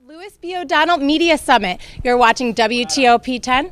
Louis B. O'Donnell Media Summit. You're watching WTOP 10.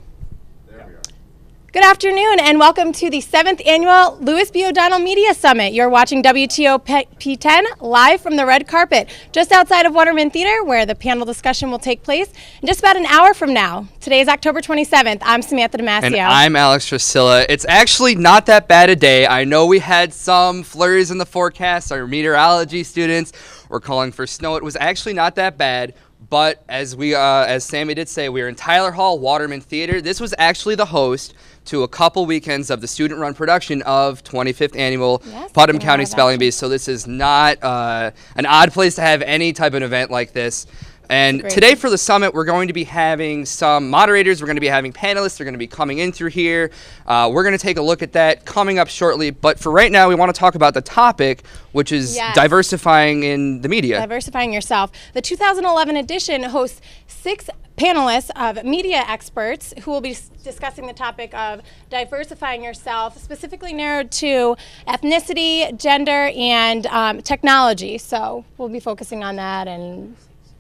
Good afternoon and welcome to the 7th annual Louis B. O'Donnell Media Summit. You're watching WTOP 10 live from the red carpet just outside of Waterman Theater, where the panel discussion will take place in just about an hour from now. Today is October 27th. I'm Samantha DiMascio. And I'm Alex Resila. It's actually not that bad a day. I know we had some flurries in the forecast. Our meteorology students were calling for snow. It was actually not that bad. But as Sammy did say, we are in Tyler Hall, Waterman Theater. This was actually the host to a couple weekends of the student-run production of 25th Annual Putnam County Spelling Bee. So this is not an odd place to have any type of event like this. And today for the summit, we're going to be having some moderators. We're going to be having panelists. They're going to be coming in through here. We're going to take a look at that coming up shortly. But for right now, we want to talk about the topic, which is diversifying in the media. Diversifying yourself. The 2011 edition hosts 6 panelists of media experts who will be discussing the topic of diversifying yourself, specifically narrowed to ethnicity, gender, and technology. So we'll be focusing on that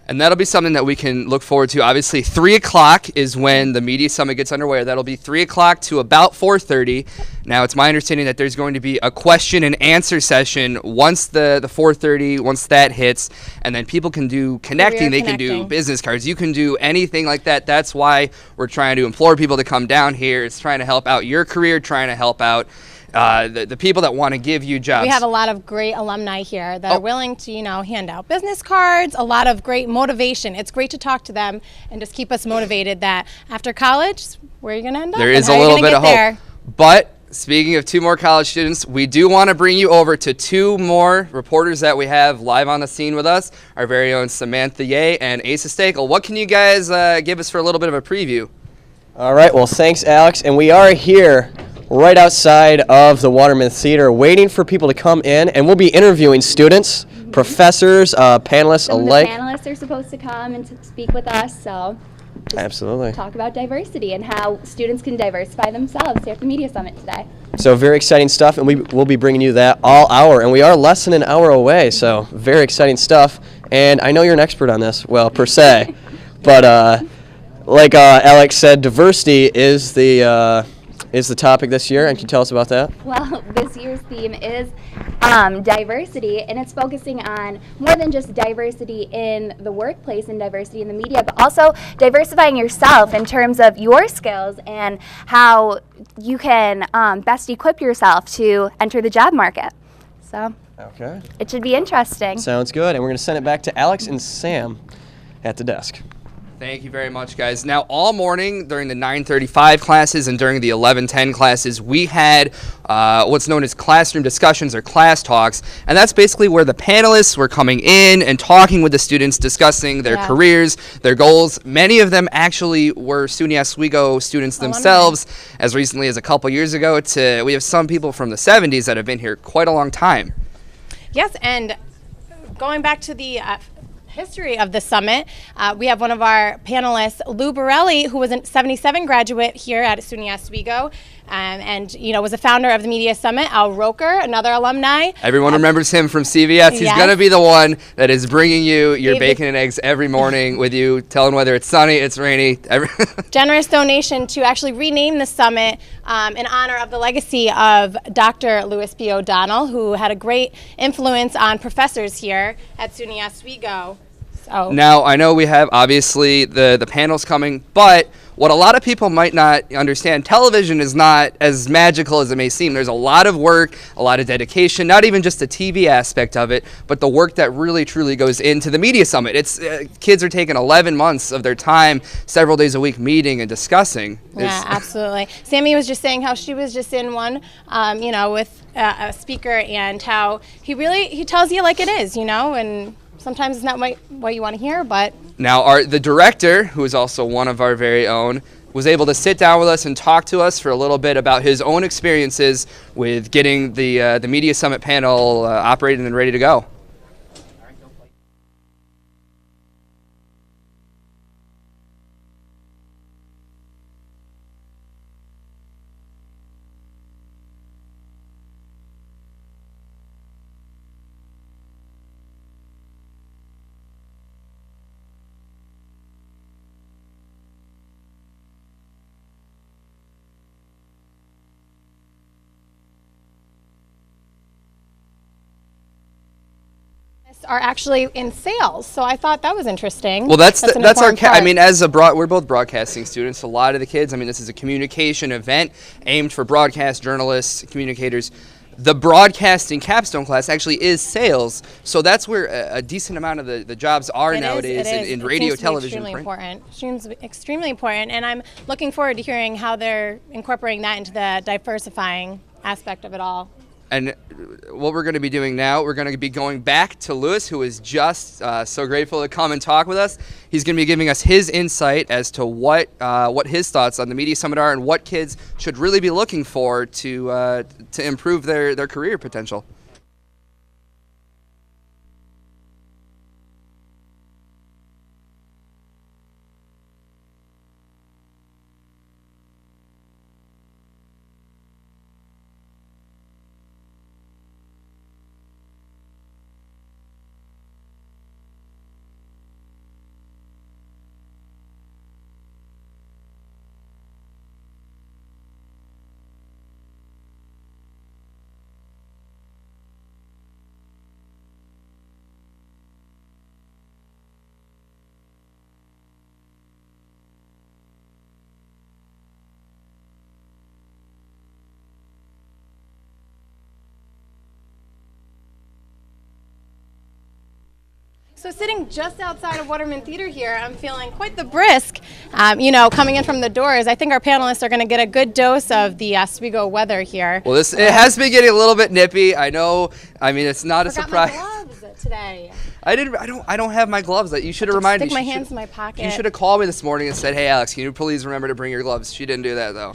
and that'll be something that we can look forward to. Obviously, 3 o'clock is when the Media Summit gets underway. That'll be 3 o'clock to about 4:30. Now, it's my understanding that there's going to be a question and answer session once the 4:30, once that hits, and then people can do connecting. They can do business cards. You can do anything like that. That's why we're trying to implore people to come down here. It's trying to help out your career, trying to help out the people that want to give you jobs. We have a lot of great alumni here that are willing to, hand out business cards, a lot of great motivation. It's great to talk to them and just keep us motivated that after college, where are you going to end up? There is a little bit of hope. But speaking of 2 more college students, we do want to bring you over to 2 more reporters that we have live on the scene with us, our very own Samantha Ye and Asa Stakel. What can you guys give us for a little bit of a preview? All right, well, thanks, Alex. And we are here right outside of the Waterman Theater, waiting for people to come in, and we'll be interviewing students, professors, panelists alike. Some of the panelists are supposed to come and speak with us, so absolutely talk about diversity and how students can diversify themselves here at the Media Summit today. So very exciting stuff, and we'll be bringing you that all hour, and we are less than an hour away, so very exciting stuff. And I know you're an expert on this, well, per se, but like Alex said, diversity is the topic this year, and can you tell us about that? Well, this year's theme is diversity, and it's focusing on more than just diversity in the workplace and diversity in the media, but also diversifying yourself in terms of your skills and how you can best equip yourself to enter the job market. So it should be interesting. Sounds good, and we're going to send it back to Alex and Sam at the desk. Thank you very much, guys. Now, all morning during the 9:35 classes and during the 11:10 classes, we had what's known as classroom discussions or class talks, and that's basically where the panelists were coming in and talking with the students, discussing their careers, their goals. Many of them actually were SUNY Oswego students themselves, as recently as a couple years ago. We have some people from the 70s that have been here quite a long time. Yes, and going back to the history of the summit, we have one of our panelists, Lou Borelli, who was a 77 graduate here at SUNY Oswego, and was a founder of the Media Summit. Al Roker, another alumni. Everyone remembers him from CVS. He's going to be the one that is bringing you your bacon and eggs every morning with you, telling whether it's sunny, it's rainy. Generous donation to actually rename the summit in honor of the legacy of Dr. Louis B. O'Donnell, who had a great influence on professors here at SUNY Oswego. Now, I know we have, obviously, the panels coming, but what a lot of people might not understand, television is not as magical as it may seem. There's a lot of work, a lot of dedication, not even just the TV aspect of it, but the work that really, truly goes into the Media Summit. It's kids are taking 11 months of their time, several days a week, meeting and discussing. Yeah, absolutely. Sammy was just saying how she was just in one, with a speaker, and how he tells you like it is, and sometimes it's not what you want to hear, but... Now, the director, who is also one of our very own, was able to sit down with us and talk to us for a little bit about his own experiences with getting the Media Summit panel operating and ready to go. Are actually in sales, so I thought that was interesting. Well, that's an our. important part. I mean, we're both broadcasting students. A lot of the kids. I mean, this is a communication event aimed for broadcast journalists, communicators. The broadcasting capstone class actually is sales, so that's where a decent amount of the jobs are nowadays in radio, television. Seems extremely important, and I'm looking forward to hearing how they're incorporating that into the diversifying aspect of it all. And what we're going to be doing now, we're going to be going back to Lewis, who is just so grateful to come and talk with us. He's going to be giving us his insight as to what his thoughts on the Media Summit are and what kids should really be looking for to improve their career potential. So sitting just outside of Waterman Theater here, I'm feeling quite the brisk. Coming in from the doors, I think our panelists are going to get a good dose of the Oswego weather here. Well, it has been getting a little bit nippy. I know. I mean, it's not a surprise. My gloves today. I don't have my gloves. You should have reminded me. Stick my hands in my pocket. You should have called me this morning and said, "Hey, Alex, can you please remember to bring your gloves?" She didn't do that though.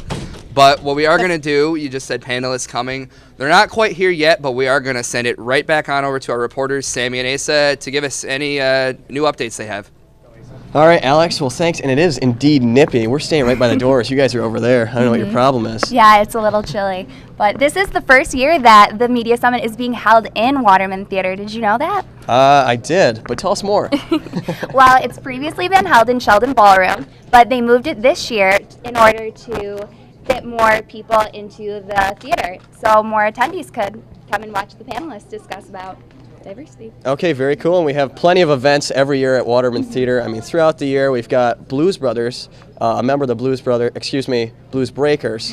But what we are going to do, you just said panelists coming. They're not quite here yet, but we are going to send it right back on over to our reporters, Sammy and Asa, to give us any new updates they have. All right, Alex. Well, thanks. And it is indeed nippy. We're staying right by the doors. You guys are over there. I don't know what your problem is. Yeah, it's a little chilly. But this is the first year that the Media Summit is being held in Waterman Theater. Did you know that? I did, but tell us more. Well, it's previously been held in Sheldon Ballroom, but they moved it this year in order to get more people into the theater, so more attendees could come and watch the panelists discuss about diversity. Okay, very cool. And we have plenty of events every year at Waterman Theater. I mean, throughout the year, we've got Blues Brothers, a member of the Blues Breakers,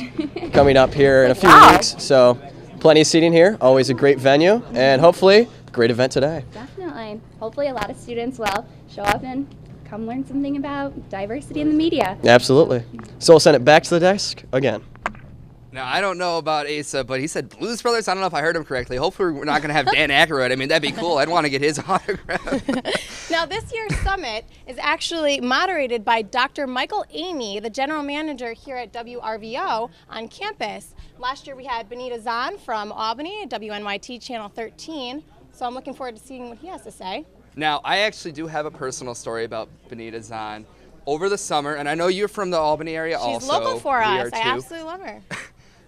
coming up here in a few weeks. So, plenty of seating here. Always a great venue, and hopefully, great event today. Definitely. Hopefully, a lot of students will show up and come learn something about diversity in the media. Absolutely. So we'll send it back to the desk again. Now, I don't know about Asa, but he said Blues Brothers. I don't know if I heard him correctly. Hopefully, we're not going to have Dan Aykroyd. I mean, that'd be cool. I'd want to get his autograph. Now, this year's summit is actually moderated by Dr. Michael Amy, the general manager here at WRVO on campus. Last year, we had Benita Zahn from Albany, WNYT Channel 13. So I'm looking forward to seeing what he has to say. Now, I actually do have a personal story about Benita Zahn. Over the summer, and I know you're from the Albany area also. She's local for us. I too. absolutely love her.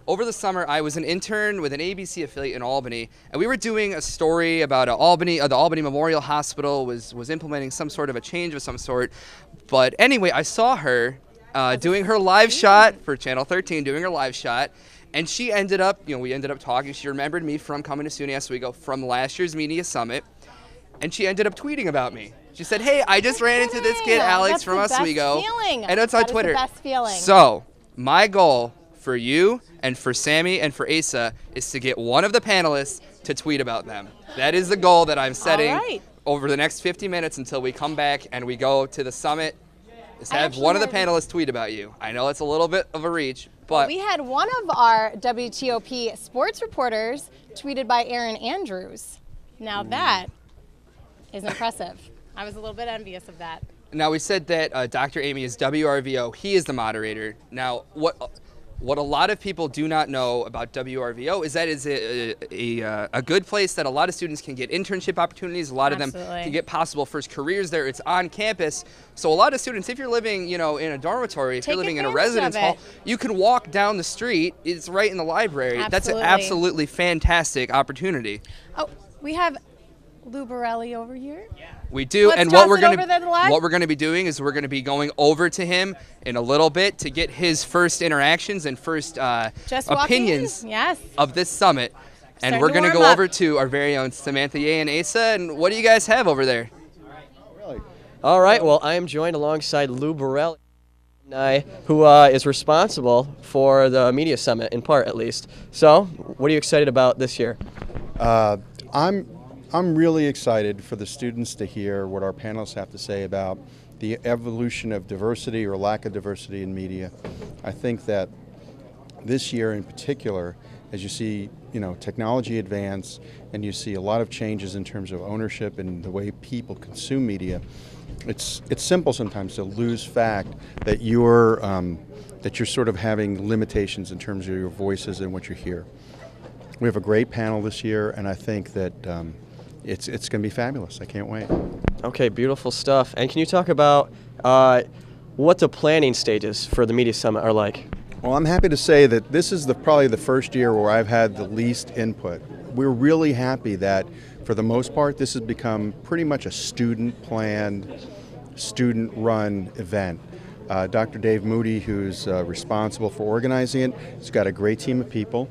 Over the summer, I was an intern with an ABC affiliate in Albany, and we were doing a story about the Albany Memorial Hospital was implementing some sort of a change of some sort. But anyway, I saw her doing her live shot for Channel 13, doing her live shot. And she ended up, we ended up talking. She remembered me from coming to SUNY Oswego from last year's Media Summit. And she ended up tweeting about me. She said, "Hey, I just ran into this kid, Alex, from Oswego." And it's on Twitter. That's the best feeling. So, my goal for you and for Sammy and for Asa is to get one of the panelists to tweet about them. That is the goal that I'm setting over the next 50 minutes until we come back and we go to the summit. Is have one of the panelists tweet about you. I know it's a little bit of a reach, but we had one of our WTOP sports reporters tweeted by Aaron Andrews. Now that is impressive. I was a little bit envious of that. Now, we said that Dr. Amy is WRVO. He is the moderator. Now, what a lot of people do not know about WRVO is that it's a good place that a lot of students can get internship opportunities. A lot of them can get possible first careers there. It's on campus. So a lot of students, if you're living, in a dormitory, if you're living in a residence hall, you can walk down the street. It's right in the library. Absolutely. That's an absolutely fantastic opportunity. Oh, we have Lou Borelli over here. We do, Let's and what we're going to be doing is we're going to be going over to him in a little bit to get his first interactions and first opinions of this summit. And we're going to go over to our very own Samantha, Ye, and Asa. And what do you guys have over there? All right, well, I am joined alongside Lou Borelli, who is responsible for the Media Summit, in part at least. So, what are you excited about this year? I'm really excited for the students to hear what our panelists have to say about the evolution of diversity or lack of diversity in media. I think that this year in particular, as you see, technology advance and you see a lot of changes in terms of ownership and the way people consume media, it's simple sometimes to lose fact that you're sort of having limitations in terms of your voices and what you hear. We have a great panel this year, and I think that it's going to be fabulous. I can't wait. Okay, beautiful stuff. And can you talk about what the planning stages for the Media Summit are like? Well, I'm happy to say that this is probably the first year where I've had the least input. We're really happy that, for the most part, this has become pretty much a student-planned, student-run event. Dr. Dave Moody, who's responsible for organizing it, has got a great team of people,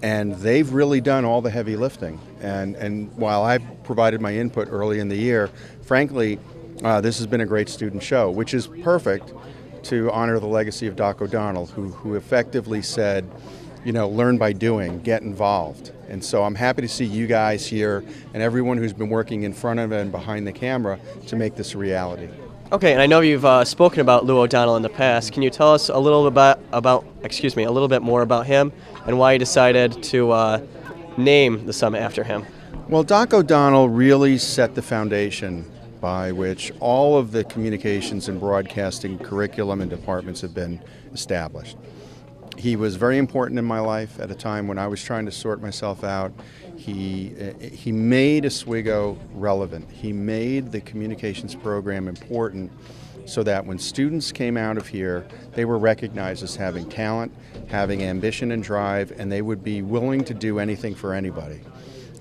and they've really done all the heavy lifting. And while I provided my input early in the year, frankly, this has been a great student show, which is perfect to honor the legacy of Doc O'Donnell, who effectively said, learn by doing, get involved. And so I'm happy to see you guys here and everyone who's been working in front of and behind the camera to make this a reality. Okay, and I know you've spoken about Lou O'Donnell in the past. Can you tell us a little bit a little bit more about him and why you decided to name the summit after him? Well, Doc O'Donnell really set the foundation by which all of the communications and broadcasting curriculum and departments have been established. He was very important in my life at a time when I was trying to sort myself out. He made Oswego relevant. He made the communications program important so that when students came out of here, they were recognized as having talent, having ambition and drive, and they would be willing to do anything for anybody.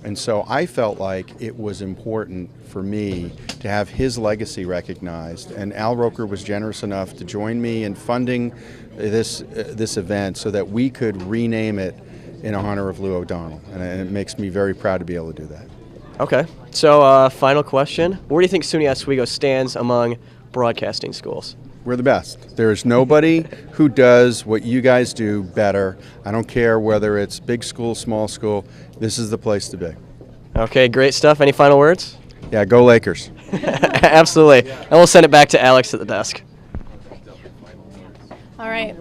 And so I felt like it was important for me to have his legacy recognized, and Al Roker was generous enough to join me in funding this event so that we could rename it in honor of Lou O'Donnell, and it makes me very proud to be able to do that. Okay, so final question. Where do you think SUNY Oswego stands among broadcasting schools? We're the best. There is nobody who does what you guys do better. I don't care whether it's big school, small school. This is the place to be. Okay, great stuff. Any final words? Yeah, go Lakers. Absolutely. And we'll send it back to Alex at the desk. All right.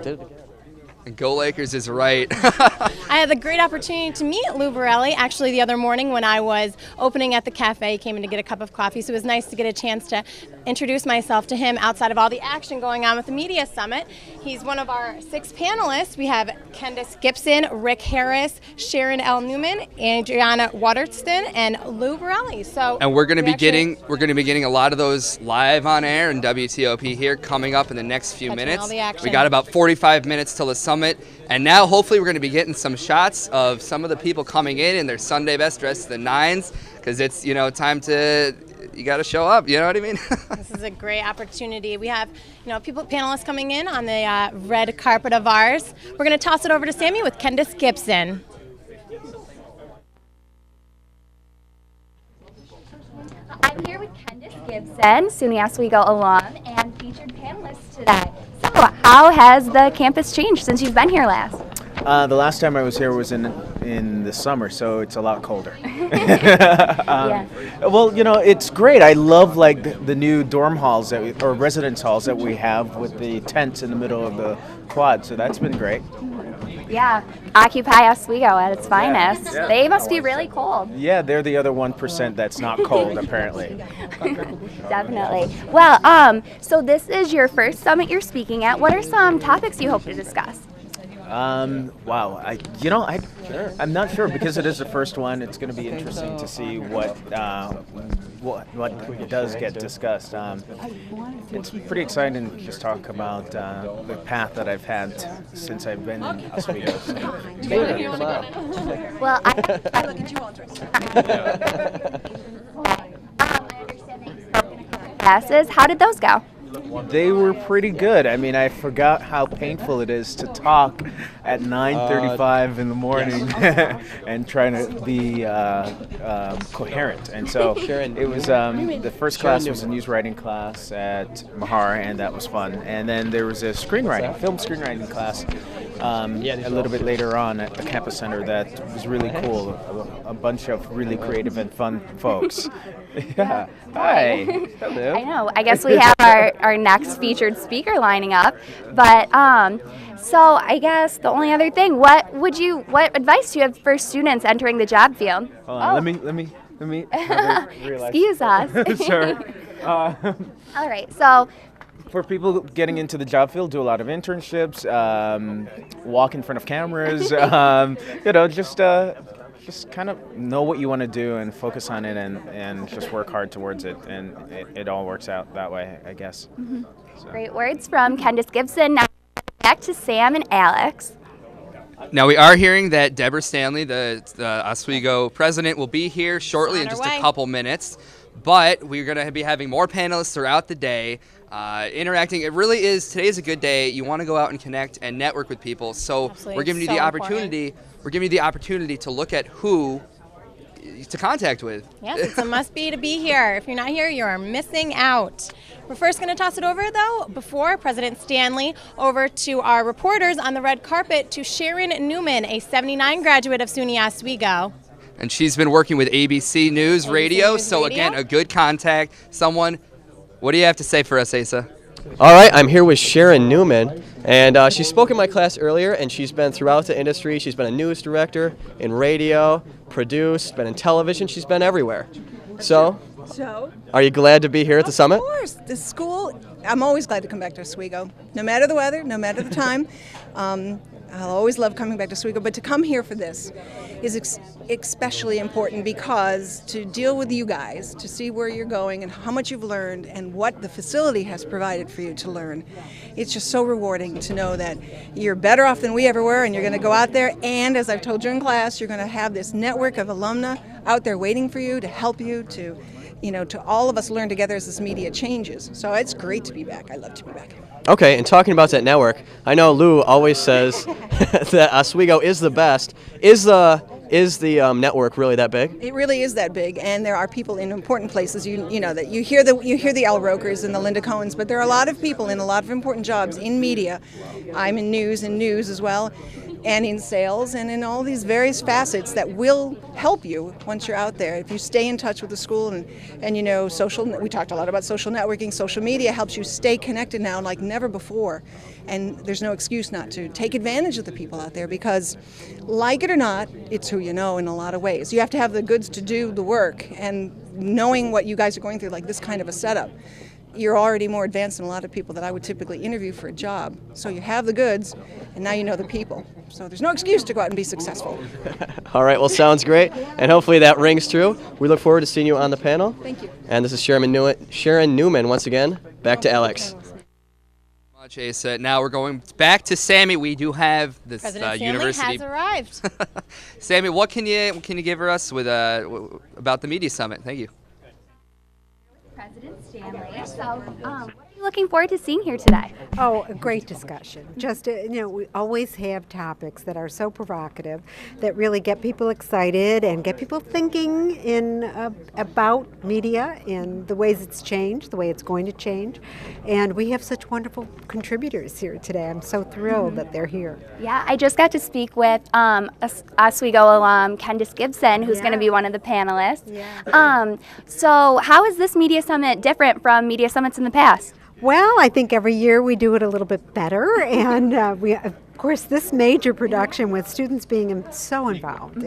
And Go Lakers is right. I had the great opportunity to meet Lou Borelli actually the other morning when I was opening at the cafe. He came in to get a cup of coffee, so it was nice to get a chance to introduce myself to him outside of all the action going on with the Media Summit. He's one of our 6 panelists. We have Candace Gibson, Rick Harris, Sharon L. Newman, Adriana Waterston, and Lou Borelli. And we're going to be getting a lot of those live on air in WTOP here coming up in the next few minutes. All the action. We got about 45 minutes till the summit. And now hopefully we're going to be getting some shots of some of the people coming in their Sunday best dressed to the nines, because it's time to, you got to show up, you know what I mean? This is a great opportunity. We have panelists coming in on the red carpet of ours. We're going to toss it over to Sammy with Candace Gibson. I'm here with Candace Gibson, SUNY Oswego alum and featured panelist today. So, how has the campus changed since you've been here last? The last time I was here was in the summer, so it's a lot colder. Yeah. Well, it's great. I love the new dorm halls or residence halls that we have with the tents in the middle of the quad. So that's been great. Yeah, Occupy Oswego at its finest. Yeah. They must be really cold. Yeah, they're the other 1% that's not cold, apparently. Definitely. Well, so this is your first summit you're speaking at. What are some topics you hope to discuss? Wow. I'm not sure because it is the first one. It's going to be interesting to see what does get discussed. It's pretty exciting to just talk about the path that I've had since I've been in Oswego. Well, I look at you all I understand that you spoke in a couple classes. How did those go? They were pretty good. I mean, I forgot how painful it is to talk at 9:35 in the morning and trying to be coherent. And so it was the first class was a news writing class at Mahar, and that was fun. And then there was a screenwriting, film screenwriting class a little bit later on at the campus center that was really cool. A bunch of really creative and fun folks. Yeah. Hi. Hello. I know. I guess we have our next featured speaker lining up. But so I guess the only other thing, what advice do you have for students entering the job field? Hold on, let me realize. Excuse us. Sure. All right. So for people getting into the job field, do a lot of internships, walk in front of cameras, just kind of know what you want to do and focus on it and just work hard towards it, and it all works out that way, I guess. Mm-hmm. So. Great words from Candace Gibson. Now back to Sam and Alex. Now we are hearing that Deborah Stanley, the Oswego president, will be here shortly in just a couple minutes. But we're going to be having more panelists throughout the day, interacting. Today is a good day. You want to go out and connect and network with people. So Absolutely. We're giving you the opportunity. We're giving you the opportunity to look at who to contact with. Yes, it's a must-be to be here. If you're not here, you are missing out. We're first going to toss it over, though, before President Stanley, over to our reporters on the red carpet, to Sharon Newman, a 79 graduate of SUNY Oswego. And she's been working with ABC News Radio, so again, a good contact. Someone, what do you have to say for us, Asa? All right, I'm here with Sharon Newman, and she spoke in my class earlier, and she's been throughout the industry. She's been a news director in radio, produced, been in television. She's been everywhere. So, are you glad to be here at the summit? Of course. The school, I'm always glad to come back to Oswego. No matter the weather, no matter the time. I'll always love coming back to Oswego, but to come here for this is especially important because to deal with you guys, to see where you're going and how much you've learned and what the facility has provided for you to learn, it's just so rewarding to know that you're better off than we ever were, and you're going to go out there, and as I've told you in class, you're going to have this network of alumni out there waiting for you to help you to all of us learn together as this media changes. So it's great to be back. I love to be back. Okay, and talking about that network, I know Lou always says that Oswego is the best. Is the network really that big? It really is that big, and there are people in important places. You know that you hear the Al Rokers and the Linda Cohens, but there are a lot of people in a lot of important jobs in media. I'm in news as well, and in sales, and in all these various facets that will help you once you're out there. If you stay in touch with the school and social, we talked a lot about social networking. Social media helps you stay connected now like never before, and there's no excuse not to take advantage of the people out there because, like it or not, it's who you know in a lot of ways. You have to have the goods to do the work, and knowing what you guys are going through, like this kind of a setup, you're already more advanced than a lot of people that I would typically interview for a job. So you have the goods, and now you know the people. So there's no excuse to go out and be successful. All right, well, sounds great, and hopefully that rings true. We look forward to seeing you on the panel. Thank you. And this is Sharon Newman once again. Back to Alex. Much, Asa. Now we're going back to Sammy. We do have this President university. Stanley has arrived. Sammy, what can you give us with about the media summit? Thank you. President Stanley. So, what are you looking forward to seeing here today? Oh, a great discussion. Just, we always have topics that are so provocative that really get people excited and get people thinking about media and the ways it's changed, the way it's going to change. And we have such wonderful contributors here today. I'm so thrilled that they're here. Yeah, I just got to speak with Oswego alum Candace Gibson, who's going to be one of the panelists. Yeah. So how is this media summit different from media summits in the past? Well, I think every year we do it a little bit better, and of course, this major production with students being so involved,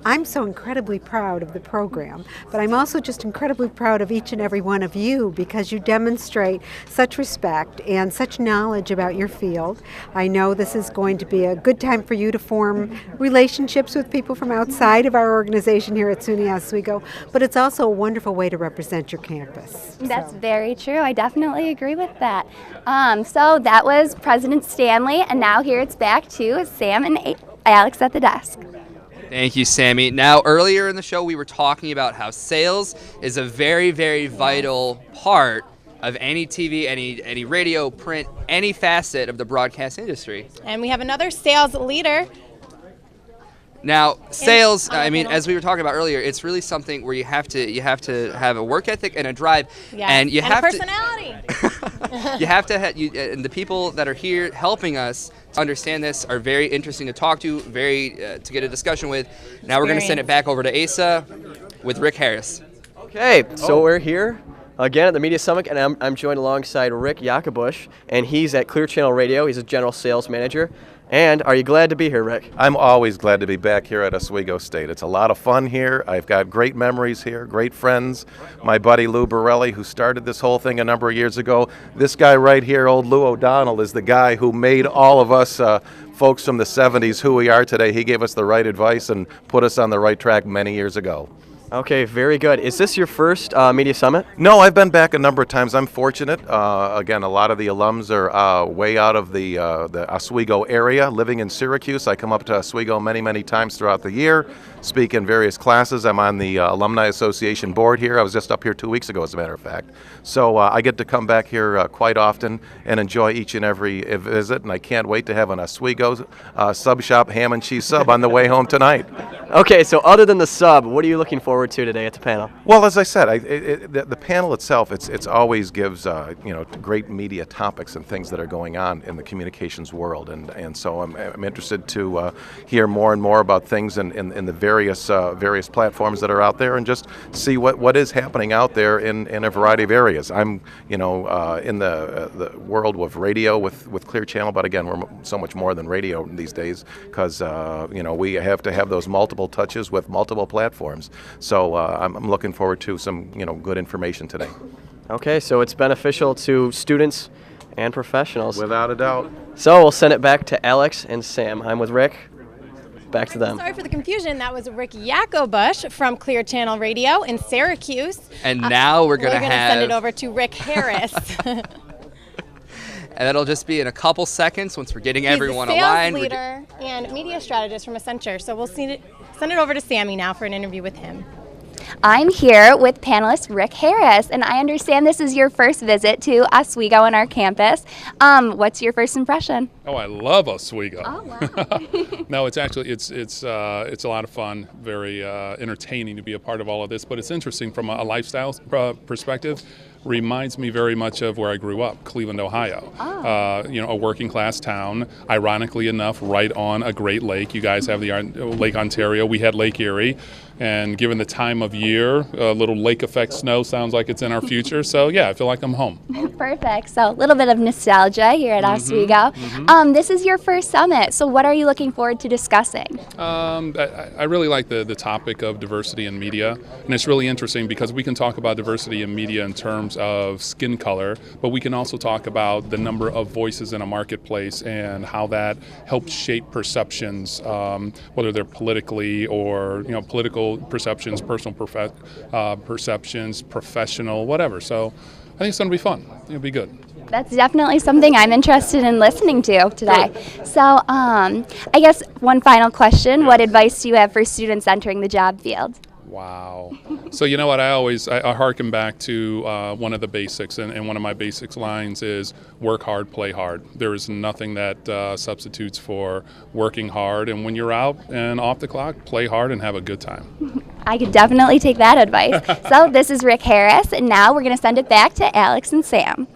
I'm so incredibly proud of the program, but I'm also just incredibly proud of each and every one of you because you demonstrate such respect and such knowledge about your field. I know this is going to be a good time for you to form relationships with people from outside of our organization here at SUNY Oswego, but it's also a wonderful way to represent your campus. That's very true. I definitely agree with that. So that was President Stanley, and now here it's back to Sam and Alex at the desk. Thank you, Sammy. Now, earlier in the show, we were talking about how sales is a very, very vital part of any TV, any radio, print, any facet of the broadcast industry. And we have another sales leader. Now, sales, on the I mean, panel. as we were talking about earlier, it's really something where you have to have a work ethic and a drive, Yes. and you a have personality. you have to and the people that are here helping us to understand this are very interesting to talk to, to get a discussion with. Now we're going to send it back over to Asa with Rick Harris. Okay, so we're here again at the Media Summit, and I'm joined alongside Rick Yakobush, and he's at Clear Channel Radio. He's a general sales manager. And are you glad to be here, Rick? I'm always glad to be back here at Oswego State. It's a lot of fun here. I've got great memories here, great friends. My buddy Lou Borelli, who started this whole thing a number of years ago. This guy right here, old Lou O'Donnell, is the guy who made all of us folks from the 70s who we are today. He gave us the right advice and put us on the right track many years ago. Okay, very good. Is this your first Media Summit? No, I've been back a number of times. I'm fortunate. Again, a lot of the alums are way out of the Oswego area, living in Syracuse. I come up to Oswego many, many times throughout the year, speak in various classes. I'm on the Alumni Association board here. I was just up here 2 weeks ago, as a matter of fact. So I get to come back here quite often and enjoy each and every visit, and I can't wait to have an Oswego sub shop ham and cheese sub on the way home tonight. Okay, so other than the sub, what are you looking forward to today at the panel? Well, as I said, the panel itself, it's always gives great media topics and things that are going on in the communications world, and so I'm interested to hear more and more about things in the various platforms that are out there, and just see what is happening out there in a variety of areas. I'm in the world of radio with Clear Channel, but again, we're so much more than radio these days, because we have to have those multiple touches with multiple platforms. So I'm looking forward to some good information today. Okay, so it's beneficial to students and professionals. Without a doubt. So we'll send it back to Alex and Sam. I'm with Rick. Back to them. Sorry for the confusion. That was Rick Yakobush from Clear Channel Radio in Syracuse. And now we're going to send it over to Rick Harris. And that'll just be in a couple seconds once we're getting everyone He's a aligned. sales leader and media strategist from Accenture. So we'll send it over to Sammy now for an interview with him. I'm here with panelist Rick Harris, and I understand this is your first visit to Oswego on our campus. What's your first impression? Oh, I love Oswego. Oh, wow. No, it's actually it's a lot of fun, very entertaining to be a part of all of this. But it's interesting from a lifestyle perspective. Reminds me very much of where I grew up, Cleveland, Ohio. Oh. A working class town, ironically enough, right on a great lake. You guys have the Lake Ontario. We had Lake Erie. And given the time of year, a little lake effect snow sounds like it's in our future. So yeah, I feel like I'm home. Perfect. So a little bit of nostalgia here at Oswego. This is your first summit. So what are you looking forward to discussing? I really like the topic of diversity in media. And it's really interesting because we can talk about diversity in media in terms of skin color, but we can also talk about the number of voices in a marketplace and how that helps shape perceptions, whether they're politically or political perceptions, personal perceptions, professional, whatever. So I think it's going to be fun. It'll be good. That's definitely something I'm interested in listening to today. Good. So I guess one final question. What advice do you have for students entering the job field? Wow. So you know what, I harken back to one of the basics, and one of my basics lines is work hard, play hard. There is nothing that substitutes for working hard, and when you're out and off the clock, play hard and have a good time. I could definitely take that advice. So this is Rick Harris, and now we're going to send it back to Alex and Sam.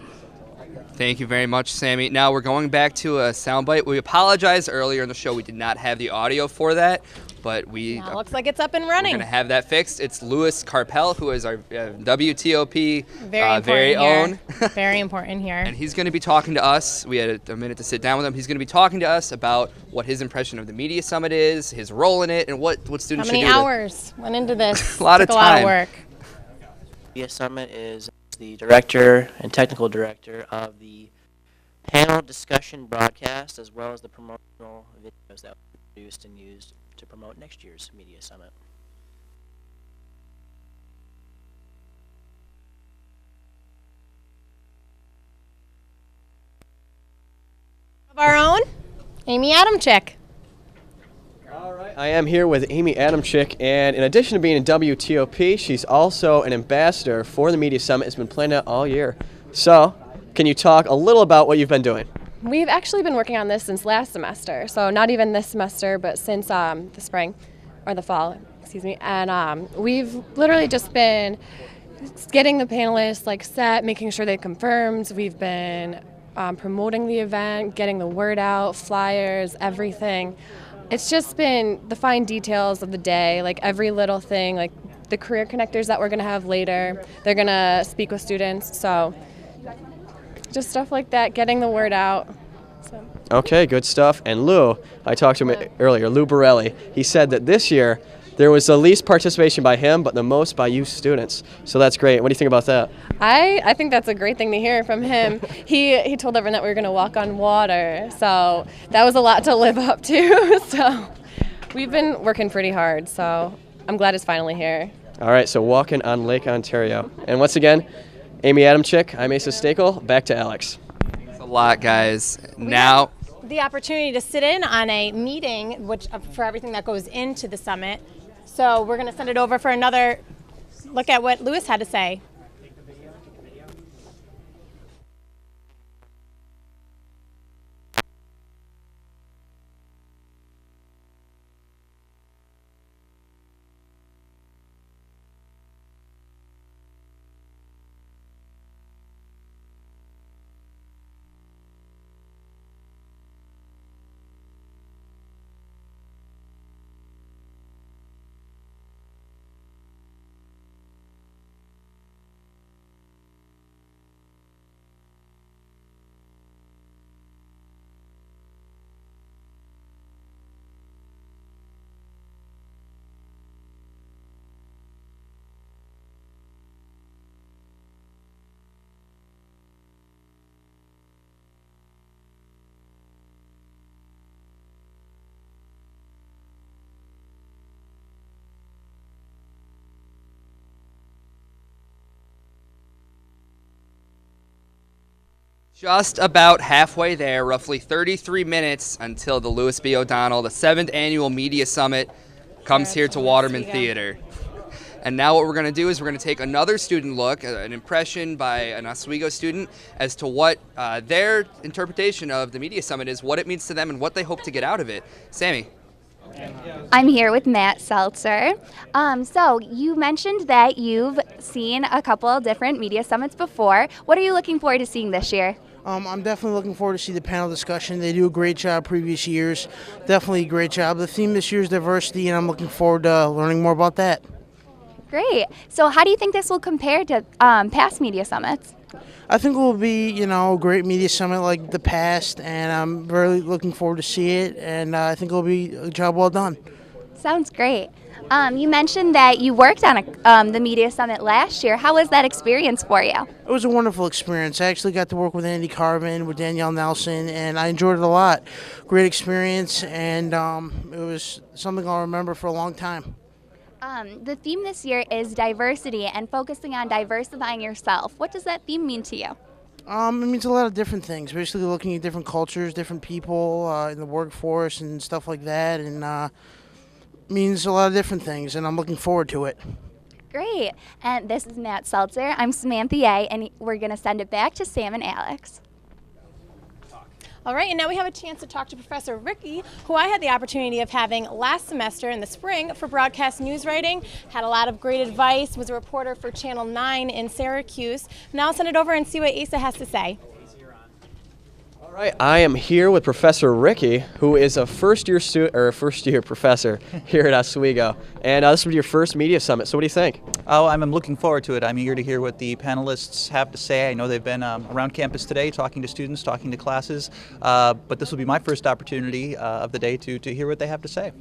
Thank you very much, Sammy. Now we're going back to a soundbite. We apologize earlier in the show. We did not have the audio for that, but Now looks like it's up and running. We're going to have that fixed. It's Louis Carpel, who is our WTOP very own. Very important here. And he's going to be talking to us. We had a minute to sit down with him. He's going to be talking to us about what his impression of the Media Summit is, his role in it, and what students should do. How many hours went into this? A lot of time. time. A lot of work. Media Summit is the director and technical director of the panel discussion broadcast, as well as the promotional videos that were produced and used to promote next year's Media Summit. Of our own, Amy Adamczyk. All right. I am here with Amy Adamczyk, and in addition to being in WTOP, she's also an ambassador for the Media Summit. It's been planned out all year So, can you talk a little about what you've been doing? We've actually been working on this since last semester, so not even this semester, but since the spring, or the fall, excuse me. And we've literally just been getting the panelists like set, making sure they confirmed. We've been promoting the event, getting the word out, flyers, everything. It's just been the fine details of the day, like every little thing, like the career connectors that we're going to have later. They're going to speak with students, so just stuff like that, getting the word out. So. Okay, good stuff. And Lou, I talked to him earlier, Lou Borelli. He said that this year there was the least participation by him, but the most by you students. So that's great. What do you think about that? I think that's a great thing to hear from him. He told everyone that we were going to walk on water, so that was a lot to live up to. So we've been working pretty hard, so I'm glad it's finally here. All right, so walking on Lake Ontario. And once again, Amy Adamczyk, I'm Asa Stakel. Back to Alex. Thanks a lot, guys. Now, the opportunity to sit in on a meeting for everything that goes into the summit. So we're going to send it over for another look at what Lewis had to say. just about halfway there, roughly 33 minutes until the Lewis B. O'Donnell, the 7th Annual Media Summit, comes here to Waterman Theater. And now what we're going to do is we're going to take another student look, an impression by an Oswego student as to what their interpretation of the Media Summit is, what it means to them, and what they hope to get out of it. Sammy. I'm here with Matt Seltzer. So you mentioned that you've seen a couple different media summits before. What are you looking forward to seeing this year? I'm definitely looking forward to see the panel discussion. They do a great job previous years. Definitely a great job. The theme this year is diversity, and I'm looking forward to learning more about that. Great. So how do you think this will compare to past media summits? I think it will be, a great media summit like the past, and I'm really looking forward to see it, and I think it will be a job well done. Sounds great. You mentioned that you worked on the media summit last year. How was that experience for you? It was a wonderful experience. I actually got to work with Andy Carvin, with Danielle Nelson, and I enjoyed it a lot. Great experience, and it was something I'll remember for a long time. The theme this year is diversity and focusing on diversifying yourself. What does that theme mean to you? It means a lot of different things. Basically looking at different cultures, different people in the workforce and stuff like that, and means a lot of different things, and I'm looking forward to it. Great. And this is Matt Seltzer. I'm Samantha Ye, and we're going to send it back to Sam and Alex. All right, and now we have a chance to talk to Professor Ricky, who I had the opportunity of having last semester in the spring for broadcast news writing. Had a lot of great advice, was a reporter for Channel 9 in Syracuse. Now I'll send it over and see what Asa has to say. All right, I am here with Professor Ricky, who is a first-year professor here at Oswego, and this will be your first media summit. So, what do you think? Oh, I'm looking forward to it. I'm eager to hear what the panelists have to say. I know they've been around campus today, talking to students, talking to classes, but this will be my first opportunity of the day to hear what they have to say.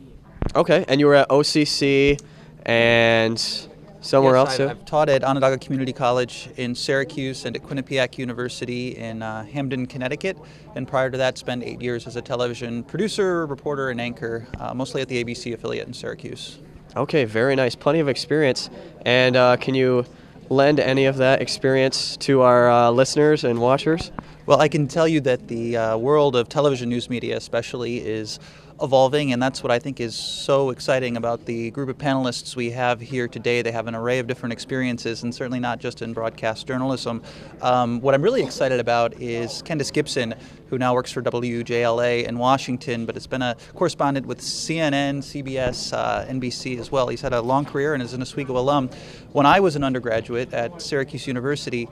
Okay, and you were at OCC and somewhere else too? I've taught at Onondaga Community College in Syracuse and at Quinnipiac University in Hamden, Connecticut. And prior to that, spent 8 years as a television producer, reporter, and anchor, mostly at the ABC affiliate in Syracuse. Okay, very nice. Plenty of experience. And can you lend any of that experience to our listeners and watchers? Well, I can tell you that the world of television news media especially is evolving, and that's what I think is so exciting about the group of panelists we have here today. They have an array of different experiences, and certainly not just in broadcast journalism. What I'm really excited about is Candace Gibson, who now works for WJLA in Washington, but has been a correspondent with CNN, CBS, NBC as well. He's had a long career and is an Oswego alum. When I was an undergraduate at Syracuse University,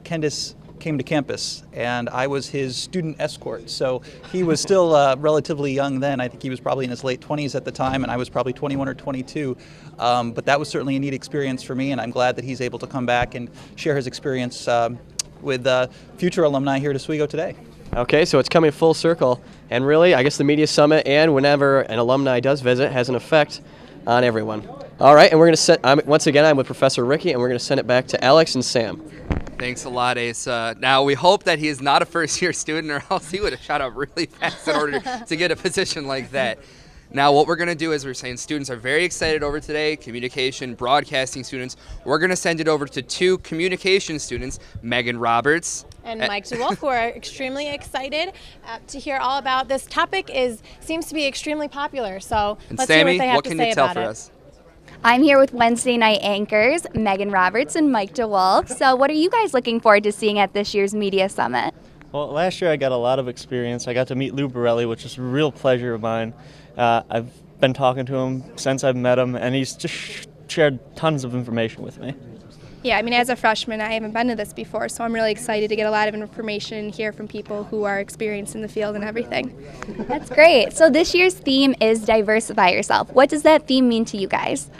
Candace came to campus, and I was his student escort. So he was still relatively young then. I think he was probably in his late 20s at the time, and I was probably 21 or 22. But that was certainly a neat experience for me, and I'm glad that he's able to come back and share his experience with future alumni here at Oswego today. Okay, so it's coming full circle, and really, I guess the Media Summit and whenever an alumni does visit has an effect on everyone. All right, and we're going to once again, I'm with Professor Ricky, and we're going to send it back to Alex and Sam. Thanks a lot, Asa. Now, we hope that he is not a first-year student, or else he would have shot up really fast in order to get a position like that. Now, what we're going to do is we're saying students are very excited over today, communication, broadcasting students. We're going to send it over to 2 communication students, Megan Roberts and Mike DeWolf, who are extremely excited to hear all about this topic. Seems to be extremely popular, so let's Sammy, hear what they have to say about it. what can you tell for us? I'm here with Wednesday night anchors, Megan Roberts and Mike DeWolf. So what are you guys looking forward to seeing at this year's Media Summit? Well, last year I got a lot of experience. I got to meet Lou Borelli, which is a real pleasure of mine. I've been talking to him since I've met him, and he's just shared tons of information with me. Yeah, I mean, as a freshman, I haven't been to this before, so I'm really excited to get a lot of information and hear from people who are experienced in the field and everything. That's great. So this year's theme is Diversify Yourself. What does that theme mean to you guys?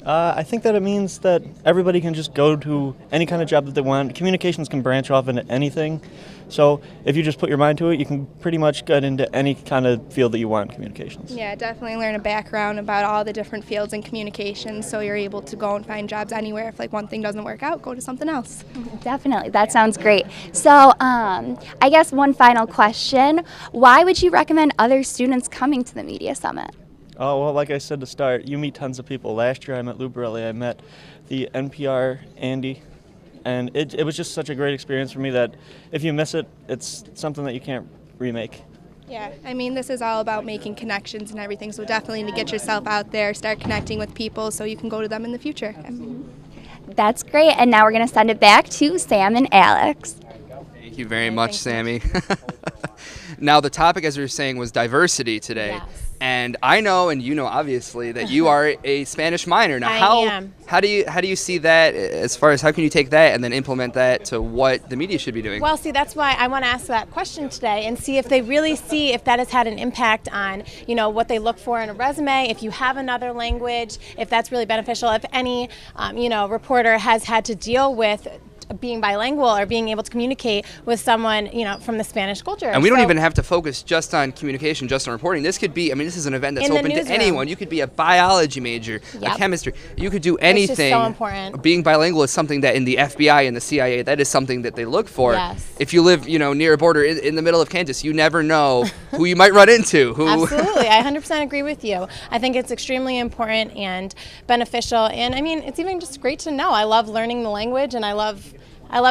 I think that it means that everybody can just go to any kind of job that they want. Communications can branch off into anything. So if you just put your mind to it, you can pretty much get into any kind of field that you want in communications. Yeah, definitely learn a background about all the different fields in communications so you're able to go and find jobs anywhere. If one thing doesn't work out, go to something else. Definitely. That sounds great. So I guess one final question. Why would you recommend other students coming to the Media Summit? Oh, well, like I said to start, you meet tons of people. Last year I met Lou Borelli, I met the NPR Andy, and it was just such a great experience for me that if you miss it, it's something that you can't remake. Yeah, I mean, this is all about making connections and everything, so definitely to get yourself out there, start connecting with people so you can go to them in the future. That's great, and now we're going to send it back to Sam and Alex. Thank you very much, Sammy. Now, the topic, as we were saying, was diversity today. Yes. And I know, and you know, obviously, that you are a Spanish minor. Now, how do you see that as far as how can you take that and then implement that to what the media should be doing? Well, see, that's why I want to ask that question today and see if they really see if that has had an impact on, what they look for in a resume, if you have another language, if that's really beneficial, if any, reporter has had to deal with being bilingual or being able to communicate with someone, from the Spanish culture. And we don't even have to focus just on communication, just on reporting. This could be, this is an event that's open to anyone. You could be a biology major, a chemistry. You could do anything. It's just so important. Being bilingual is something that in the FBI and the CIA, that is something that they look for. Yes. If you live, near a border in the middle of Kansas, you never know who you might run into. Absolutely. I 100% agree with you. I think it's extremely important and beneficial. And it's even just great to know. I love learning the language, and I love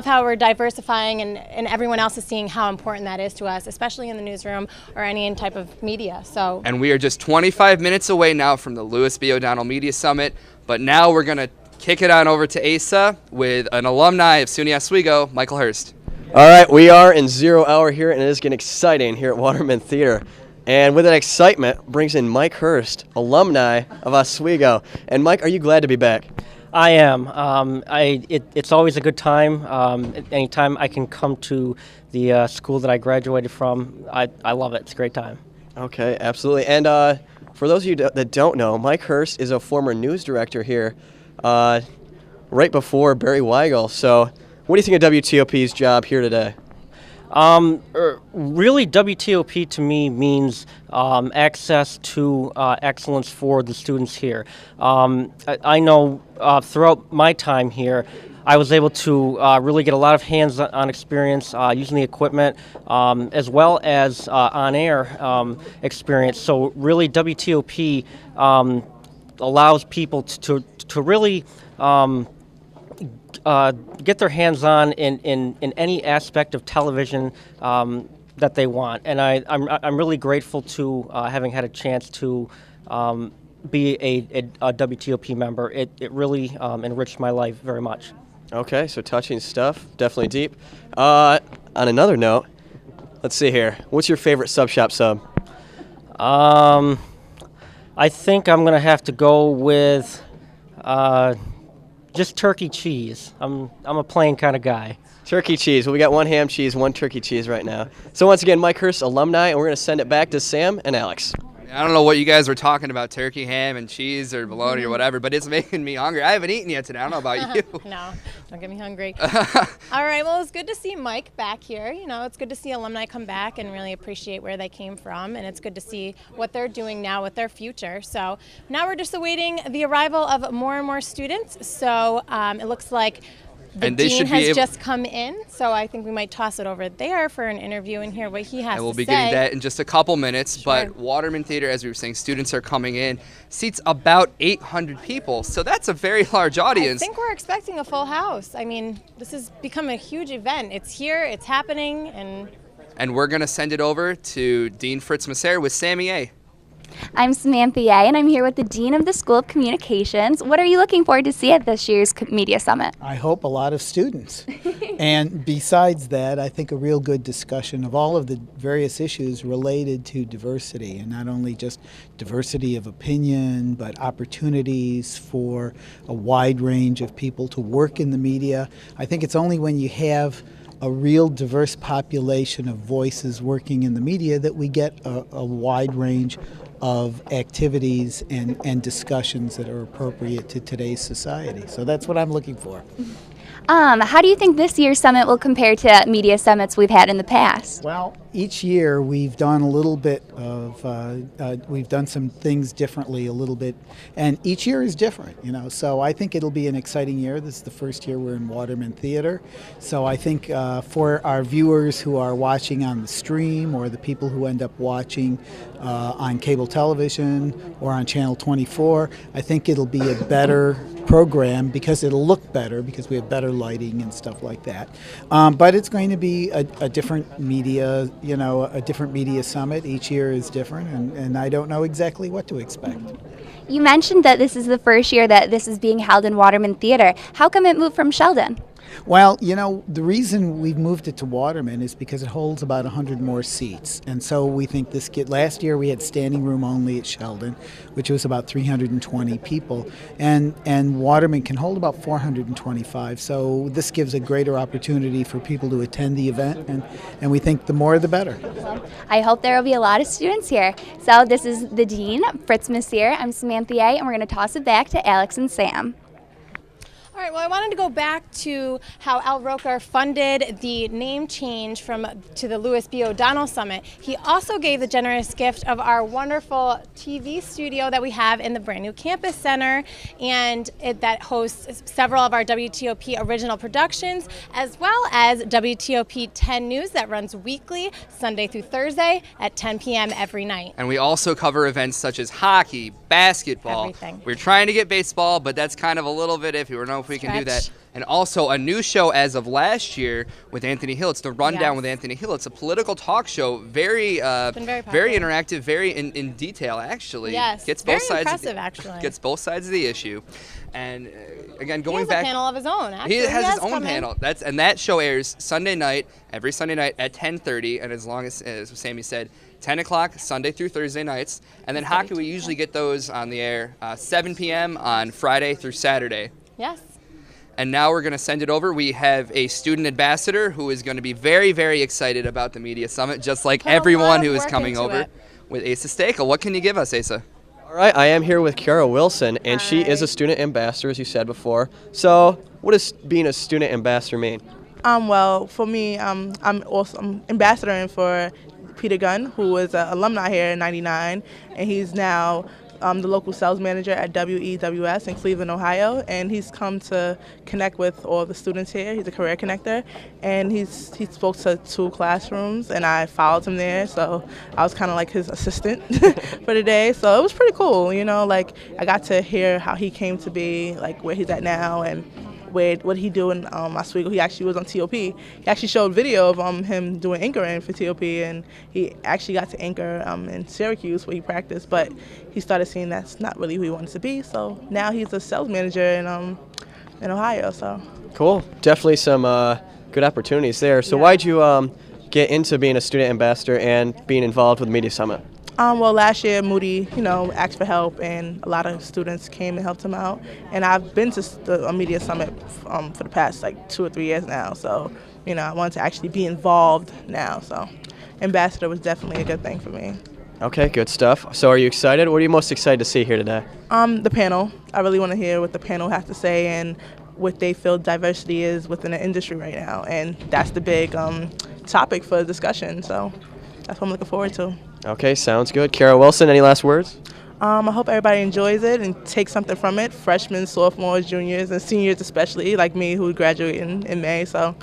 how we're diversifying and everyone else is seeing how important that is to us, especially in the newsroom or any type of media. And we are just 25 minutes away now from the Lewis B. O'Donnell Media Summit, but now we're going to kick it on over to ASA with an alumni of SUNY Oswego, Michael Hurst. All right, we are in 0 hour here, and it is getting exciting here at Waterman Theater. And with that excitement brings in Mike Hurst, alumni of Oswego. And Mike, are you glad to be back? I am. It's always a good time. Anytime I can come to the school that I graduated from, I love it. It's a great time. Okay, absolutely. And for those of you that don't know, Mike Hurst is a former news director here right before Barry Wygel. So what do you think of WTOP's job here today? Really, WTOP to me means access to excellence for the students here. I know throughout my time here, I was able to really get a lot of hands-on experience using the equipment as well as on-air experience. So really, WTOP allows people to really get their hands on in any aspect of television that they want. And I'm really grateful to having had a chance to be a WTOP member. It really enriched my life very much. Okay, so touching stuff, definitely deep. On another note, let's see here. What's your favorite sub shop sub? I think I'm gonna have to go with just turkey cheese. I'm a plain kind of guy. Turkey cheese. Well, we got one ham cheese, one turkey cheese right now. So once again, Mike Hurst, alumni, and we're going to send it back to Sam and Alex. I don't know what you guys were talking about, turkey, ham, and cheese or bologna or whatever, but it's making me hungry. I haven't eaten yet today. I don't know about you. No, don't get me hungry. All right, well, it's good to see Mike back here. You know, it's good to see alumni come back and really appreciate where they came from, and it's good to see what they're doing now with their future. So now we're just awaiting the arrival of more and more students. So it looks like the dean has just come in, so I think we might toss it over there for an interview and hear what he has to say. And we'll be getting that in just a couple minutes, but Waterman Theater, as we were saying, students are coming in, seats about 800 people, so that's a very large audience. I think we're expecting a full house. I mean, this has become a huge event. It's here, it's happening, and we're going to send it over to Dean Fritz Masser with Sammy A. I'm Samantha A, and I'm here with the Dean of the School of Communications. What are you looking forward to see at this year's Media Summit? I hope a lot of students. And besides that, I think a real good discussion of all of the various issues related to diversity, and not only just diversity of opinion, but opportunities for a wide range of people to work in the media. I think it's only when you have a real diverse population of voices working in the media that we get a wide range of activities and discussions that are appropriate to today's society. So that's what I'm looking for. How do you think this year's summit will compare to media summits we've had in the past? Well, each year we've done a little bit of, we've done some things differently a little bit, and each year is different, you know, so I think it'll be an exciting year. This is the first year we're in Waterman Theater, so I think for our viewers who are watching on the stream or the people who end up watching on cable television or on Channel 24, I think it'll be a better program because it'll look better because we have better lighting and stuff like that. But it's going to be a different media, you know, a different media summit. Each year is different, and I don't know exactly what to expect. You mentioned that this is the first year that this is being held in Waterman Theater. How come it moved from Sheldon? Well, you know, the reason we've moved it to Waterman is because it holds about 100 more seats. And so we think last year we had standing room only at Sheldon, which was about 320 people. And Waterman can hold about 425. So this gives a greater opportunity for people to attend the event. And we think the more the better. Well, I hope there will be a lot of students here. So this is the Dean, Fritz Masser. I'm Samantha A, and we're going to toss it back to Alex and Sam. All right, well, I wanted to go back to how Al Roker funded the name change to the Lewis B. O'Donnell Summit. He also gave the generous gift of our wonderful TV studio that we have in the brand new campus center, and that hosts several of our WTOP original productions, as well as WTOP 10 News that runs weekly, Sunday through Thursday at 10 p.m. every night. And we also cover events such as hockey, basketball. Everything. We're trying to get baseball, but that's kind of a little bit iffy. We don't know if we can do that. And also a new show as of last year with Anthony Hill. It's The Rundown with Anthony Hill. It's a political talk show, very interactive, very in detail, actually. Yes, gets very both sides impressive, actually. Gets both sides of the issue. And again, going he has back, a panel of his own. Actually, he has his own panel. That show airs Sunday night, every Sunday night at 10:30, and as long as Sammy said, 10 o'clock Sunday through Thursday nights. And then hockey, we usually get those on the air 7 p.m. on Friday through Saturday. Yes. And now we're going to send it over. We have a student ambassador who is going to be very, very excited about the Media Summit, just like everyone who is coming over, with Asa Stakel. What can you give us, Asa? All right, I am here with Kiara Wilson, and she is a student ambassador, as you said before. So what does being a student ambassador mean? Well, for me, I'm also ambassadoring for Peter Gunn, who was an alumni here in '99, and he's now the local sales manager at WEWS in Cleveland, Ohio, and he's come to connect with all the students here. He's a career connector, and he spoke to 2 classrooms, and I followed him there, so I was kind of like his assistant for the day. So it was pretty cool, you know, like I got to hear how he came to be, like where he's at now, and with what he do in Oswego. He actually was on TOP. He actually showed video of him doing anchoring for TOP, and he actually got to anchor in Syracuse where he practiced, but he started seeing that's not really who he wanted to be. So now he's a sales manager in Ohio. So Cool. Definitely some good opportunities there. So why'd you get into being a student ambassador and being involved with the Media Summit? Well, last year Moody, asked for help, and a lot of students came and helped him out. And I've been to the Media Summit for the past 2 or 3 years now. So, I wanted to actually be involved now. So, ambassador was definitely a good thing for me. Okay, good stuff. So are you excited? What are you most excited to see here today? The panel. I really want to hear what the panel has to say and what they feel diversity is within the industry right now. And that's the big topic for discussion. So that's what I'm looking forward to. Okay, sounds good. Kara Wilson, any last words? I hope everybody enjoys it and takes something from it. Freshmen, sophomores, juniors, and seniors especially, like me, who graduate in May. So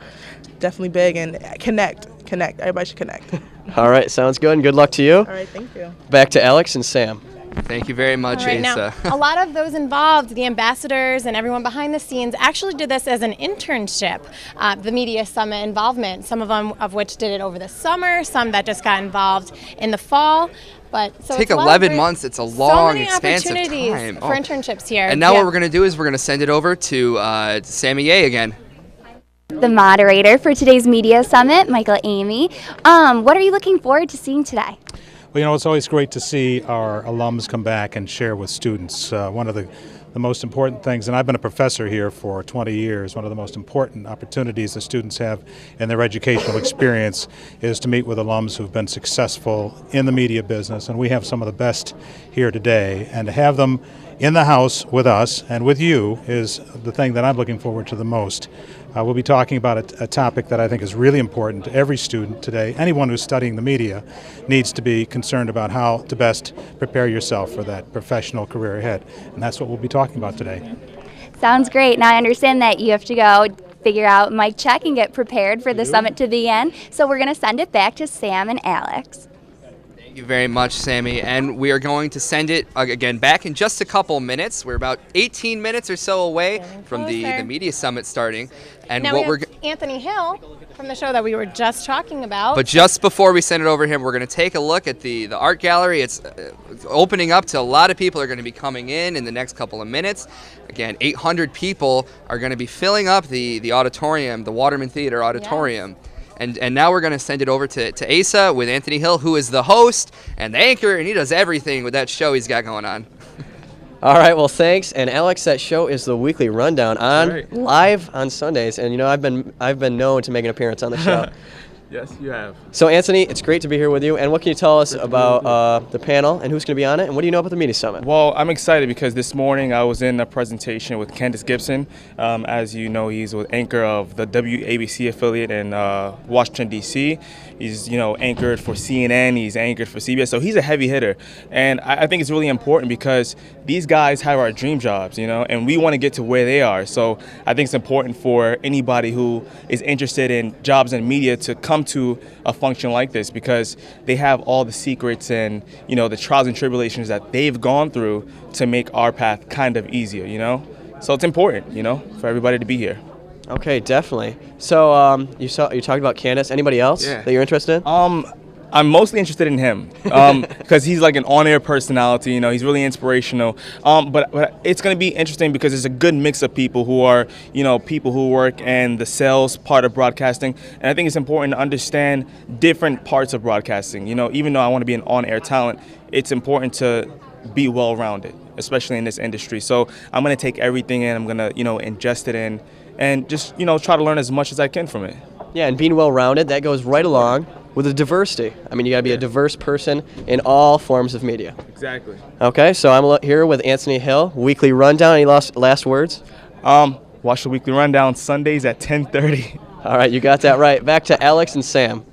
definitely big, and connect. Everybody should connect. All right, sounds good, and good luck to you. All right, thank you. Back to Alex and Sam. Thank you very much, All right, Asa. now, a lot of those involved, the ambassadors and everyone behind the scenes, actually did this as an internship, the Media Summit involvement, some of them of which did it over the summer, some that just got involved in the fall. But so Take it's 11 months. It's a long, so expansive opportunities time. for internships here. And now what we're going to do is we're going to send it over to Sammy Ye again. The moderator for today's Media Summit, Michael Amy. What are you looking forward to seeing today? Well, it's always great to see our alums come back and share with students. One of the most important things, and I've been a professor here for 20 years, one of the most important opportunities the students have in their educational experience is to meet with alums who've been successful in the media business, and we have some of the best here today. And to have them in the house with us and with you is the thing that I'm looking forward to the most. We'll be talking about a topic that I think is really important to every student today. Anyone who's studying the media needs to be concerned about how to best prepare yourself for that professional career ahead. And that's what we'll be talking about today. Sounds great. Now I understand that you have to go figure out mic check and get prepared for the summit to begin. So we're going to send it back to Sam and Alex. Thank you very much, Sammy. And we are going to send it again back in just a couple minutes. We're about 18 minutes or so away from the Media Summit starting. And now what we have Anthony Hill from the show that we were just talking about. But just before we send it over him, we're going to take a look at the art gallery. It's opening up to a lot of people are going to be coming in the next couple of minutes. Again, 800 people are going to be filling up the auditorium, the Waterman Theater Auditorium. Yes. And now we're going to send it over to Asa with Anthony Hill, who is the host and the anchor, and he does everything with that show he's got going on. All right, well, thanks. And Alex, that show is the Weekly Rundown live on Sundays. And I've been known to make an appearance on the show. Yes, you have. So Anthony, it's great to be here with you. And what can you tell us about the panel and who's going to be on it? And what do you know about the Media Summit? Well, I'm excited because this morning I was in a presentation with Candace Gibson. As you know, he's the anchor of the WABC affiliate in Washington, D.C. He's, anchored for CNN. He's anchored for CBS. So he's a heavy hitter. And I think it's really important because these guys have our dream jobs, and we want to get to where they are. So I think it's important for anybody who is interested in jobs in media to come to a function like this because they have all the secrets and the trials and tribulations that they've gone through to make our path kind of easier, so it's important for everybody to be here. Okay, definitely. So you talked about Candace. Anybody else that you're interested in? I'm mostly interested in him because he's like an on-air personality. He's really inspirational. But it's going to be interesting because it's a good mix of people who are, people who work in the sales part of broadcasting. And I think it's important to understand different parts of broadcasting. Even though I want to be an on-air talent, it's important to be well-rounded, especially in this industry. So I'm going to take everything in. I'm going to, ingest it in and just, try to learn as much as I can from it. Yeah, and being well-rounded, that goes right along with the diversity. I mean, you got to be a diverse person in all forms of media. Exactly. Okay, so I'm here with Anthony Hill, Weekly Rundown. Any last words? Watch the Weekly Rundown Sundays at 10:30. All right, you got that right. Back to Alex and Sam.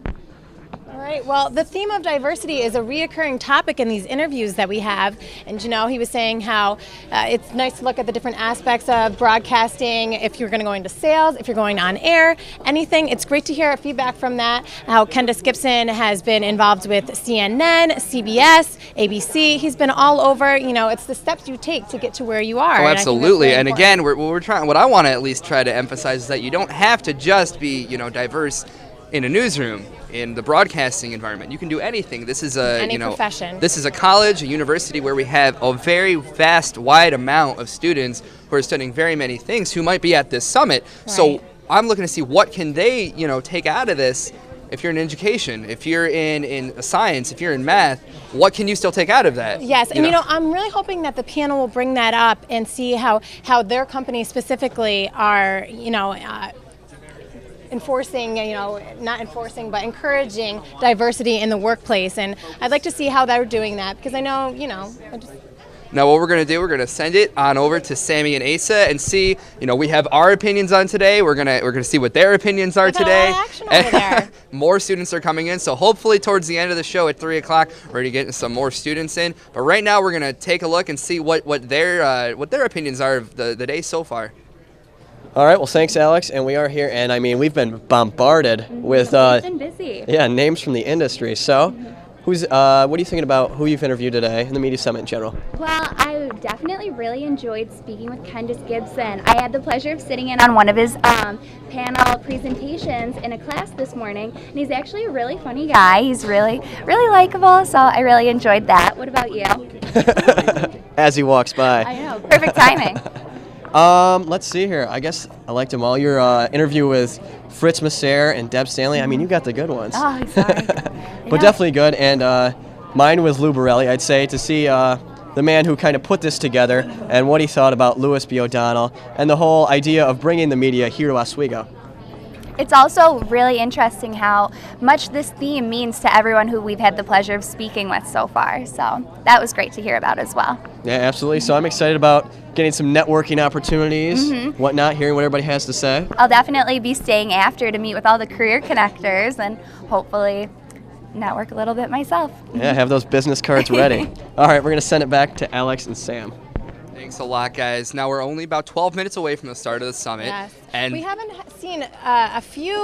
All right, Great. Well, the theme of diversity is a reoccurring topic in these interviews that we have. And, he was saying how it's nice to look at the different aspects of broadcasting, if you're going to go into sales, if you're going on air, anything. It's great to hear feedback from that, how Candace Gibson has been involved with CNN, CBS, ABC. He's been all over. It's the steps you take to get to where you are. Oh, And I think that's absolutely. really And important. again, what I want to at least try to emphasize is that you don't have to just be, diverse in a newsroom, in the broadcasting environment. You can do anything. This is Any profession. This is a college, a university where we have a very vast, wide amount of students who are studying very many things who might be at this summit. So I'm looking to see what can they, take out of this. If you're in education, if you're in science, if you're in math, what can you still take out of that? Yes, and I'm really hoping that the panel will bring that up and see how their companies specifically are, enforcing, not enforcing, but encouraging diversity in the workplace. And I'd like to see how they're doing that, because I know, Now what we're going to do, we're going to send it on over to Sammy and Asa and see, we have our opinions on today. We're going to see what their opinions are today. A lot of action over there. More students are coming in, so hopefully towards the end of the show at 3 o'clock, we're going to get some more students in. But right now we're going to take a look and see what their opinions are of the day so far. All right, well, thanks, Alex. And we are here, and we've been bombarded with It's been busy. names from the industry. So, what are you thinking about who you've interviewed today in the Media Summit in general? Well, I definitely really enjoyed speaking with Candace Gibson. I had the pleasure of sitting in on one of his panel presentations in a class this morning, and he's actually a really funny guy. He's really, really likable, so I really enjoyed that. What about you? As he walks by. I know, perfect timing. Let's see here. I guess I liked them all. Your interview with Fritz Masser and Deb Stanley, you got the good ones. Oh, sorry. But definitely good. And mine was Lou Borelli, I'd say, to see the man who kind of put this together and what he thought about Louis B. O'Donnell and the whole idea of bringing the media here to Oswego. It's also really interesting how much this theme means to everyone who we've had the pleasure of speaking with so far. So that was great to hear about as well. Yeah, absolutely. So I'm excited about getting some networking opportunities, whatnot, hearing what everybody has to say. I'll definitely be staying after to meet with all the career connectors and hopefully network a little bit myself. Yeah, have those business cards ready. All right, we're going to send it back to Alex and Sam. Thanks a lot, guys. Now we're only about 12 minutes away from the start of the summit. Yes. And we haven't seen a few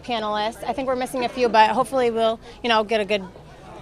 panelists. I think we're missing a few, but hopefully we'll, get a good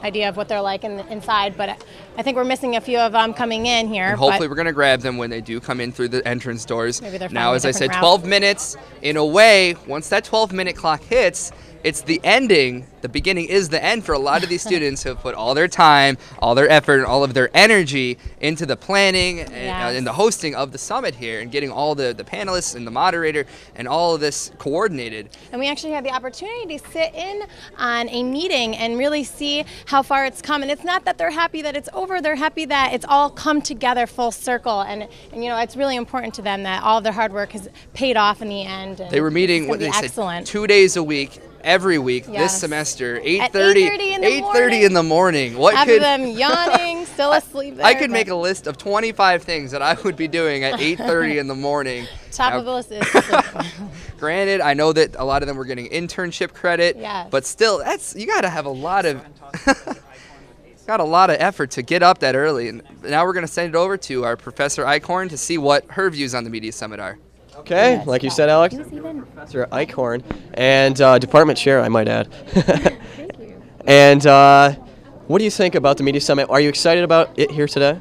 idea of what they're like inside. But I think we're missing a few of them coming in here. And hopefully we're going to grab them when they do come in through the entrance doors. Maybe they're now, finding as a I said, different 12 minutes. In a way, once that 12-minute clock hits, it's the ending. The beginning is the end for a lot of these students who have put all their time, all their effort, and all of their energy into the planning and the hosting of the summit here and getting all the panelists and the moderator and all of this coordinated. And we actually had the opportunity to sit in on a meeting and really see how far it's come. And it's not that they're happy that it's over, they're happy that it's all come together full circle. And it's really important to them that all of their hard work has paid off in the end. And they were meeting, what they excellent. said, 2 days a week. Every week this semester, 8:30 in the morning. What After could them yawning, still asleep there. I could make a list of 25 things that I would be doing at 8:30 in the morning. Top of the list is granted, I know that a lot of them were getting internship credit, but still, you got to have a lot of effort to get up that early. And now we're going to send it over to our Professor Eichhorn to see what her views on the Media Summit are. Okay, like you said, Alex, Professor Eichhorn, and department chair, I might add. Thank you. And what do you think about the Media Summit? Are you excited about it here today?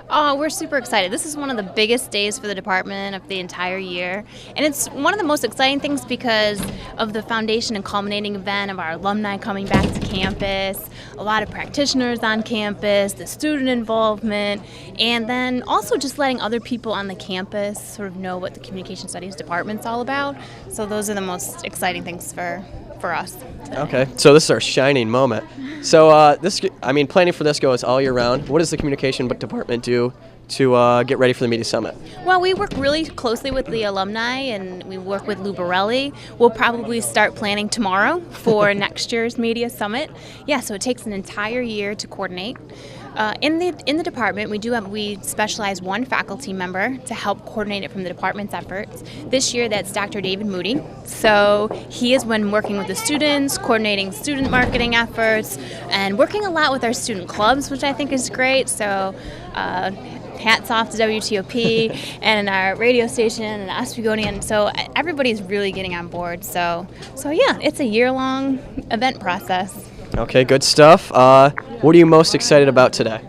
Oh, we're super excited. This is one of the biggest days for the department of the entire year. And it's one of the most exciting things because of the foundation and culminating event of our alumni coming back to campus, a lot of practitioners on campus, the student involvement, and then also just letting other people on the campus sort of know what the Communication Studies department's all about. So those are the most exciting things for us. Okay, so this is our shining moment. So planning for this goes all year round. What does the communication department do to get ready for the Media Summit? Well, we work really closely with the alumni, and we work with Lou Borelli. We'll probably start planning tomorrow for next year's Media Summit. Yeah, so it takes an entire year to coordinate. In the department, we specialize one faculty member to help coordinate it from the department's efforts. This year, that's Dr. David Moody. So he has been working with the students, coordinating student marketing efforts, and working a lot with our student clubs, which I think is great. So hats off to WTOP and our radio station and Oswego. So everybody's really getting on board. So yeah, it's a year-long event process. Okay, good stuff. What are you most excited about today?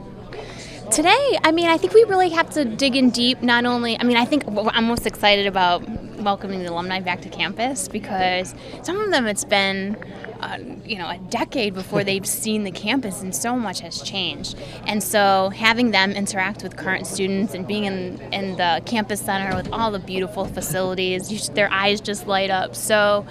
Today, I think we really have to dig in deep. Not only, I think I'm most excited about welcoming the alumni back to campus, because some of them, it's been a decade before they've seen the campus, and so much has changed. And so having them interact with current students and being in the campus center with all the beautiful facilities, their eyes just light up. So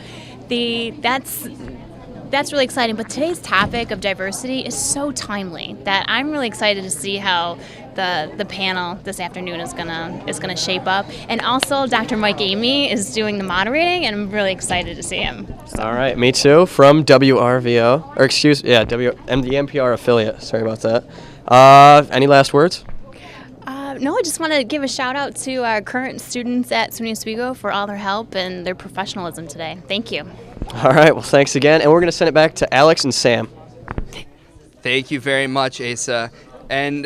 that's really exciting. But today's topic of diversity is so timely that I'm really excited to see how the panel this afternoon is gonna shape up. And also, Dr. Mike Amy is doing the moderating, and I'm really excited to see him. All right, me too. From WRVO, or the NPR affiliate. Sorry about that. Any last words? No, I just want to give a shout out to our current students at SUNY Oswego for all their help and their professionalism today. Thank you. All right, well, thanks again. And we're going to send it back to Alex and Sam. Thank you very much, Asa. And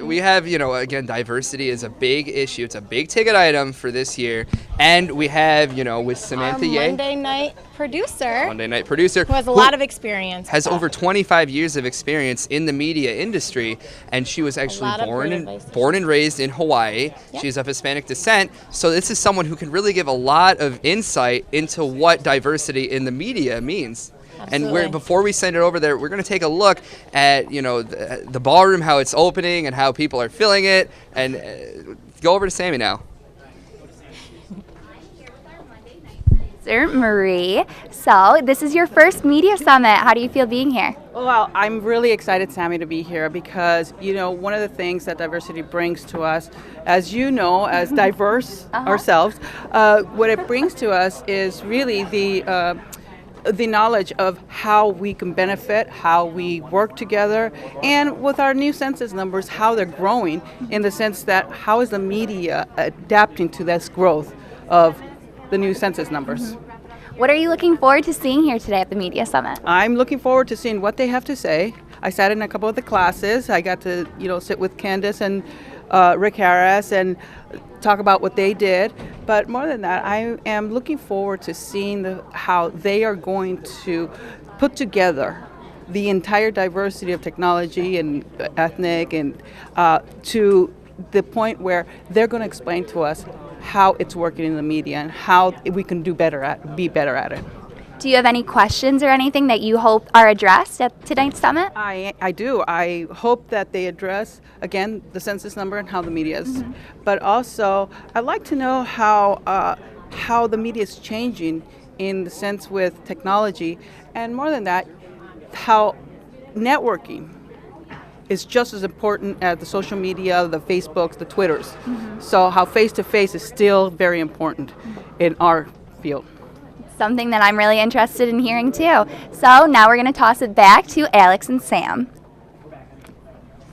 we have, again, diversity is a big issue. It's a big ticket item for this year. And we have, with Samantha Our Monday night producer. Who has a lot of experience. Has over 25 years of experience in the media industry. And she was actually born and raised in Hawaii. Yep. She's of Hispanic descent. So this is someone who can really give a lot of insight into what diversity in the media means. Absolutely. And before we send it over there, we're going to take a look at the ballroom, how it's opening and how people are filling it. And go over to Sammy now. Sir Marie, so this is your first media summit. How do you feel being here? Well, I'm really excited, Sammy, to be here because, one of the things that diversity brings to us, as you know, as diverse ourselves, what it brings to us is really the knowledge of how we can benefit, how we work together, and with our new census numbers, how they're growing in the sense that how is the media adapting to this growth of the new census numbers. What are you looking forward to seeing here today at the Media Summit? I'm looking forward to seeing what they have to say. I sat in a couple of the classes. I got to, sit with Candace and Rick Harris and talk about what they did. But more than that, I am looking forward to seeing how they are going to put together the entire diversity of technology and ethnic and to the point where they're going to explain to us how it's working in the media and how we can be better at it. Do you have any questions or anything that you hope are addressed at tonight's summit? I do. I hope that they address, again, the census number and how the media is. But also, I'd like to know how the media is changing in the sense with technology. And more than that, how networking is just as important as the social media, the Facebooks, the Twitters. So how face-to-face is still very important in our field. Something that I'm really interested in hearing too. So now we're going to toss it back to Alex and Sam.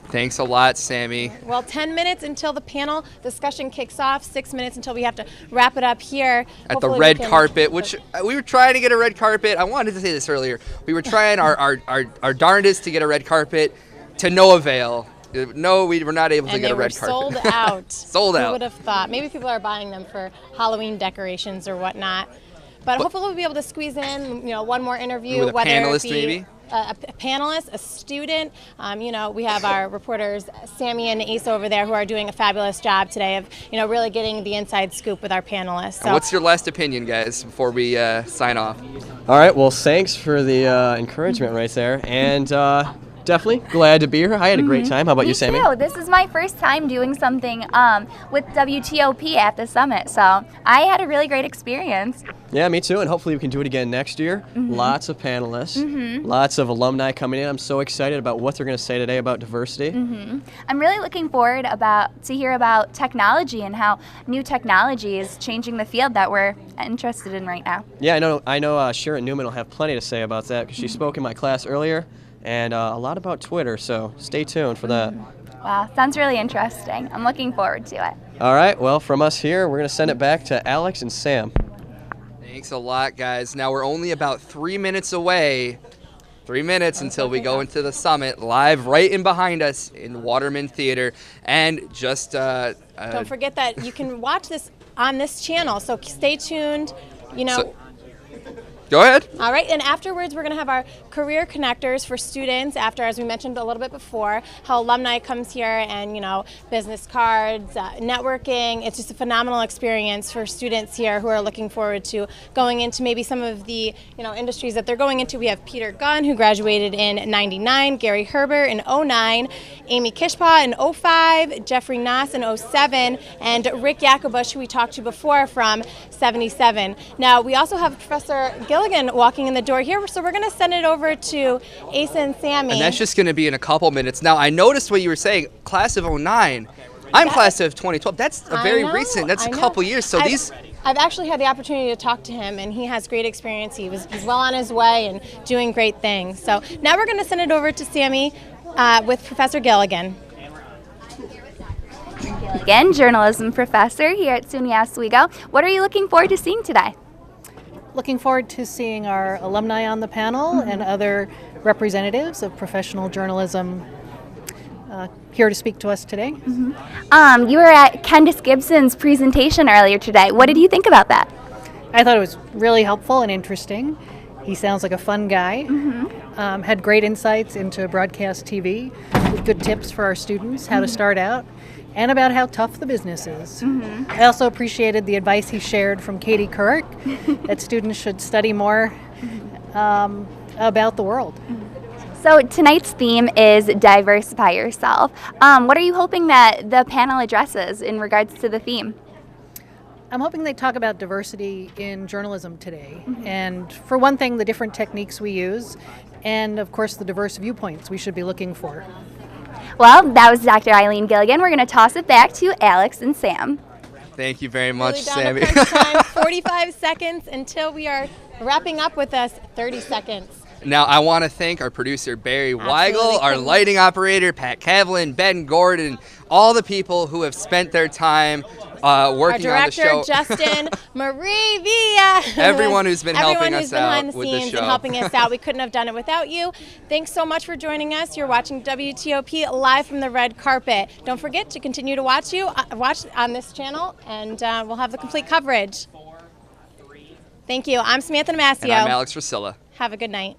Thanks a lot, Sammy. Well, 10 minutes until the panel discussion kicks off, 6 minutes until we have to wrap it up here. At the red carpet, which we were trying to get a red carpet. I wanted to say this earlier. We were trying our darndest to get a red carpet to no avail. No, we were not able to get a red carpet. Sold out. Sold out. Who would have thought? Maybe people are buying them for Halloween decorations or whatnot. But hopefully we'll be able to squeeze in, one more interview. With a panelist, maybe? A panelist, a student. We have our reporters, Sammy and Asa over there, who are doing a fabulous job today of, really getting the inside scoop with our panelists. So. What's your last opinion, guys, before we sign off? All right, well, thanks for the encouragement right there. And definitely glad to be here. I had a great time. How about you, Sammy? Me too. This is my first time doing something with WTOP at the summit, so I had a really great experience. Yeah, me too, and hopefully we can do it again next year. Lots of panelists, lots of alumni coming in. I'm so excited about what they're going to say today about diversity. I'm really looking forward to hear about technology and how new technology is changing the field that we're interested in right now. Yeah, I know. Sharon Newman will have plenty to say about that because she spoke in my class earlier. and a lot about Twitter, so stay tuned for that. Wow, sounds really interesting. I'm looking forward to it. All right, well, from us here, we're going to send it back to Alex and Sam. Thanks a lot, guys. Now we're only about 3 minutes away. 3 minutes until we go into the summit, live right in behind us in Waterman Theater. And just don't forget that you can watch this on this channel, so stay tuned. Go ahead. All right, and afterwards we're going to have our career connectors for students after, as we mentioned a little bit before, how alumni comes here and, business cards, networking. It's just a phenomenal experience for students here who are looking forward to going into maybe some of the, industries that they're going into. We have Peter Gunn, who graduated in '99, Gary Herbert in '09, Amy Kishpaw in '05, Jeffrey Nass in '07, and Rick Yacobush, who we talked to before, from '77. Now, we also have Professor Gilligan walking in the door here, so we're going to send it over to Asa and Sammy. And that's just going to be in a couple minutes. Now, I noticed what you were saying, class of '09. I'm class of 2012. That's a very recent. That's a couple years. So I've actually had the opportunity to talk to him, and he has great experience. He's well on his way and doing great things. So now we're going to send it over to Sammy with Professor Gilligan. Gilligan, journalism professor here at SUNY Oswego. What are you looking forward to seeing today? Looking forward to seeing our alumni on the panel and other representatives of professional journalism here to speak to us today. You were at Candace Gibson's presentation earlier today. What did you think about that? I thought it was really helpful and interesting. He sounds like a fun guy. Had great insights into broadcast TV, with good tips for our students, how to start out, and about how tough the business is. I also appreciated the advice he shared from Katie Couric that students should study more about the world. So tonight's theme is Diversify Yourself. What are you hoping that the panel addresses in regards to the theme? I'm hoping they talk about diversity in journalism today. And for one thing, the different techniques we use, and of course the diverse viewpoints we should be looking for. Well, that was Dr. Eileen Gilligan. We're going to toss it back to Alex and Sam. Thank you very much, Sammy. 45 seconds until we are wrapping up with us. 30 seconds. Now, I want to thank our producer, Barry Wygel, our lighting operator, Pat Kavlin, Ben Gordon, all the people who have spent their time working on the show. Our director, Justin, Marie Villa. Everyone who's been helping us out with the scenes and helping us out. We couldn't have done it without you. Thanks so much for joining us. You're watching WTOP live from the red carpet. Don't forget to continue to watch on this channel, and we'll have the complete coverage. Thank you. I'm Samantha DiMascio. And I'm Alex Resila. Have a good night.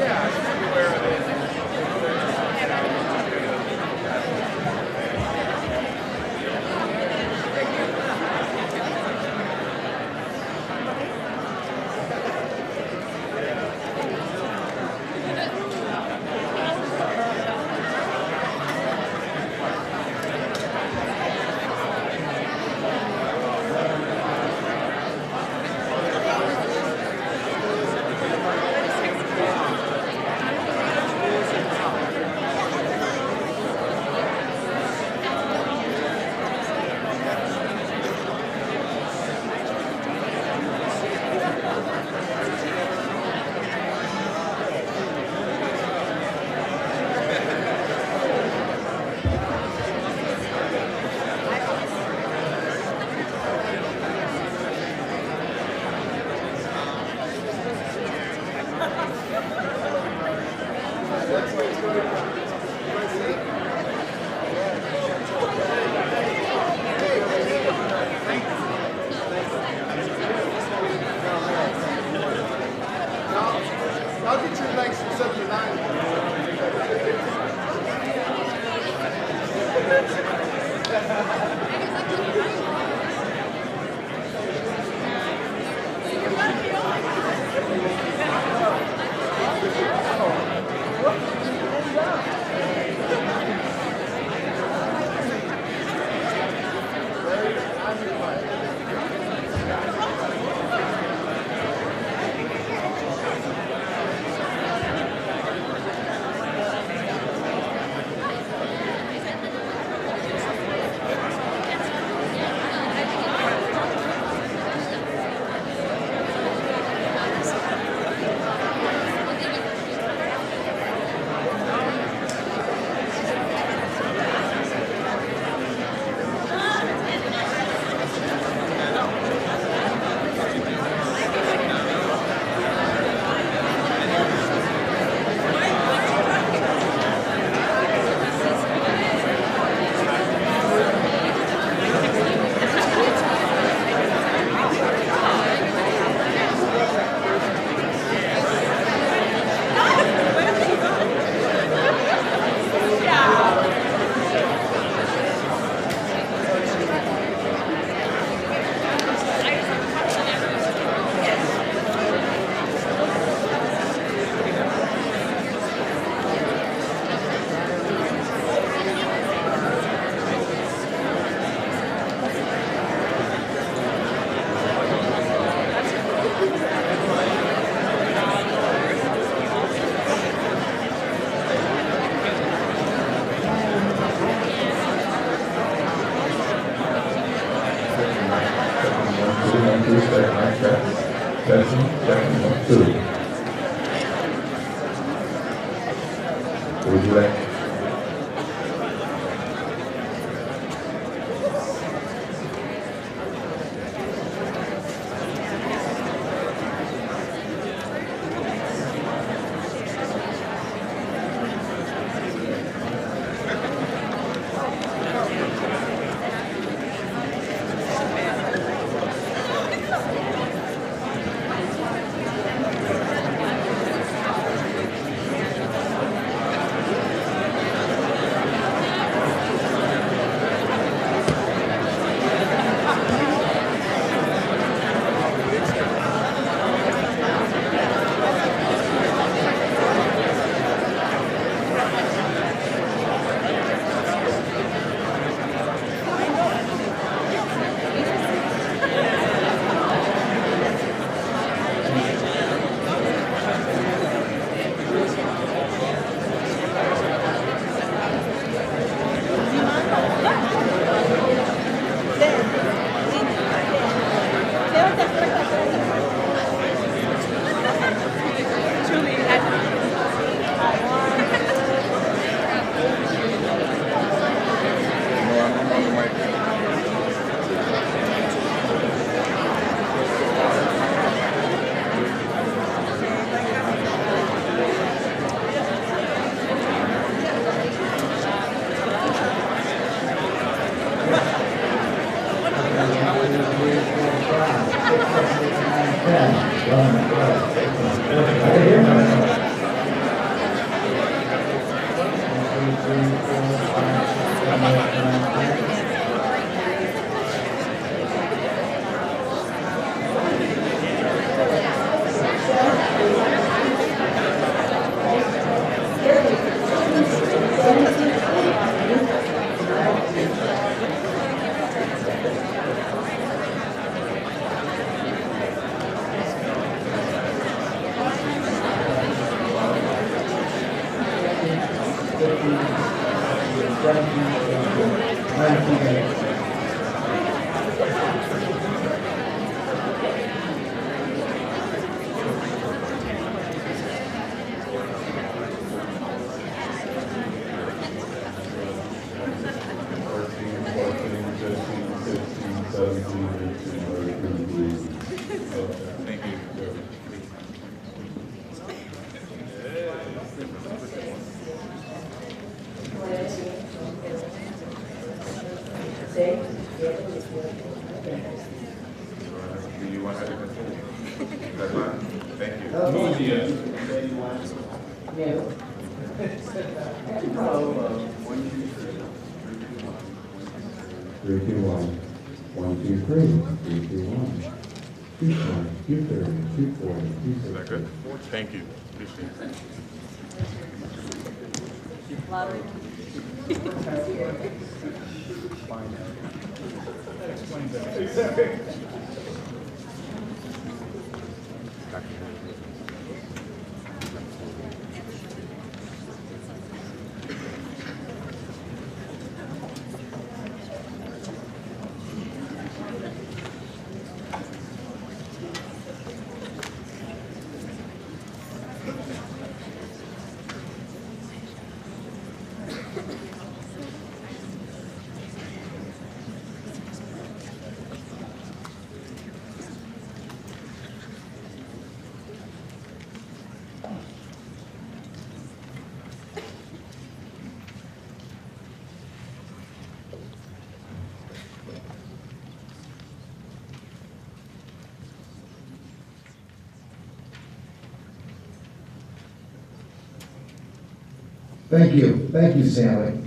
Everywhere check, mic check. Testing, checking, 1, 2. Would you like? Is that good? Thank you. Appreciate it. Thank you. Thank you, Sally.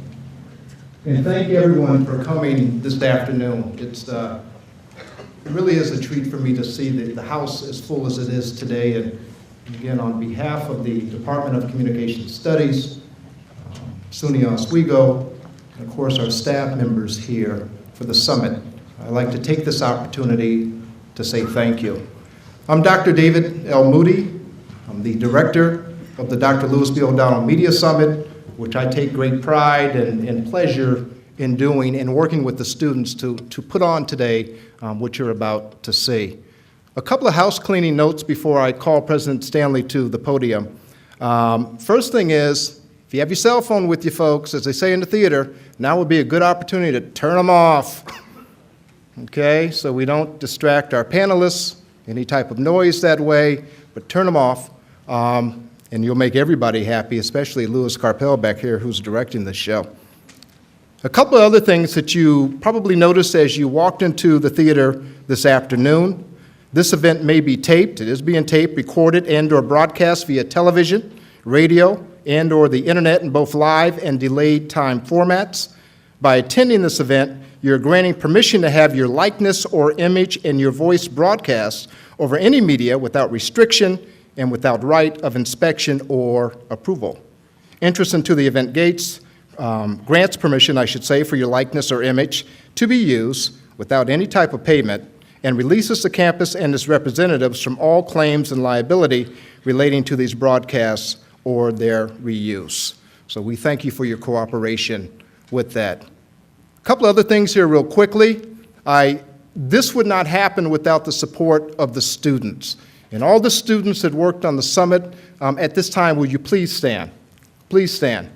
And thank everyone for coming this afternoon. It really is a treat for me to see the house as full as it is today. And again, on behalf of the Department of Communication Studies, SUNY Oswego, and of course our staff members here for the summit, I'd like to take this opportunity to say thank you. I'm Dr. David L. Moody. I'm the director of the Dr. Lewis B. O'Donnell Media Summit, which I take great pride and pleasure in doing and working with the students to put on today what you're about to see. A couple of house cleaning notes before I call President Stanley to the podium. First thing is, if you have your cell phone with you, folks, as they say in the theater, now would be a good opportunity to turn them off. Okay, so we don't distract our panelists, any type of noise that way, but turn them off, and you'll make everybody happy, especially Louis Carpel back here, who's directing this show. A couple of other things that you probably noticed as you walked into the theater this afternoon. This event may be taped. It is being taped, recorded, and/or broadcast via television, radio, and/or the internet in both live and delayed time formats. By attending this event, you're granting permission to have your likeness or image and your voice broadcast over any media without restriction and without right of inspection or approval. Entrance into the event gates grants permission, I should say, for your likeness or image to be used without any type of payment, and releases the campus and its representatives from all claims and liability relating to these broadcasts or their reuse. So we thank you for your cooperation with that. A couple other things here real quickly. This would not happen without the support of the students. And all the students that worked on the summit, at this time, will you please stand? Please stand.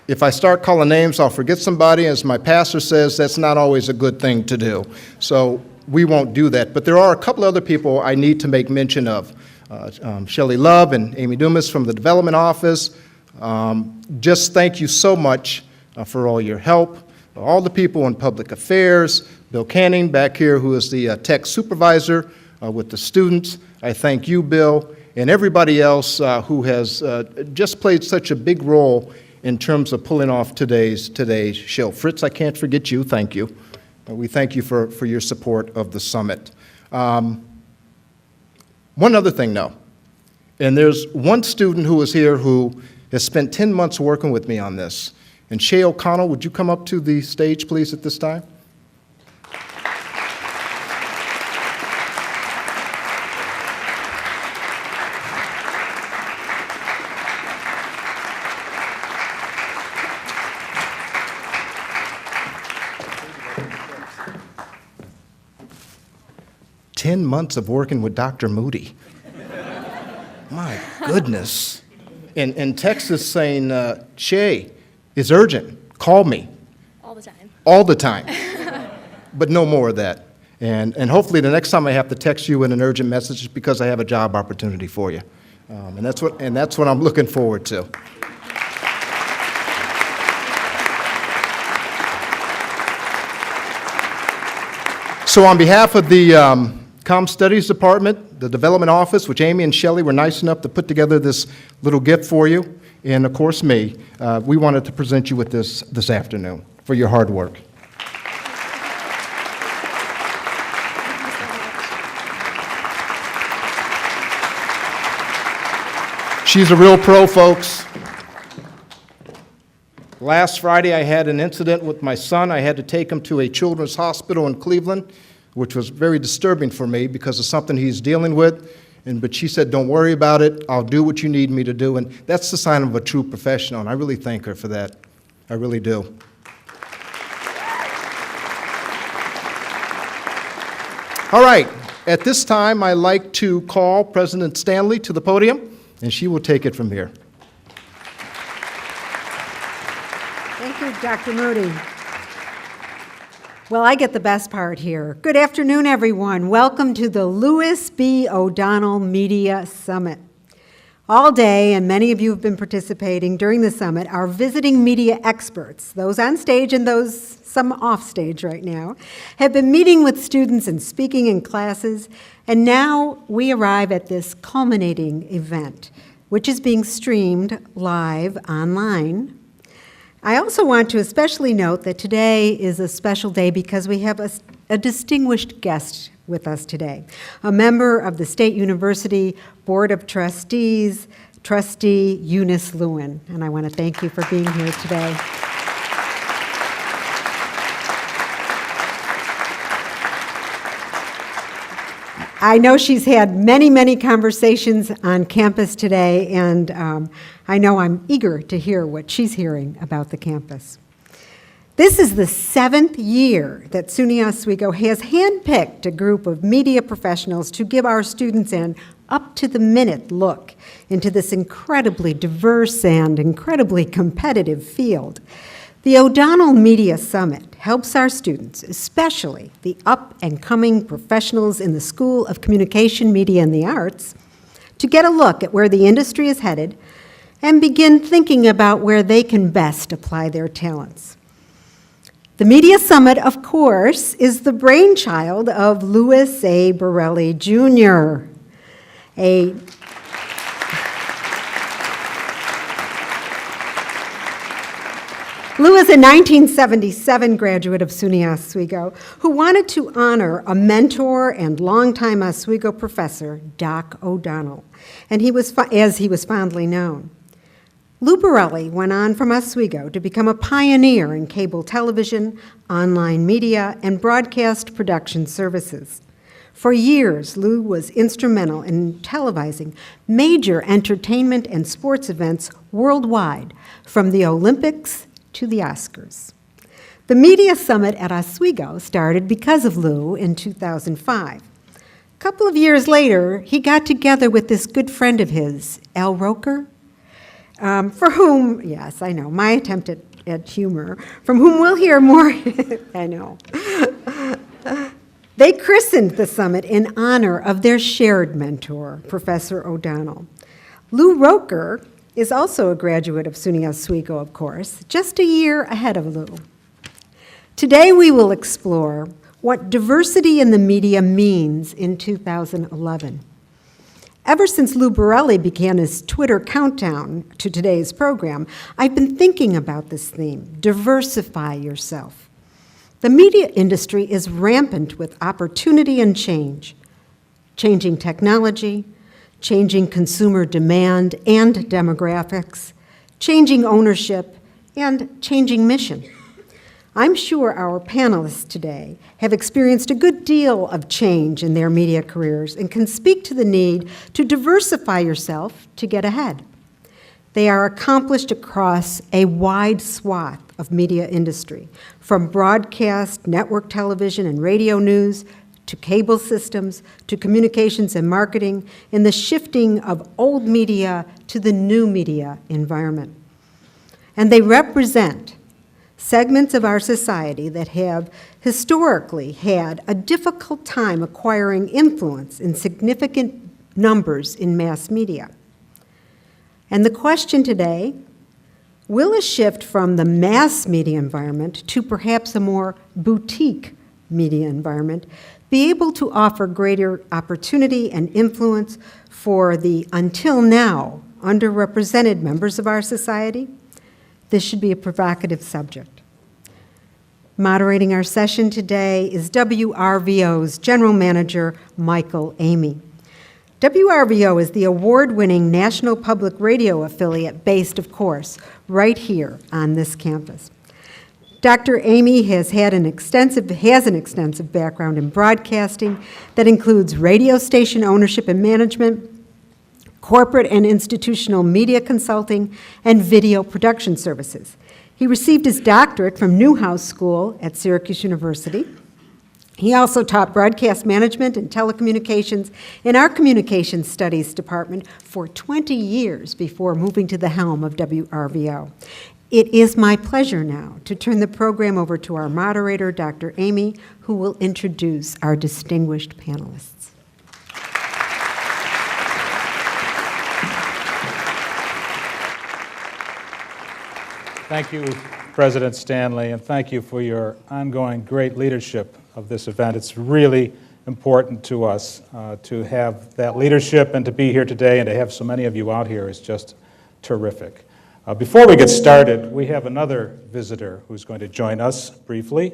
If I start calling names, I'll forget somebody. As my pastor says, that's not always a good thing to do. So we won't do that. But there are a couple other people I need to make mention of. Shelley Love and Amy Dumas from the Development Office. Just thank you so much for all your help. All the people in Public Affairs, Bill Canning back here, who is the tech supervisor with the students. I thank you, Bill, and everybody else who has just played such a big role in terms of pulling off today's show. Fritz, I can't forget you. Thank you. We thank you for your support of the summit. One other thing, though, and there's one student who is here who has spent 10 months working with me on this. And Shay O'Connell, would you come up to the stage, please, at this time? Months of working with Dr. Moody. My goodness. And Texas saying, Shay, it's urgent. Call me. All the time. All the time. But no more of that. And hopefully the next time I have to text you with an urgent message is because I have a job opportunity for you. And that's what I'm looking forward to. So on behalf of the Comm Studies Department, the Development Office, which Amy and Shelley were nice enough to put together this little gift for you, and of course me, we wanted to present you with this afternoon for your hard work. She's a real pro, folks. Last Friday I had an incident with my son. I had to take him to a children's hospital in Cleveland, which was very disturbing for me because of something he's dealing with. But she said, don't worry about it. I'll do what you need me to do. And that's the sign of a true professional, and I really thank her for that. I really do. All right. At this time, I'd like to call President Stanley to the podium, and she will take it from here. Thank you, Dr. Moody. Well, I get the best part here. Good afternoon, everyone. Welcome to the Louis B. O'Donnell Media Summit. All day, and many of you have been participating during the summit, our visiting media experts, those on stage and those some off stage right now, have been meeting with students and speaking in classes, and now we arrive at this culminating event, which is being streamed live online. I also want to especially note that today is a special day because we have a distinguished guest with us today, a member of the State University Board of Trustees, Trustee Eunice Lewin, and I want to thank you for being here today. I know she's had many, many conversations on campus today, and I know I'm eager to hear what she's hearing about the campus. This is the 7th year that SUNY Oswego has handpicked a group of media professionals to give our students an up-to-the-minute look into this incredibly diverse and incredibly competitive field. The O'Donnell Media Summit helps our students, especially the up-and-coming professionals in the School of Communication, Media, and the Arts, to get a look at where the industry is headed and begin thinking about where they can best apply their talents. The Media Summit, of course, is the brainchild of Louis A. Borelli, Jr., Lou is a 1977 graduate of SUNY Oswego who wanted to honor a mentor and longtime Oswego professor, Doc O'Donnell, and as he was fondly known. Lou Borelli went on from Oswego to become a pioneer in cable television, online media, and broadcast production services. For years, Lou was instrumental in televising major entertainment and sports events worldwide, from the Olympics to the Oscars. The Media Summit at Oswego started because of Lou in 2005. A couple of years later, he got together with this good friend of his, Al Roker, for whom, yes, I know, my attempt at humor, from whom we'll hear more, I know. They christened the summit in honor of their shared mentor, Professor O'Donnell. Lou Roker is also a graduate of SUNY Oswego, of course, just a year ahead of Lou. Today we will explore what diversity in the media means in 2011. Ever since Lou Borelli began his Twitter countdown to today's program, I've been thinking about this theme, diversify yourself. The media industry is rampant with opportunity and change, changing technology, changing consumer demand and demographics, changing ownership, and changing mission. I'm sure our panelists today have experienced a good deal of change in their media careers and can speak to the need to diversify yourself to get ahead. They are accomplished across a wide swath of media industry, from broadcast, network television, and radio news, to cable systems, to communications and marketing, in the shifting of old media to the new media environment. And they represent segments of our society that have historically had a difficult time acquiring influence in significant numbers in mass media. And the question today, will a shift from the mass media environment to perhaps a more boutique media environment be able to offer greater opportunity and influence for the, until now, underrepresented members of our society? This should be a provocative subject. Moderating our session today is WRVO's General Manager, Michael Amy. WRVO is the award-winning national public radio affiliate based, of course, right here on this campus. Dr. Amy has an extensive background in broadcasting that includes radio station ownership and management, corporate and institutional media consulting, and video production services. He received his doctorate from Newhouse School at Syracuse University. He also taught broadcast management and telecommunications in our Communications Studies department for 20 years before moving to the helm of WRVO. It is my pleasure now to turn the program over to our moderator, Dr. Amy, who will introduce our distinguished panelists. Thank you, President Stanley, and thank you for your ongoing great leadership of this event. It's really important to us to have that leadership, and to be here today and to have so many of you out here is just terrific. Before we get started, we have another visitor who's going to join us briefly,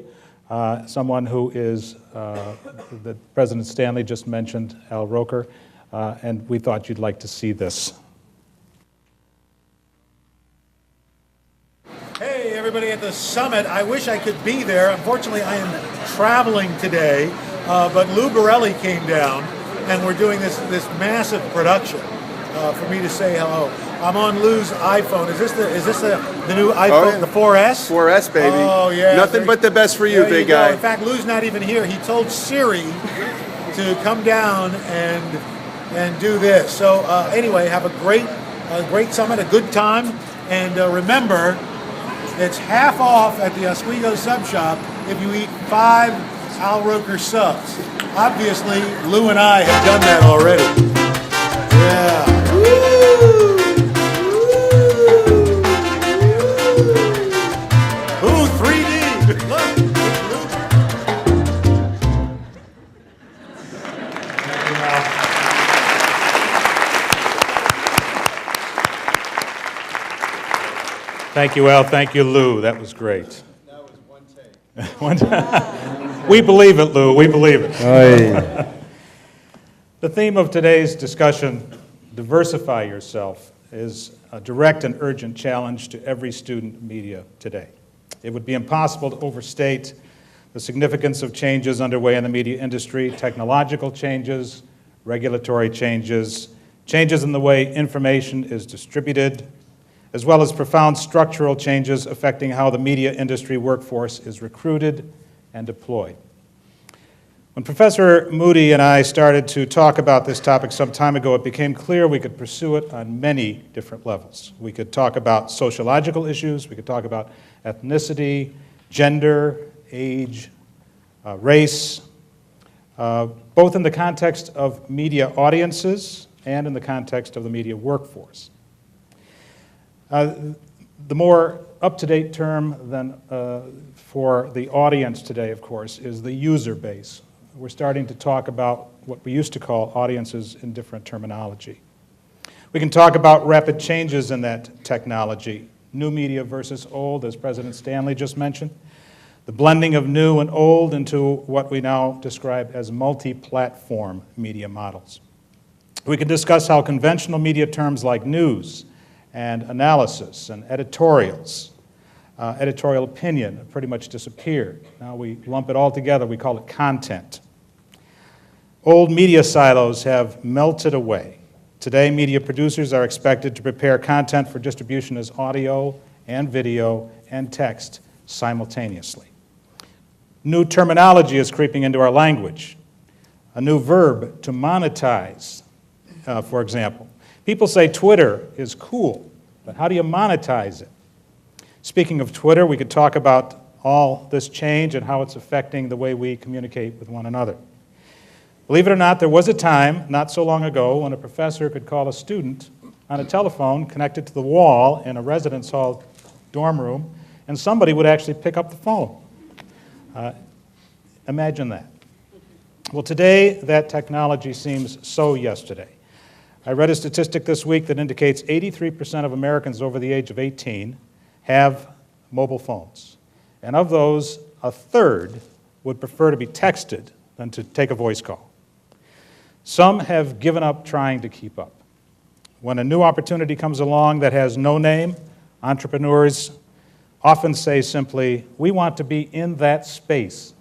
someone who is, that President Stanley just mentioned, Al Roker, and we thought you'd like to see this. Hey, everybody at the summit. I wish I could be there. Unfortunately, I am traveling today, but Lou Borelli came down, and we're doing this massive production for me to say hello. I'm on Lou's iPhone. Is this the new iPhone, the 4S? 4S, baby. Oh, yeah. Nothing but the best for you, big go. guy. In fact, Lou's not even here. He told Siri to come down and do this. So anyway, have a great summit, a good time, and remember, it's half off at the Oswego sub shop if you eat 5 Al Roker subs. Obviously, Lou and I have done that already. Yeah. Ooh, 3D. Look. Thank you, Al. Thank you, Lou. That was great. That was one take. We believe it, Lou. We believe it. Aye. The theme of today's discussion, Diversify Yourself, is a direct and urgent challenge to every student media today. It would be impossible to overstate the significance of changes underway in the media industry, technological changes, regulatory changes, changes in the way information is distributed, as well as profound structural changes affecting how the media industry workforce is recruited and deployed. When Professor Moody and I started to talk about this topic some time ago, it became clear we could pursue it on many different levels. We could talk about sociological issues, we could talk about ethnicity, gender, age, race, both in the context of media audiences and in the context of the media workforce. The more up-to-date term than for the audience today, of course, is the user base. We're starting to talk about what we used to call audiences in different terminology. We can talk about rapid changes in that technology, new media versus old, as President Stanley just mentioned, the blending of new and old into what we now describe as multi-platform media models. We can discuss how conventional media terms like news and analysis and editorials, editorial opinion have pretty much disappeared. Now we lump it all together, we call it content. Old media silos have melted away. Today, media producers are expected to prepare content for distribution as audio and video and text simultaneously. New terminology is creeping into our language. A new verb, to monetize, for example. People say Twitter is cool, but how do you monetize it? Speaking of Twitter, we could talk about all this change and how it's affecting the way we communicate with one another. Believe it or not, there was a time, not so long ago, when a professor could call a student on a telephone connected to the wall in a residence hall dorm room, and somebody would actually pick up the phone. Imagine that. Well, today, that technology seems so yesterday. I read a statistic this week that indicates 83% of Americans over the age of 18 have mobile phones. And of those, a third would prefer to be texted than to take a voice call. Some have given up trying to keep up. When a new opportunity comes along that has no name, entrepreneurs often say simply, "We want to be in that space."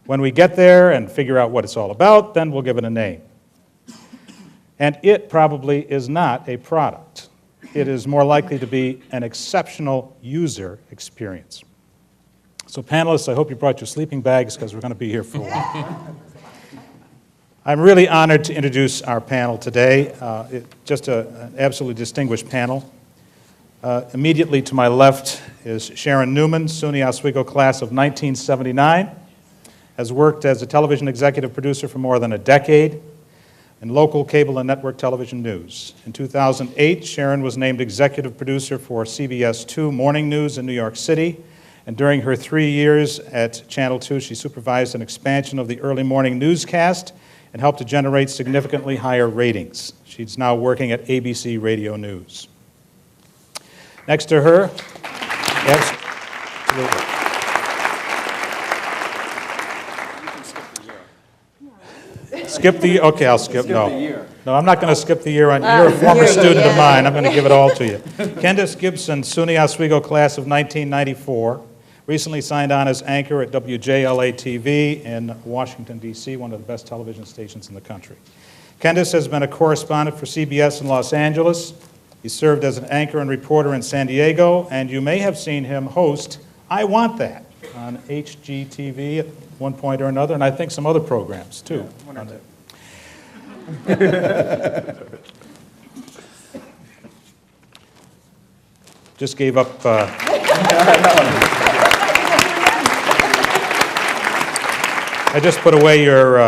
When we get there and figure out what it's all about, then we'll give it a name. And it probably is not a product. It is more likely to be an exceptional user experience. So panelists, I hope you brought your sleeping bags because we're going to be here for a while. I'm really honored to introduce our panel today. Just an absolutely distinguished panel. Immediately to my left is Sharon Newman, SUNY Oswego class of 1979, has worked as a television executive producer for more than a decade in local cable and network television news. In 2008, Sharon was named executive producer for CBS 2 Morning News in New York City, and during her 3 years at Channel 2, she supervised an expansion of the early morning newscast and helped to generate significantly higher ratings. She's now working at ABC Radio News. Next to her, absolutely. Skip the, okay, I'll skip, no. No, I'm not going to skip the year on, you're a former student of mine, I'm going to give it all to you. Candace Gibson, SUNY Oswego class of 1994, Recently signed on as anchor at WJLA-TV in Washington, D.C., one of the best television stations in the country. Candace has been a correspondent for CBS in Los Angeles. He served as an anchor and reporter in San Diego, and you may have seen him host I Want That on HGTV at one point or another, and I think some other programs, too. Just gave up. I just put away your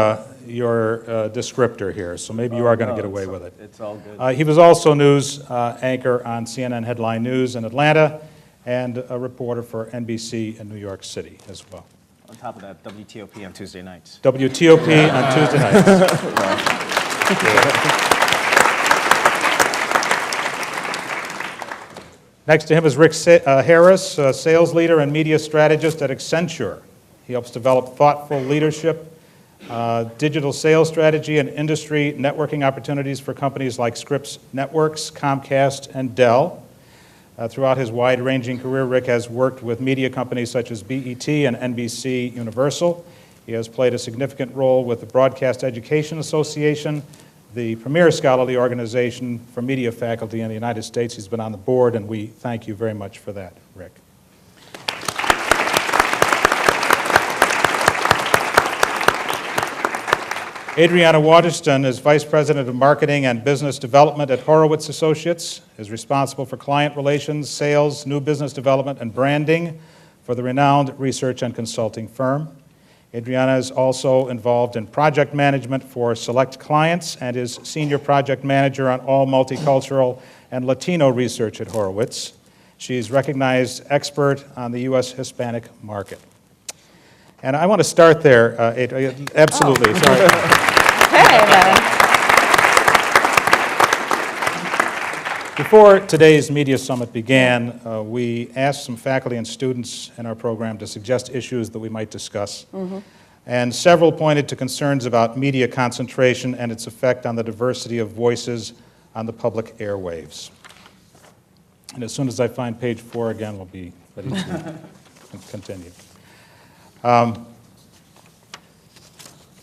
descriptor here, so maybe you are going to get away with it. It's all good. He was also news anchor on CNN Headline News in Atlanta and a reporter for NBC in New York City as well. On top of that, WTOP on Tuesday nights. WTOP on Tuesday nights. Next to him is Rick Harris, sales leader and media strategist at Accenture. He helps develop thoughtful leadership, digital sales strategy, and industry networking opportunities for companies like Scripps Networks, Comcast, and Dell. Throughout his wide-ranging career, Rick has worked with media companies such as BET and NBC Universal. He has played a significant role with the Broadcast Education Association, the premier scholarly organization for media faculty in the United States. He's been on the board, and we thank you very much for that, Rick. Adriana Waterston is Vice President of Marketing and Business Development at Horowitz Associates, is responsible for client relations, sales, new business development, and branding for the renowned research and consulting firm. Adriana is also involved in project management for select clients and is Senior Project Manager on all multicultural and Latino research at Horowitz. She's recognized expert on the U.S. Hispanic market. And I want to start there, absolutely, sorry. Before today's Media Summit began, we asked some faculty and students in our program to suggest issues that we might discuss. And several pointed to concerns about media concentration and its effect on the diversity of voices on the public airwaves. And as soon as I find page 4 again, we'll be ready to continue.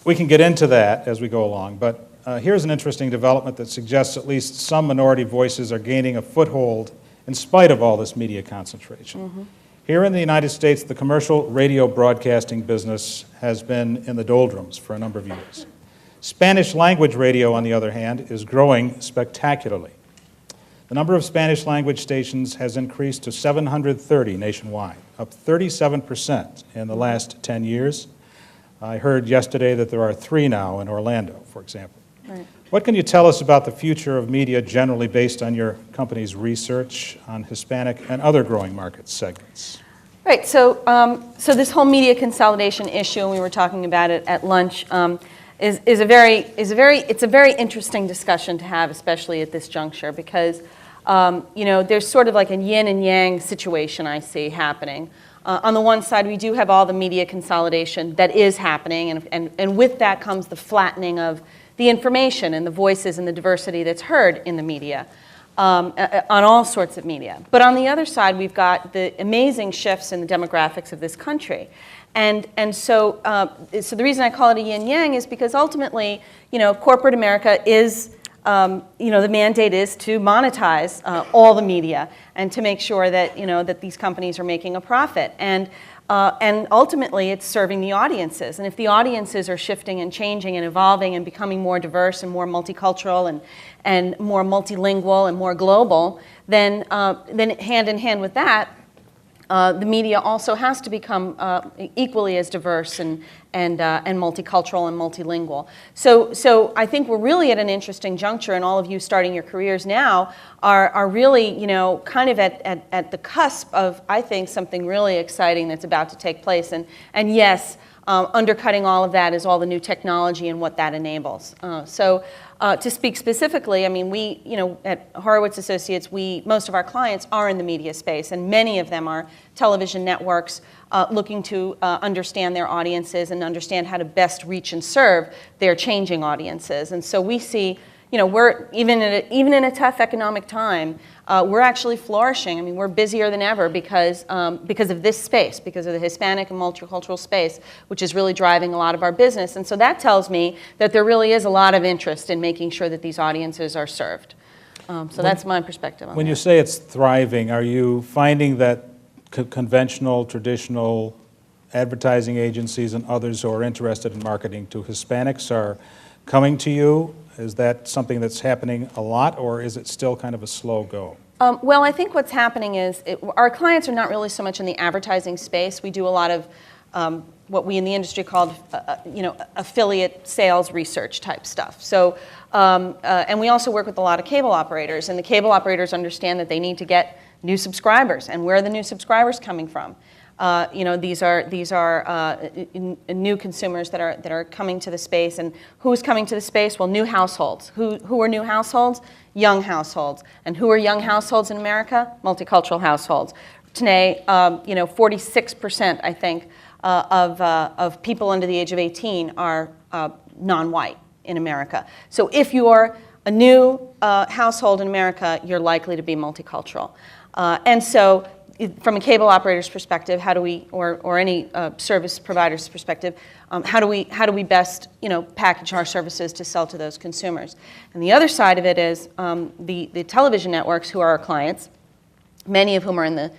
We can get into that as we go along, but here's an interesting development that suggests at least some minority voices are gaining a foothold in spite of all this media concentration. Here in the United States, the commercial radio broadcasting business has been in the doldrums for a number of years. Spanish language radio, on the other hand, is growing spectacularly. The number of Spanish language stations has increased to 730 nationwide, up 37% in the last 10 years. I heard yesterday that there are 3 now in Orlando, for example. Right. What can you tell us about the future of media generally based on your company's research on Hispanic and other growing market segments? Right. So, so this whole media consolidation issue, and we were talking about it at lunch, is a very interesting discussion to have, especially at this juncture, because you know, there's sort of like a yin and yang situation I see happening. On the one side, we do have all the media consolidation that is happening, and with that comes the flattening of the information and the voices and the diversity that's heard in the media, on all sorts of media. But on the other side, we've got the amazing shifts in the demographics of this country. And so the reason I call it a yin-yang is because ultimately, you know, corporate America is, you know, the mandate is to monetize all the media and to make sure that, you know, that these companies are making a profit. And ultimately, it's serving the audiences. And if the audiences are shifting and changing and evolving and becoming more diverse and more multicultural and more multilingual and more global, then hand in hand with that, the media also has to become equally as diverse and multicultural and multilingual. So I think we're really at an interesting juncture, and all of you starting your careers now are really, you know, kind of at the cusp of, I think, something really exciting that's about to take place. And yes, undercutting all of that is all the new technology and what that enables. So to speak specifically, I mean, we, you know, at Horowitz Associates, most of our clients are in the media space, and many of them are television networks looking to understand their audiences and understand how to best reach and serve their changing audiences. And so we see, we're even in a tough economic time, we're actually flourishing. I mean, we're busier than ever because of this space, because of the Hispanic and multicultural space, which is really driving a lot of our business. And so that tells me that there really is a lot of interest in making sure that these audiences are served. So that's my perspective on When that. you say it's thriving, are you finding that conventional, traditional advertising agencies and others who are interested in marketing to Hispanics are coming to you? Is that something that's happening a lot, or is it still kind of a slow go? Well, I think what's happening is our clients are not really so much in the advertising space. We do a lot of what we in the industry called, affiliate sales research type stuff. So, and we also work with a lot of cable operators, and the cable operators understand that they need to get new subscribers, and where are the new subscribers coming from? These are new consumers that are coming to the space, and who's coming to the space? Well, new households. Who are new households? Young households. And who are young households in America? Multicultural households. Today, 46%, I think, of people under the age of 18 are non-white in America. So if you're a new household in America, you're likely to be multicultural. And so from a cable operator's perspective, how do we, or any service provider's perspective, how do we best, package our services to sell to those consumers? And the other side of it is the television networks who are our clients, many of whom are in the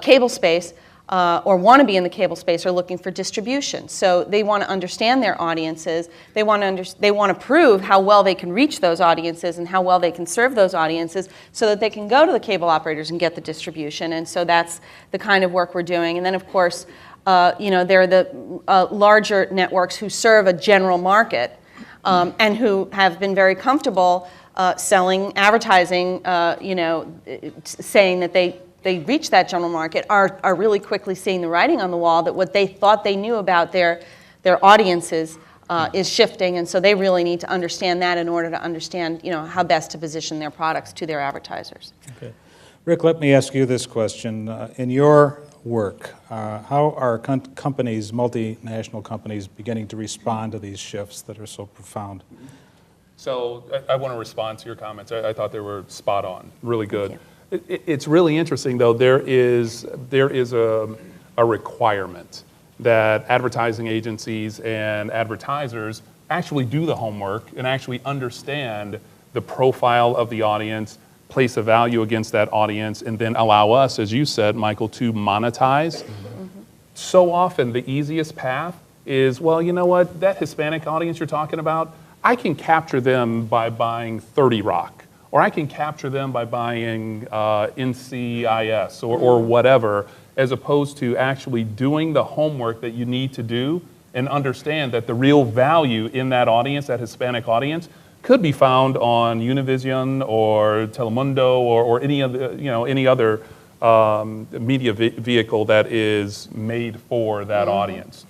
cable space, or want to be in the cable space, are looking for distribution. So they want to understand their audiences. They want to prove how well they can reach those audiences and how well they can serve those audiences, so that they can go to the cable operators and get the distribution. And so that's the kind of work we're doing. And then, of course, there are the larger networks who serve a general market and who have been very comfortable selling advertising, saying that they reach that general market, are really quickly seeing the writing on the wall that what they thought they knew about their audiences is shifting, and so they really need to understand that in order to understand, how best to position their products to their advertisers. Okay. Rick, let me ask you this question. In your work, how are companies, multinational companies, beginning to respond to these shifts that are so profound? So I want to respond to your comments. I thought they were spot on, really good. It's really interesting, though. There is a requirement that advertising agencies and advertisers actually do the homework and actually understand the profile of the audience, place a value against that audience, and then allow us, as you said, Michael, to monetize. Mm-hmm. So often the easiest path is, well, you know what, that Hispanic audience you're talking about, I can capture them by buying 30 Rock. Or I can capture them by buying NCIS or whatever, as opposed to actually doing the homework that you need to do and understand that the real value in that audience, that Hispanic audience, could be found on Univision or Telemundo or any other media vehicle that is made for that audience.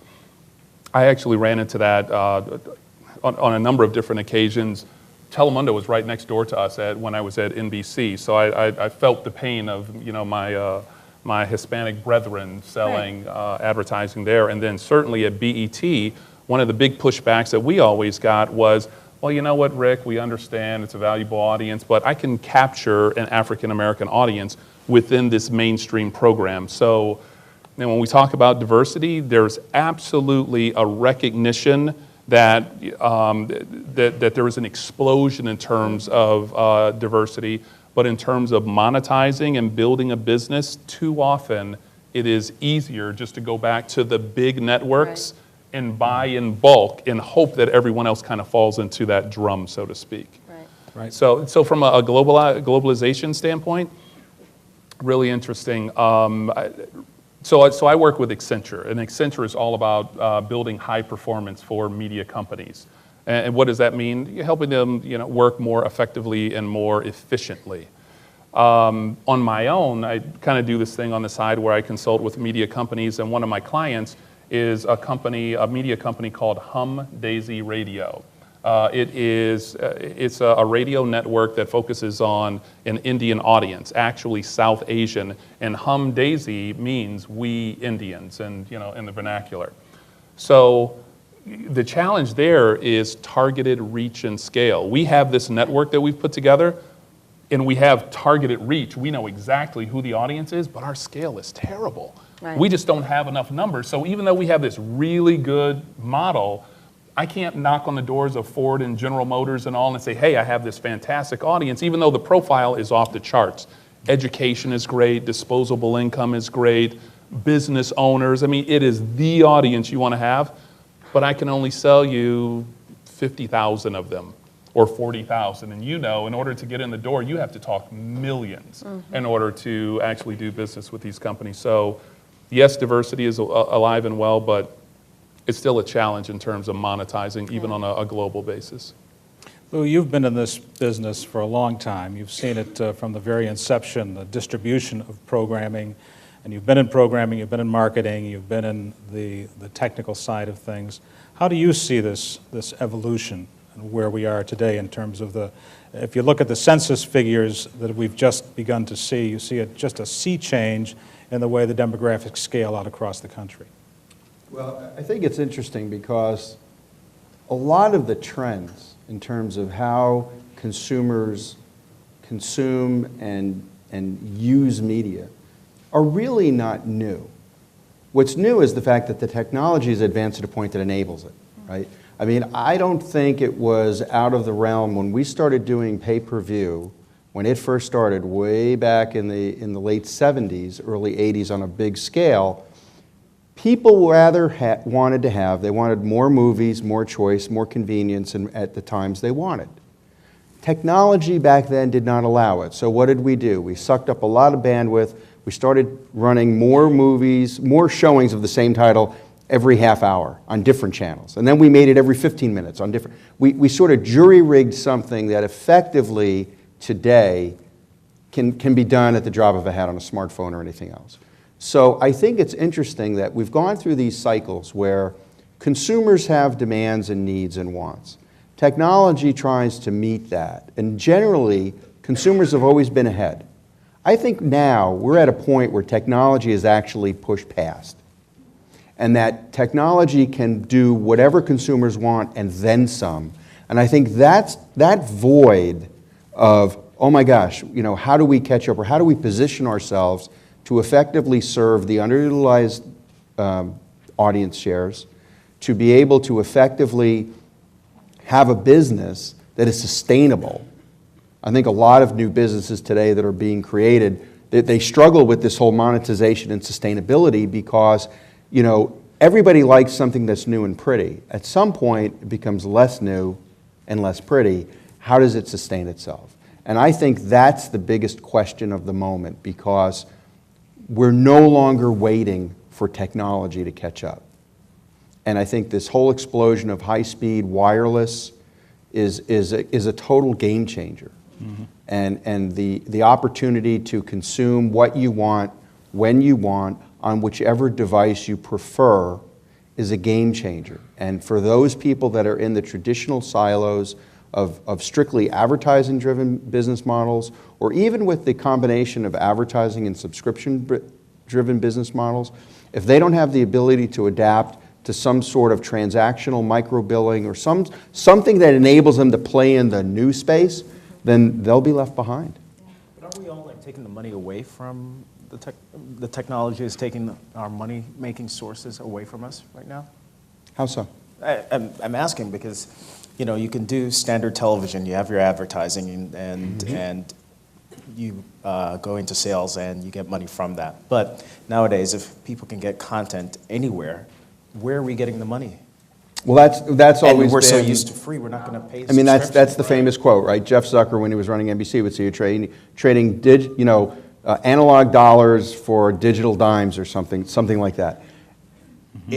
I actually ran into that on a number of different occasions. Telemundo was right next door to us when I was at NBC, so I felt the pain of my Hispanic brethren selling advertising there. And then certainly at BET, one of the big pushbacks that we always got was, well, you know what, Rick, we understand it's a valuable audience, but I can capture an African American audience within this mainstream program. So when we talk about diversity, there's absolutely a recognition that there is an explosion in terms of diversity, but in terms of monetizing and building a business, too often it is easier just to go back to the big networks and buy in bulk and hope that everyone else kind of falls into that drum, so to speak. Right. So from a globalization standpoint, really interesting. So I work with Accenture, and Accenture is all about building high performance for media companies. And what does that mean? You're helping them, work more effectively and more efficiently. On my own, I kind of do this thing on the side where I consult with media companies, and one of my clients is a media company called Hum Daisy Radio. It's a radio network that focuses on an Indian audience, actually South Asian, and Hum Daisy means we Indians, and in the vernacular. So the challenge there is targeted reach and scale. We have this network that we've put together, and we have targeted reach. We know exactly who the audience is, but our scale is terrible. Right. We just don't have enough numbers. So even though we have this really good model, I can't knock on the doors of Ford and General Motors and all and say, hey, I have this fantastic audience, even though the profile is off the charts. Education is great, disposable income is great, business owners. I mean, it is the audience you want to have, but I can only sell you 50,000 of them or 40,000. And you know, in order to get in the door, you have to talk millions in order to actually do business with these companies. So yes, diversity is alive and well, but it's still a challenge in terms of monetizing, even on a global basis. Lou, you've been in this business for a long time. You've seen it from the very inception, the distribution of programming, and you've been in programming, you've been in marketing, you've been in the technical side of things. How do you see this evolution and where we are today in terms of if you look at the census figures that we've just begun to see, you see just a sea change in the way the demographics scale out across the country? Well, I think it's interesting because a lot of the trends in terms of how consumers consume and use media are really not new. What's new is the fact that the technology has advanced to the point that enables it, right? I mean, I don't think it was out of the realm when we started doing pay-per-view, when it first started way back in the late 70s, early 80s on a big scale. People they wanted more movies, more choice, more convenience at the times they wanted. Technology back then did not allow it. So what did we do? We sucked up a lot of bandwidth. We started running more movies, more showings of the same title every half hour on different channels. And then we made it every 15 minutes on different. We sort of jury-rigged something that effectively today can be done at the drop of a hat on a smartphone or anything else. So I think it's interesting that we've gone through these cycles where consumers have demands and needs and wants. Technology tries to meet that, and generally, consumers have always been ahead. I think now we're at a point where technology is actually pushed past, and that technology can do whatever consumers want and then some. And I think that void of, oh my gosh, how do we catch up, or how do we position ourselves to effectively serve the underutilized audience shares, to be able to effectively have a business that is sustainable. I think a lot of new businesses today that are being created, they struggle with this whole monetization and sustainability because, everybody likes something that's new and pretty. At some point, it becomes less new and less pretty. How does it sustain itself? And I think that's the biggest question of the moment, because we're no longer waiting for technology to catch up. And I think this whole explosion of high-speed wireless is a total game changer. Mm-hmm. And the opportunity to consume what you want, when you want, on whichever device you prefer is a game changer. And for those people that are in the traditional silos of strictly advertising-driven business models, or even with the combination of advertising and subscription-driven business models, if they don't have the ability to adapt to some sort of transactional micro-billing or something that enables them to play in the new space, then they'll be left behind. But aren't we all taking the money away from the technology is taking our money-making sources away from us right now? How so? I'm asking because you can do standard television, you have your advertising, and you go into sales and you get money from that. But nowadays, if people can get content anywhere, where are we getting the money? Well, that's always and we're been, so used to free, we're not going to pay. I mean, that's the famous quote, right? Jeff Zucker, when he was running NBC, would say you're trading analog dollars for digital dimes or something like that. Mm-hmm.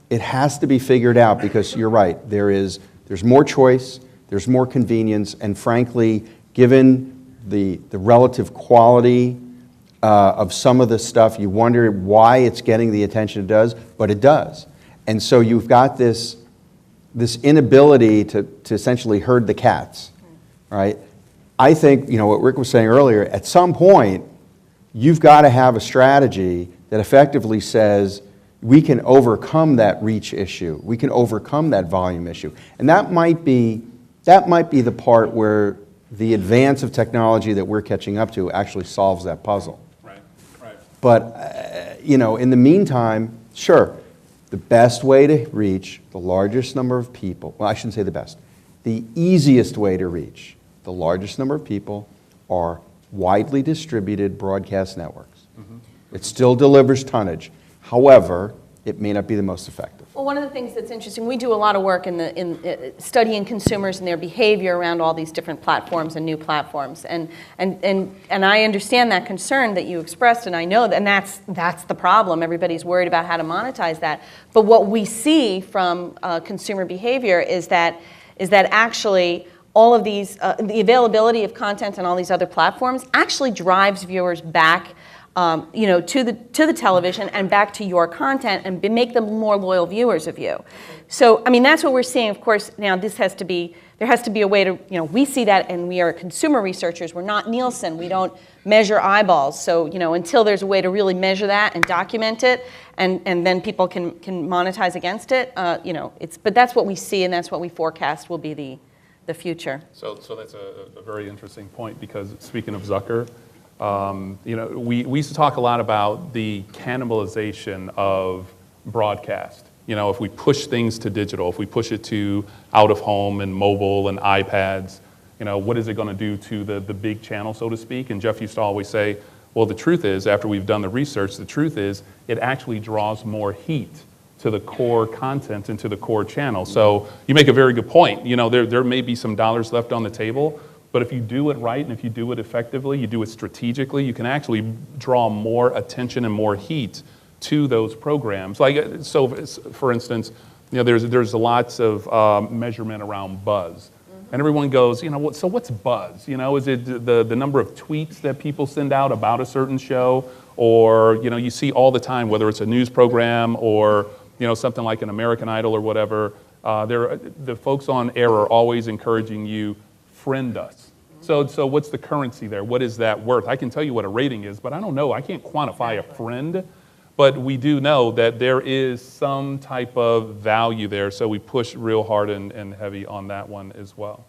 It has to be figured out, because you're right. There's more choice, there's more convenience, and frankly, given the relative quality of some of the stuff, you wonder why it's getting the attention it does, but it does. And so you've got this inability to essentially herd the cats, right? I think, what Rick was saying earlier, at some point, you've got to have a strategy that effectively says, we can overcome that reach issue. We can overcome that volume issue. And that might be the part where the advance of technology that we're catching up to actually solves that puzzle. Right, right. But, in the meantime, sure, the best way to reach the largest number of people, well, I shouldn't say the best, the easiest way to reach the largest number of people are widely distributed broadcast networks. It still delivers tonnage. However, it may not be the most effective. Well, one of the things that's interesting, we do a lot of work in studying consumers and their behavior around all these different platforms and new platforms, and I understand that concern that you expressed, and I know that, and that's the problem. Everybody's worried about how to monetize that. But what we see from consumer behavior is that actually all of these, the availability of content on all these other platforms actually drives viewers back to the television and back to your content and make them more loyal viewers of you. So, I mean, that's what we're seeing. Of course, now there has to be a way to, we see that, and we are consumer researchers. We're not Nielsen. We don't measure eyeballs. So, until there's a way to really measure that and document it, and then people can monetize against it, but that's what we see, and that's what we forecast will be the future. So that's a very interesting point, because speaking of Zucker, we used to talk a lot about the cannibalization of broadcast. If we push things to digital, if we push it to out of home and mobile and iPads, what is it going to do to the big channel, so to speak? And Jeff used to always say, well, the truth is, after we've done the research, the truth is it actually draws more heat to the core content and to the core channel. So you make a very good point. There may be some dollars left on the table, but if you do it right and if you do it effectively, you do it strategically, you can actually draw more attention and more heat to those programs. So for instance, there's lots of measurement around buzz. And everyone goes, so what's buzz? Is it the number of tweets that people send out about a certain show? Or, you see all the time, whether it's a news program or, something like an American Idol or whatever, the folks on air are always encouraging you, friend us. So what's the currency there? What is that worth? I can tell you what a rating is, but I don't know. I can't quantify a friend. But we do know that there is some type of value there, so we push real hard and heavy on that one as well.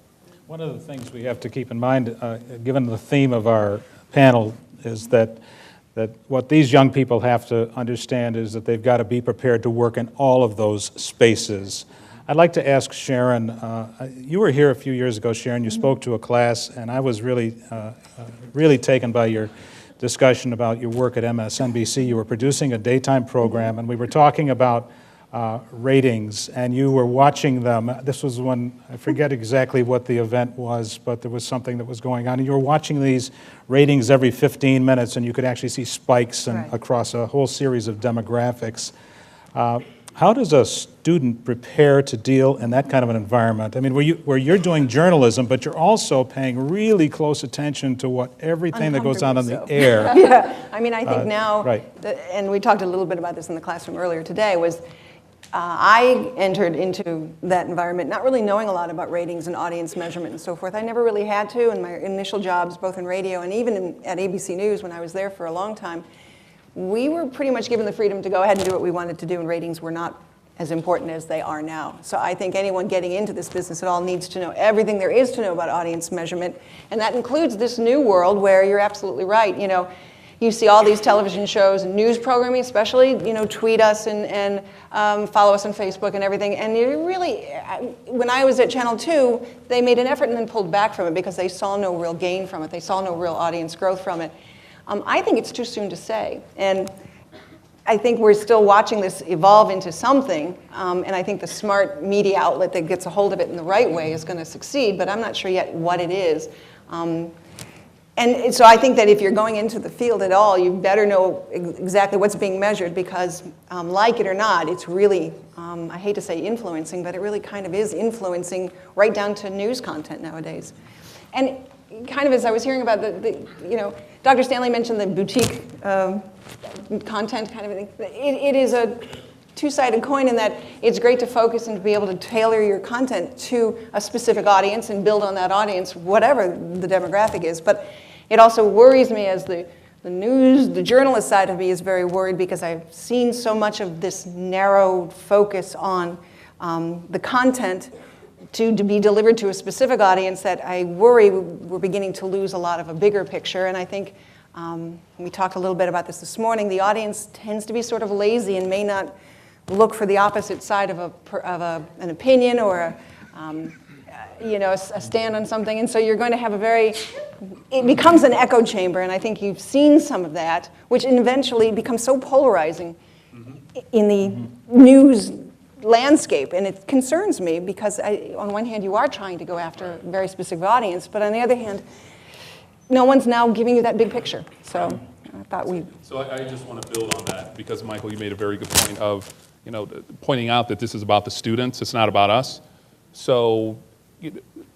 One of the things we have to keep in mind, given the theme of our panel, is that what these young people have to understand is that they've got to be prepared to work in all of those spaces. I'd like to ask Sharon, you were here a few years ago, Sharon, you spoke to a class, and I was really taken by your discussion about your work at MSNBC. You were producing a daytime program, and we were talking about ratings, and you were watching them. This was when, I forget exactly what the event was, but there was something that was going on, and you were watching these ratings every 15 minutes, and you could actually see spikes across a whole series of demographics. How does a student prepare to deal in that kind of an environment? I mean, where you're doing journalism, but you're also paying really close attention to everything that goes on the air. Yeah, I mean, I think now, right. And we talked a little bit about this in the classroom earlier today, was I entered into that environment not really knowing a lot about ratings and audience measurement and so forth. I never really had to in my initial jobs, both in radio and even at ABC News when I was there for a long time. We were pretty much given the freedom to go ahead and do what we wanted to do, and ratings were not as important as they are now. So I think anyone getting into this business at all needs to know everything there is to know about audience measurement, and that includes this new world where you're absolutely right. You see all these television shows and news programming especially, tweet us and follow us on Facebook and everything. And you really, when I was at Channel 2, they made an effort and then pulled back from it because they saw no real gain from it. They saw no real audience growth from it. I think it's too soon to say. And I think we're still watching this evolve into something. And I think the smart media outlet that gets a hold of it in the right way is going to succeed, but I'm not sure yet what it is. And so I think that if you're going into the field at all, you better know exactly what's being measured because, like it or not, it's really, I hate to say influencing, but it really kind of is influencing right down to news content nowadays. And kind of as I was hearing about Dr. Stanley mentioned the boutique content kind of thing. It is a two-sided coin in that it's great to focus and to be able to tailor your content to a specific audience and build on that audience, whatever the demographic is. But it also worries me as the the journalist side of me is very worried because I've seen so much of this narrow focus on the content to be delivered to a specific audience that I worry we're beginning to lose a lot of a bigger picture. And I think we talked a little bit about this morning. The audience tends to be sort of lazy and may not look for the opposite side of an opinion or a stand on something. And so you're going to have it becomes an echo chamber. And I think you've seen some of that, which eventually becomes so polarizing in the news landscape. And it concerns me because on one hand, you are trying to go after a very specific audience, but on the other hand, no one's now giving you that big picture. So I thought So I just want to build on that because, Michael, you made a very good point of, pointing out that this is about the students, it's not about us. So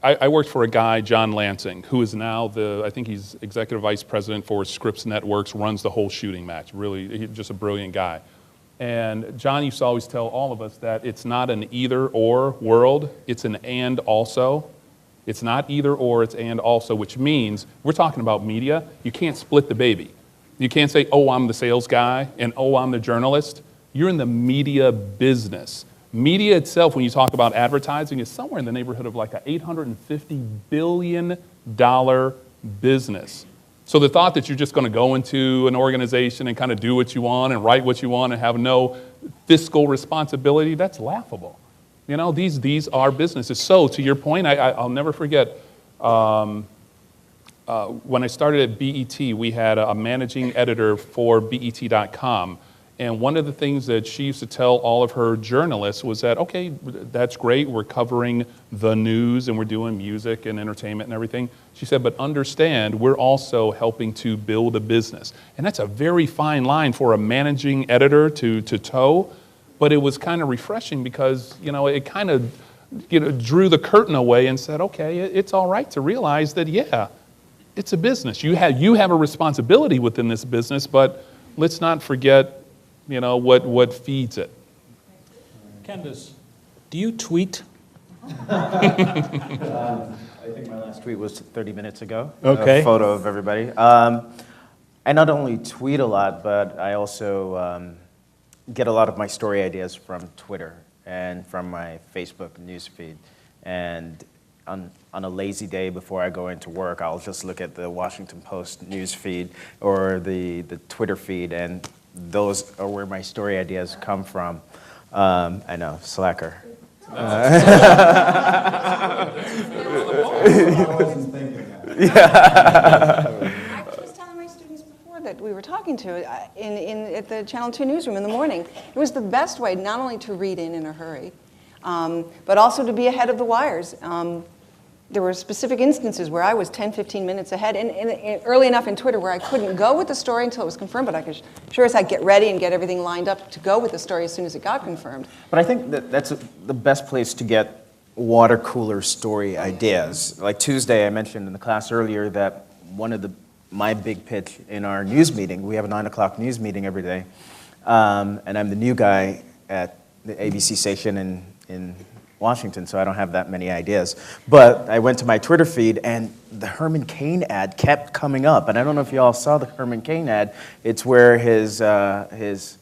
I worked for a guy, John Lansing, who is now I think he's executive vice president for Scripps Networks, runs the whole shooting match. Really, he's just a brilliant guy. And John used to always tell all of us that it's not an either-or world, it's an and also. It's not either or, it's and also, which means we're talking about media. You can't split the baby. You can't say, oh, I'm the sales guy, and oh, I'm the journalist. You're in the media business. Media itself, when you talk about advertising, is somewhere in the neighborhood of like an $850 billion business. So the thought that you're just going to go into an organization and kind of do what you want and write what you want and have no fiscal responsibility, that's laughable. These are businesses. So to your point, I'll never forget, when I started at BET, we had a managing editor for BET.com. And one of the things that she used to tell all of her journalists was that, okay, that's great, we're covering the news and we're doing music and entertainment and everything. She said, but understand, we're also helping to build a business. And that's a very fine line for a managing editor to toe, but it was kind of refreshing because, it kind of, drew the curtain away and said, okay, it's all right to realize that, yeah, it's a business. You have a responsibility within this business, but let's not forget what feeds it. Candace, do you tweet? I think my last tweet was 30 minutes ago. Okay. A photo of everybody. I not only tweet a lot, but I also get a lot of my story ideas from Twitter and from my Facebook newsfeed. And on a lazy day before I go into work, I'll just look at the Washington Post newsfeed or the Twitter feed, and those are where my story ideas come from. I know, slacker. I was telling my students before that we were talking to at the Channel 2 newsroom in the morning. It was the best way not only to read in a hurry, but also to be ahead of the wires. There were specific instances where I was 10, 15 minutes ahead, and early enough in Twitter where I couldn't go with the story until it was confirmed, but I could sure as heck get ready and get everything lined up to go with the story as soon as it got confirmed. But I think that's the best place to get water cooler story ideas. Like Tuesday, I mentioned in the class earlier that one of my big pitch in our news meeting, we have a 9 o'clock news meeting every day, and I'm the new guy at the ABC station in Washington, so I don't have that many ideas. But I went to my Twitter feed, and the Herman Cain ad kept coming up. And I don't know if you all saw the Herman Cain ad. It's where his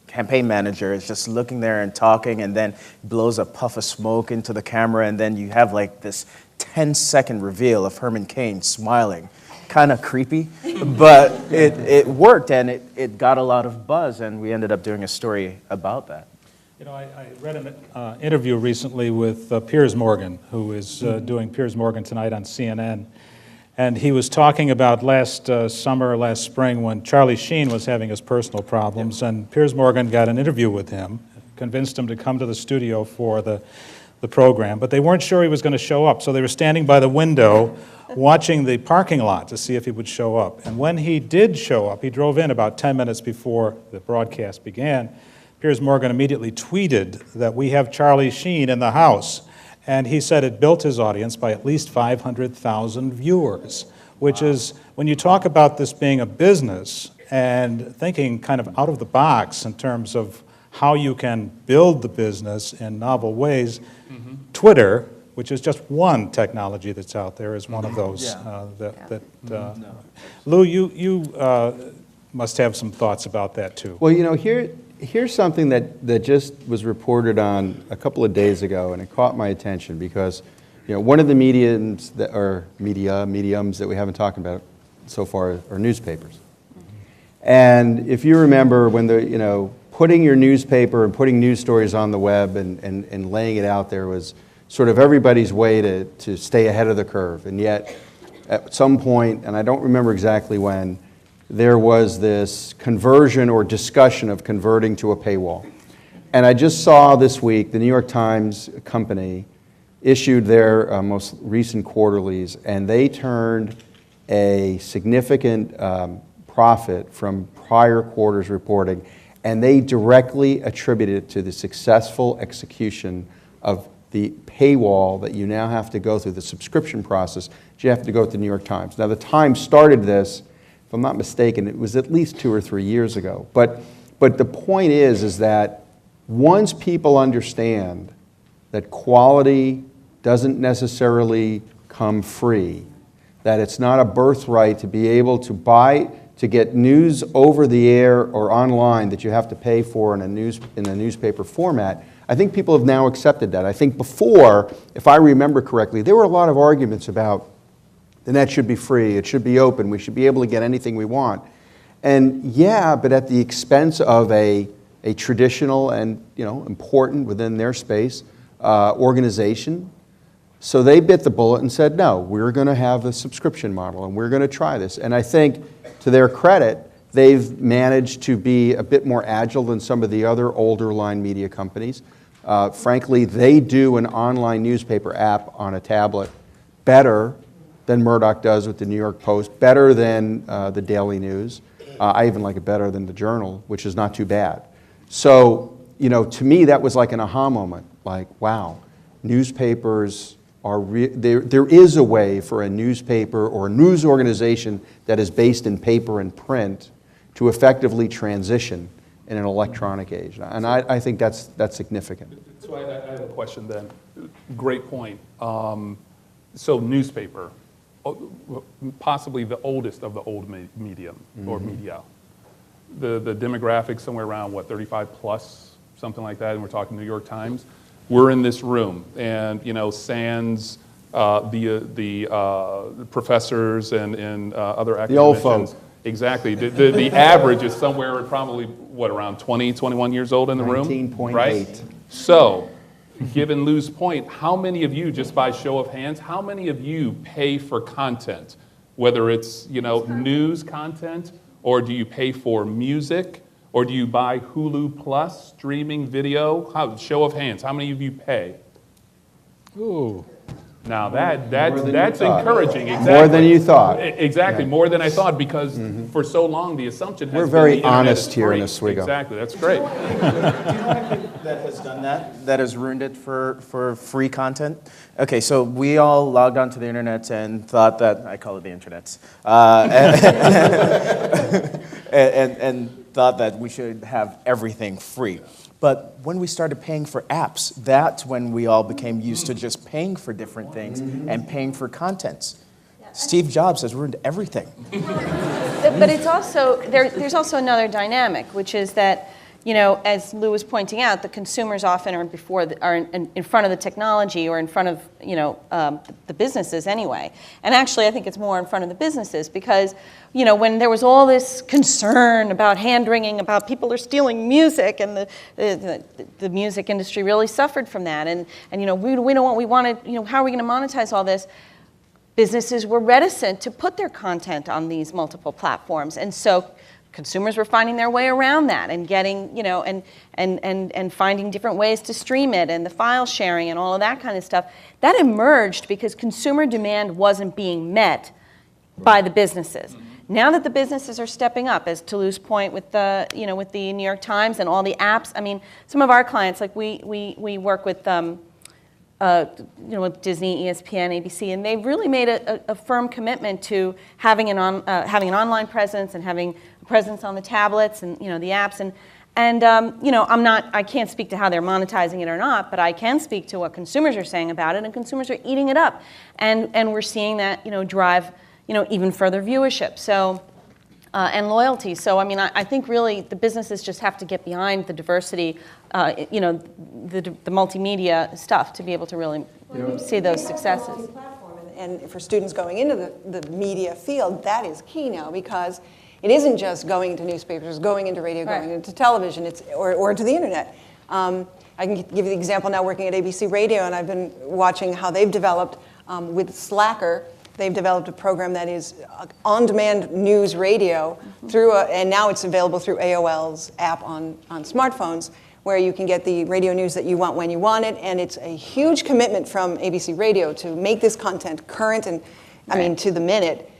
campaign manager is just looking there and talking, and then blows a puff of smoke into the camera, and then you have like this 10-second reveal of Herman Cain smiling. Kind of creepy, but it worked, and it got a lot of buzz, and we ended up doing a story about that. I read an interview recently with Piers Morgan, who is doing Piers Morgan Tonight on CNN. And he was talking about last spring, when Charlie Sheen was having his personal problems. And Piers Morgan got an interview with him, convinced him to come to the studio for the program. But they weren't sure he was going to show up. So they were standing by the window watching the parking lot to see if he would show up. And when he did show up, he drove in about 10 minutes before the broadcast began. Piers Morgan immediately tweeted that we have Charlie Sheen in the house. And he said it built his audience by at least 500,000 viewers, which is, when you talk about this being a business and thinking kind of out of the box in terms of how you can build the business in novel ways, Twitter, which is just one technology that's out there, is one of those. Lou, you must have some thoughts about that too. Well, you know, here's something that just was reported on a couple of days ago, and it caught my attention because, you know, one of the mediums that we haven't talked about so far are newspapers. And if you remember when putting your newspaper and putting news stories on the web and laying it out there was sort of everybody's way to stay ahead of the curve. And yet, at some point, and I don't remember exactly when, there was this conversion or discussion of converting to a paywall. And I just saw this week the New York Times company issued their most recent quarterlies, and they turned a significant profit from prior quarters reporting, and they directly attributed it to the successful execution of the paywall that you now have to go through, the subscription process that you have to go to the New York Times. Now, the Times started this, if I'm not mistaken, it was at least 2 or 3 years ago. But the point is that once people understand that quality doesn't necessarily come free, that it's not a birthright to be able to get news over the air or online that you have to pay for in a newspaper format, I think people have now accepted that. I think before, if I remember correctly, there were a lot of arguments about the net should be free, it should be open, we should be able to get anything we want. And yeah, but at the expense of a traditional and important within their space organization. So they bit the bullet and said, no, we're going to have a subscription model and we're going to try this. And I think, to their credit, they've managed to be a bit more agile than some of the other older line media companies. Frankly, they do an online newspaper app on a tablet better than Murdoch does with the New York Post, better than the Daily News. I even like it better than the Journal, which is not too bad. So, to me, that was like an aha moment. Like, wow, newspapers are there is a way for a newspaper or a news organization that is based in paper and print to effectively transition in an electronic age. And I think that's significant. So I have a question then. Great point. So newspaper, possibly the oldest of the old medium or media. The demographic somewhere around, 35 plus, something like that, and we're talking New York Times. We're in this room, and sans the professors and other academicians. The old folks. Exactly. The average is somewhere probably, around 20, 21 years old in the room? 19.8. Right? So, given Lou's point, how many of you, just by show of hands, how many of you pay for content? Whether it's, news content, or do you pay for music, or do you buy Hulu Plus streaming video? Show of hands, how many of you pay? Ooh. Now that's encouraging. Exactly. More than you thought. Exactly, more than I thought, because for so long the assumption has We're been very the internet honest is here free. in Oswego. Exactly, that's great. Do you know anything that has done that has ruined it for free content? Okay, so we all logged onto the internet and thought that, I call it the internet, and thought that we should have everything free. But when we started paying for apps, that's when we all became used to just paying for different things and paying for contents. Steve Jobs has ruined everything. But it's also, there's also another dynamic, which is that, as Lou was pointing out, the consumers often are in front of the technology or in front of, the businesses anyway. And actually, I think it's more in front of the businesses because, when there was all this concern about hand-wringing, about people are stealing music, and the music industry really suffered from that. And we know what we wanted, how are we going to monetize all this? Businesses were reticent to put their content on these multiple platforms. And so consumers were finding their way around that and getting, and finding different ways to stream it and the file sharing and all of that kind of stuff. That emerged because consumer demand wasn't being met by the businesses. Now that the businesses are stepping up, as to Lou's point with the, with the New York Times and all the apps, I mean, some of our clients, like we work with, with Disney, ESPN, ABC, and they've really made a firm commitment to having an online presence and having a presence on the tablets and the apps and I can't speak to how they're monetizing it or not, but I can speak to what consumers are saying about it, and consumers are eating it up, and we're seeing that drive even further viewership. So and loyalty. So, I mean, I think really the businesses just have to get behind the diversity, you know, the multimedia stuff to be able to really see those successes. And for students going into the media field, that is key now, because it isn't just going into newspapers, going into radio, going into television, or to the internet. I can give you the example now working at ABC Radio, and I've been watching how they've developed with Slacker. They've developed a program that is on-demand news radio and now it's available through AOL's app on smartphones, where you can get the radio news that you want when you want it, and it's a huge commitment from ABC Radio to make this content current and, I mean, to the minute,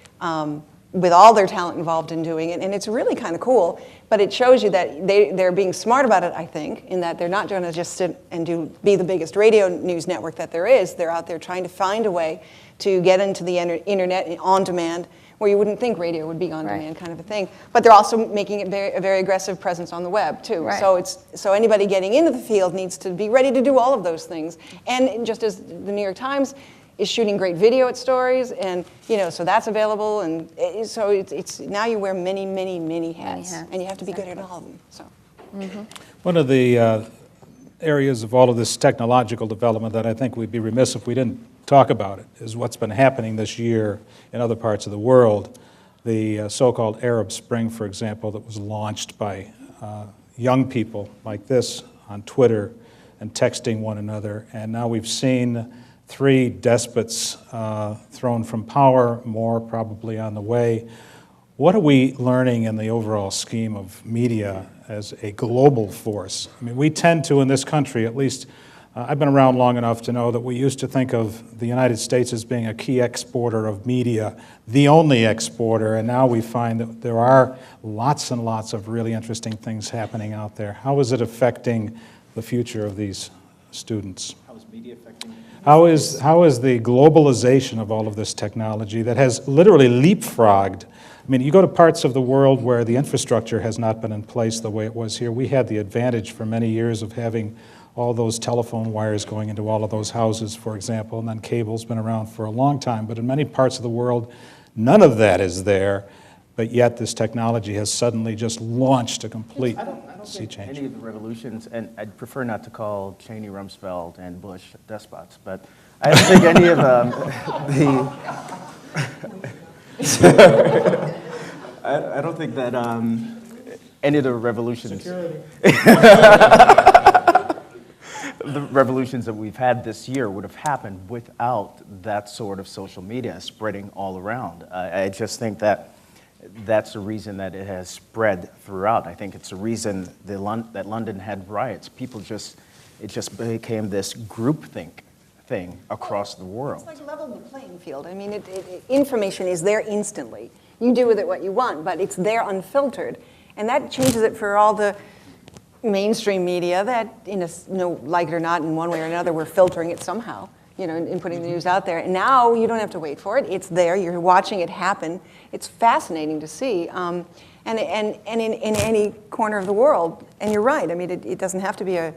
with all their talent involved in doing it, and it's really kind of cool. But it shows you that they're being smart about it, I think, in that they're not going to just sit and be the biggest radio news network that there is. They're out there trying to find a way to get into the internet on demand, where you wouldn't think radio would be on demand kind of a thing. But they're also making it a very aggressive presence on the web too. So anybody getting into the field needs to be ready to do all of those things. And just as the New York Times is shooting great video at stories, and so that's available, and so it's now you wear many hats, and you have to be good at all of them. So. One of the areas of all of this technological development that I think we'd be remiss if we didn't talk about it is what's been happening this year in other parts of the world. The so-called Arab Spring, for example, that was launched by young people like this on Twitter and texting one another, and now we've seen 3 despots thrown from power, more probably on the way. What are we learning in the overall scheme of media as a global force? I mean, we tend to, in this country, at least, I've been around long enough to know that we used to think of the United States as being a key exporter of media, the only exporter, and now we find that there are lots and lots of really interesting things happening out there. How is it affecting the future of these students? How is media affecting? How is the globalization of all of this technology that has literally leapfrogged? I mean, you go to parts of the world where the infrastructure has not been in place the way it was here. We had the advantage for many years of having all those telephone wires going into all of those houses, for example, and then cable's been around for a long time. But in many parts of the world, none of that is there, but yet this technology has suddenly just launched a complete sea change. Any of the revolutions, and I'd prefer not to call Cheney, Rumsfeld, and Bush despots, but I don't think any of I don't think that any of the revolutions... the revolutions that we've had this year would have happened without that sort of social media spreading all around. I just think that that's the reason that it has spread throughout. I think it's the reason that London had riots. It just became this groupthink thing across the world. It's like level the playing field. I mean, information is there instantly. You do with it what you want, but it's there unfiltered. And that changes it for all the mainstream media that, like it or not, in one way or another, we're filtering it somehow, in putting the news out there. And now you don't have to wait for it. It's there. You're watching it happen. It's fascinating to see. And in any corner of the world. And you're right. I mean, it doesn't have to be an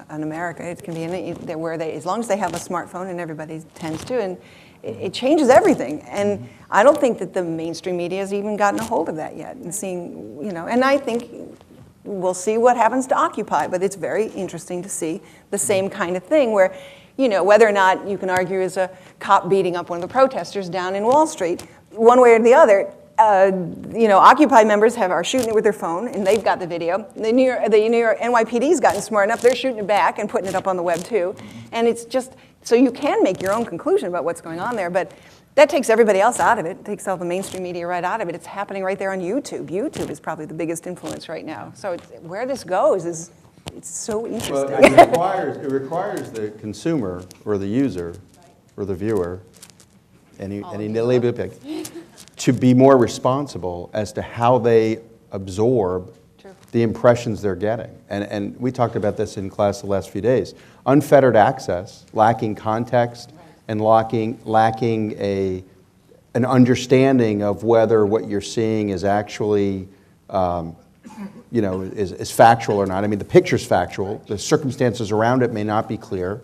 America. It can be where as long as they have a smartphone, and everybody tends to, and it changes everything. And I don't think that the mainstream media has even gotten a hold of that yet. And seeing, and I think we'll see what happens to Occupy, but it's very interesting to see the same kind of thing where, whether or not you can argue is a cop beating up one of the protesters down in Wall Street, one way or the other, Occupy members are shooting it with their phone, and they've got the video. The New York NYPD's gotten smart enough; they're shooting it back and putting it up on the web too. And it's just so you can make your own conclusion about what's going on there, but that takes everybody else out of it. It takes all the mainstream media right out of it. It's happening right there on YouTube. YouTube is probably the biggest influence right now. So where this goes it's so interesting. Well, it requires the consumer or the user or the viewer, any label to be more responsible as to how they absorb the impressions they're getting. And we talked about this in class the last few days. Unfettered access, lacking context, and lacking an understanding of whether what you're seeing is actually, is factual or not. I mean, the picture's factual. The circumstances around it may not be clear.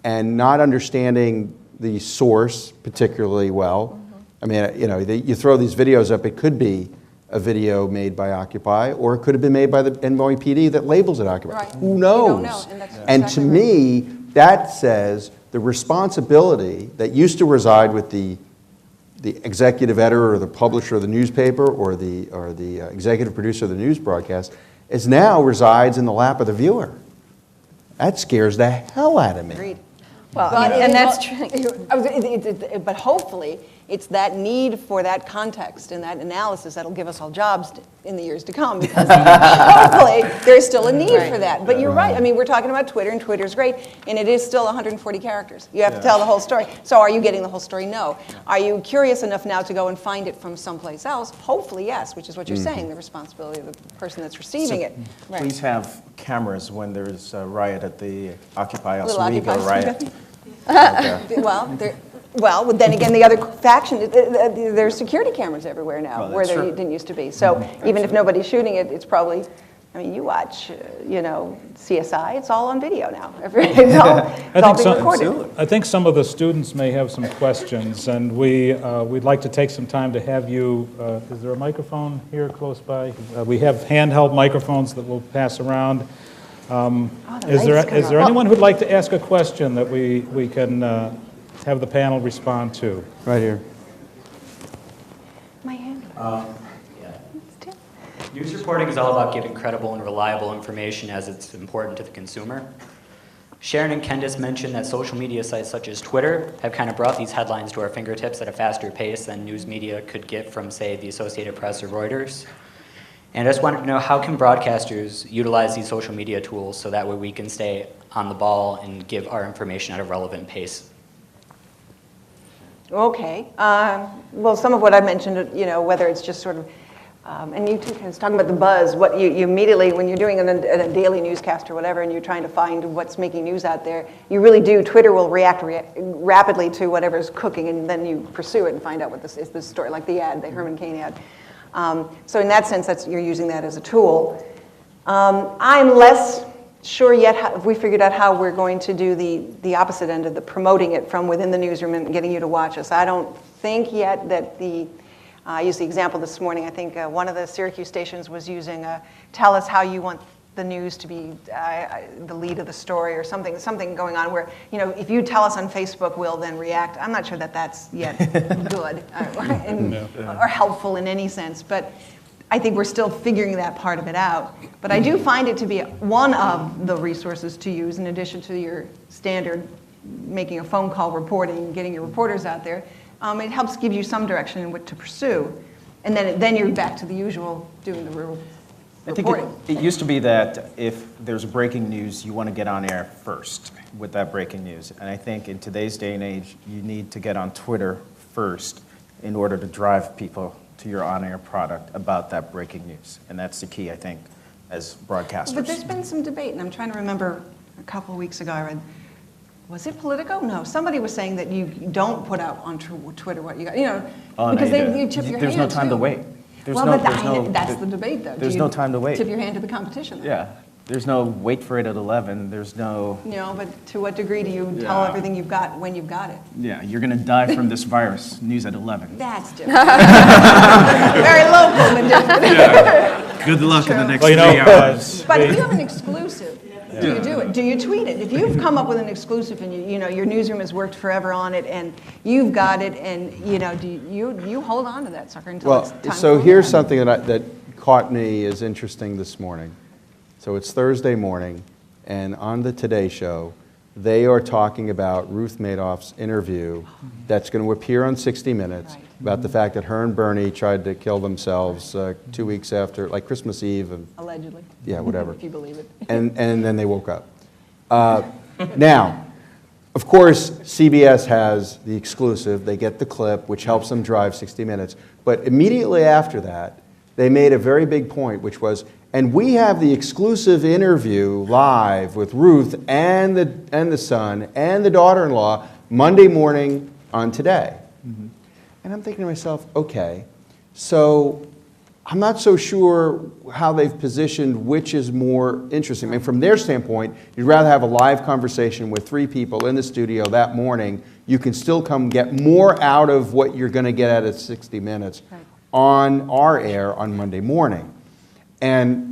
And not understanding the source particularly well. I mean, you throw these videos up, it could be a video made by Occupy, or it could have been made by the NYPD that labels it Occupy. Right. Who knows? We don't know, and that's And exactly to right. me, that says the responsibility that used to reside with the executive editor or the publisher of the newspaper or the executive producer of the news broadcast is now resides in the lap of the viewer. That scares the hell out of me. Agreed. Well, But and that's true. But hopefully, it's that need for that context and that analysis that'll give us all jobs in the years to come, because hopefully there's still a need for that. But you're right. I mean, we're talking about Twitter, and Twitter's great, and it is still 140 characters. You have to tell the whole story. So are you getting the whole story? No. Are you curious enough now to go and find it from someplace else? Hopefully, yes, which is what you're saying, the responsibility of the person that's receiving it. Please have cameras when there's a riot at the Occupy Little Oswego Occupy riot. Well, then again, the other faction, there's security cameras everywhere now, Well, where that's there true. didn't used to be. So even if nobody's shooting it, it's probably, I mean, you watch, CSI, it's all on video now. It's all being recorded. I think some of the students may have some questions, and we'd like to take some time to have you, is there a microphone here close by? We have handheld microphones that we'll pass around. Is there anyone who'd like to ask a question that we can have the panel respond to? Right here. My hand. News reporting is all about giving credible and reliable information, as it's important to the consumer. Sharon and Candace mentioned that social media sites such as Twitter have kind of brought these headlines to our fingertips at a faster pace than news media could get from, say, the Associated Press or Reuters. And I just wanted to know, how can broadcasters utilize these social media tools so that way we can stay on the ball and give our information at a relevant pace? Okay. Well, some of what I mentioned, whether it's just sort of, and you two can talk about the buzz, what you immediately, when you're doing a daily newscast or whatever, and you're trying to find what's making news out there, you really do, Twitter will react rapidly to whatever's cooking, and then you pursue it and find out what this is, the story, like the ad, the Herman Cain ad. So in that sense, you're using that as a tool. I'm less sure yet if we figured out how we're going to do the opposite end of the promoting it from within the newsroom and getting you to watch us. I don't think yet that I used the example this morning. I think one of the Syracuse stations was using tell us how you want the news to be the lead of the story, or something going on where, if you tell us on Facebook, we'll then react. I'm not sure that that's yet good or helpful in any sense, but I think we're still figuring that part of it out. But I do find it to be one of the resources to use in addition to your standard making a phone call reporting, getting your reporters out there. It helps give you some direction in what to pursue. And then you're back to the usual doing the real reporting. I think it used to be that if there's breaking news, you want to get on air first with that breaking news. And I think in today's day and age, you need to get on Twitter first in order to drive people to your on-air product about that breaking news. And that's the key, I think, as broadcasters. But there's been some debate, and I'm trying to remember a couple of weeks ago I read, was it Politico? No, somebody was saying that you don't put out on Twitter what you got, because you tip your hand. There's no time to wait. That's the debate, though. There's no time to wait. Tip your hand to the competition. Though? Yeah. There's no wait for it at 11. There's no... but to what degree do you tell everything you've got when you've got it? Yeah, you're going to die from this virus. News at 11. That's different. Very local and different. Yeah. Good luck in the next 3 hours. But if you have an exclusive, do you do it? Do you tweet it? If you've come up with an exclusive and your newsroom has worked forever on it and you've got it, and do you hold on to that sucker until it's time? So here's something that caught me as interesting this morning. So it's Thursday morning, and on the Today Show, they are talking about Ruth Madoff's interview that's going to appear on 60 Minutes about the fact that her and Bernie tried to kill themselves 2 weeks after, like Christmas Eve. Allegedly. Yeah, whatever. If you believe it. And then they woke up. Now, of course, CBS has the exclusive. They get the clip, which helps them drive 60 Minutes. But immediately after that, they made a very big point, which was, and we have the exclusive interview live with Ruth and the son and the daughter-in-law Monday morning on Today. Mm-hmm. And I'm thinking to myself, okay, so I'm not so sure how they've positioned which is more interesting. I mean, from their standpoint, you'd rather have a live conversation with 3 people in the studio that morning. You can still come get more out of what you're going to get out of 60 Minutes. Right. on our air on Monday morning. And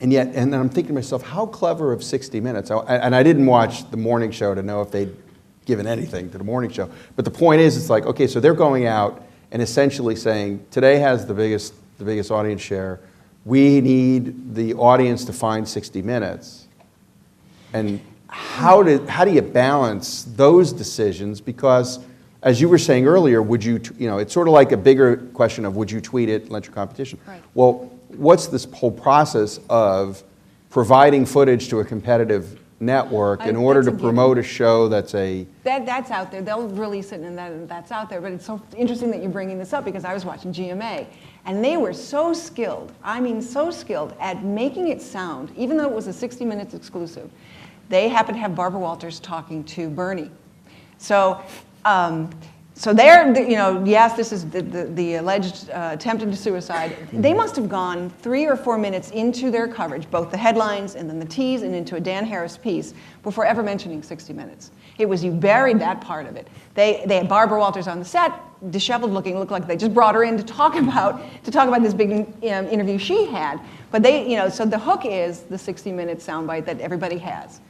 then I'm thinking to myself, how clever of 60 Minutes. And I didn't watch the morning show to know if they'd given anything to the morning show. But the point is, it's like, okay, so they're going out and essentially saying, today has the biggest audience share. We need the audience to find 60 Minutes. And how do you balance those decisions? Because as you were saying earlier, would you, it's sort of like a bigger question of would you tweet it, let your competition? Right. Well, what's this whole process of providing footage to a competitive network in order to promote a show that's that's out there. They'll release it and that's out there. But it's so interesting that you're bringing this up because I was watching GMA and they were so skilled, I mean so skilled at making it sound, even though it was a 60 Minutes exclusive, they happened to have Barbara Walters talking to Bernie. So they're, yes, this is the alleged attempted suicide. They must have gone 3 or 4 minutes into their coverage, both the headlines and then the tease and into a Dan Harris piece before ever mentioning 60 Minutes. It was, you buried that part of it. They had Barbara Walters on the set, disheveled looking, looked like they just brought her in to talk about this big interview she had. But so the hook is the 60 Minutes soundbite that everybody has.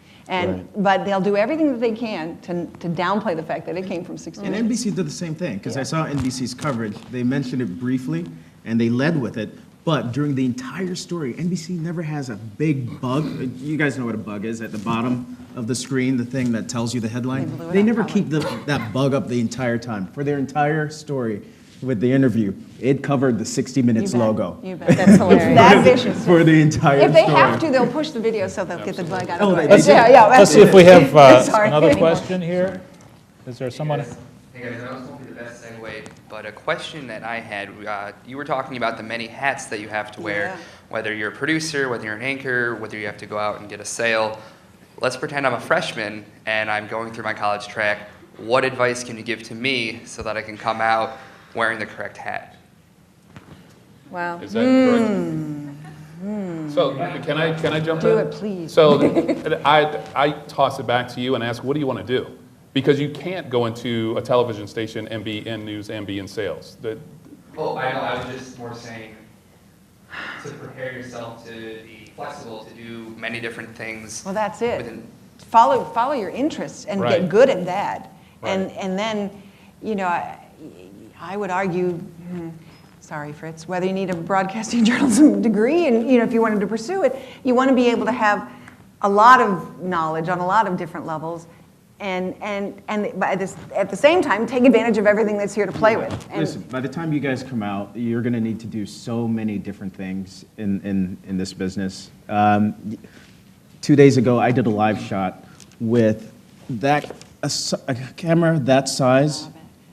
But they'll do everything that they can to downplay the fact that it came from 60 Minutes. And NBC did the same thing, because I saw NBC's coverage. They mentioned it briefly, and they led with it. But during the entire story, NBC never has a big bug. You guys know what a bug is at the bottom of the screen, the thing that tells you the headline. They never keep that bug up the entire time. For their entire story with the interview, it covered the 60 Minutes logo. You bet. That's hilarious. That vicious. For the entire If they story. have to, they'll push the video so they'll get the bug out of the way. Let's see if we have another question here. Is there someone? Hey guys, I was hoping the best segue, but a question that I had, you were talking about the many hats that you have to wear, whether you're a producer, whether you're an anchor, whether you have to go out and get a sale. Let's pretend I'm a freshman and I'm going through my college track. What advice can you give to me so that I can come out wearing the correct hat? Wow. Is that correct? So can I jump in? Do it, please. So I toss it back to you and ask, what do you want to do? Because you can't go into a television station and be in news and be in sales. Well, I was just more saying to prepare yourself to be flexible, to do many different things. Well, that's it. Follow your interests and get good at that. Right. And then, I would argue, sorry, Fritz, whether you need a broadcasting journalism degree and, if you wanted to pursue it, you want to be able to have a lot of knowledge on a lot of different levels and at the same time, take advantage of everything that's here to play with. And listen, by the time you guys come out, you're going to need to do so many different things in this business. 2 days ago, I did a live shot with a camera that size,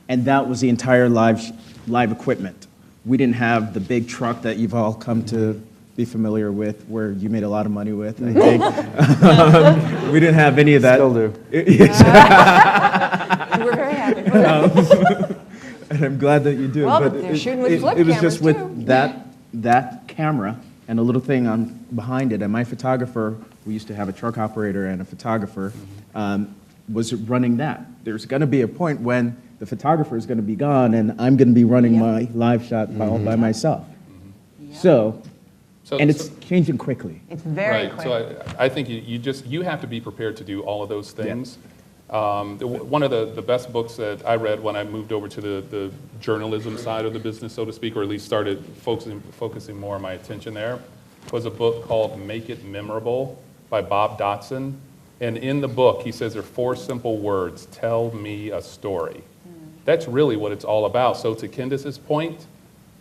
and that was the entire live equipment. We didn't have the big truck that you've all come to be familiar with, where you made a lot of money with, I think. We didn't have any of that. Still do. we're very happy with that. And I'm glad that you do. Well, but they're shooting with flip it was cameras just with that camera and a little thing behind it. And my photographer, we used to have a truck operator and a photographer, was running that. There's going to be a point when the photographer is going to be gone and I'm going to be running my live shot all by myself. So it's changing quickly. It's very quick. So I think you have to be prepared to do all of those things. One of the best books that I read when I moved over to the journalism side of the business, so to speak, or at least started focusing more of my attention there, was a book called Make It Memorable by Bob Dotson. And in the book, he says there are 4 simple words: tell me a story. That's really what it's all about. So to Candace's point,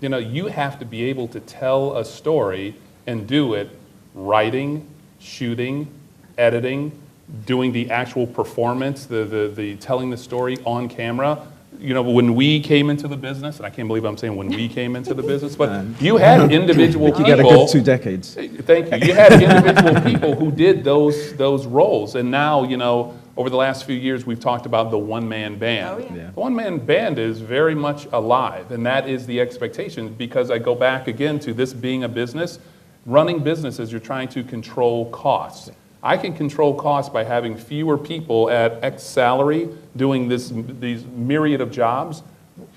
you have to be able to tell a story and do it writing, shooting, editing, doing the actual performance, the telling the story on camera. When we came into the business, and I can't believe I'm saying when we came into the business, but you had individual people. You got a good 2 decades. Thank you. You had individual people who did those roles. And now, over the last few years, we've talked about the one-man band. Oh, yeah. The one-man band is very much alive, and that is the expectation, because I go back again to this being a business. Running businesses, you're trying to control costs. I can control costs by having fewer people at X salary doing these myriad of jobs,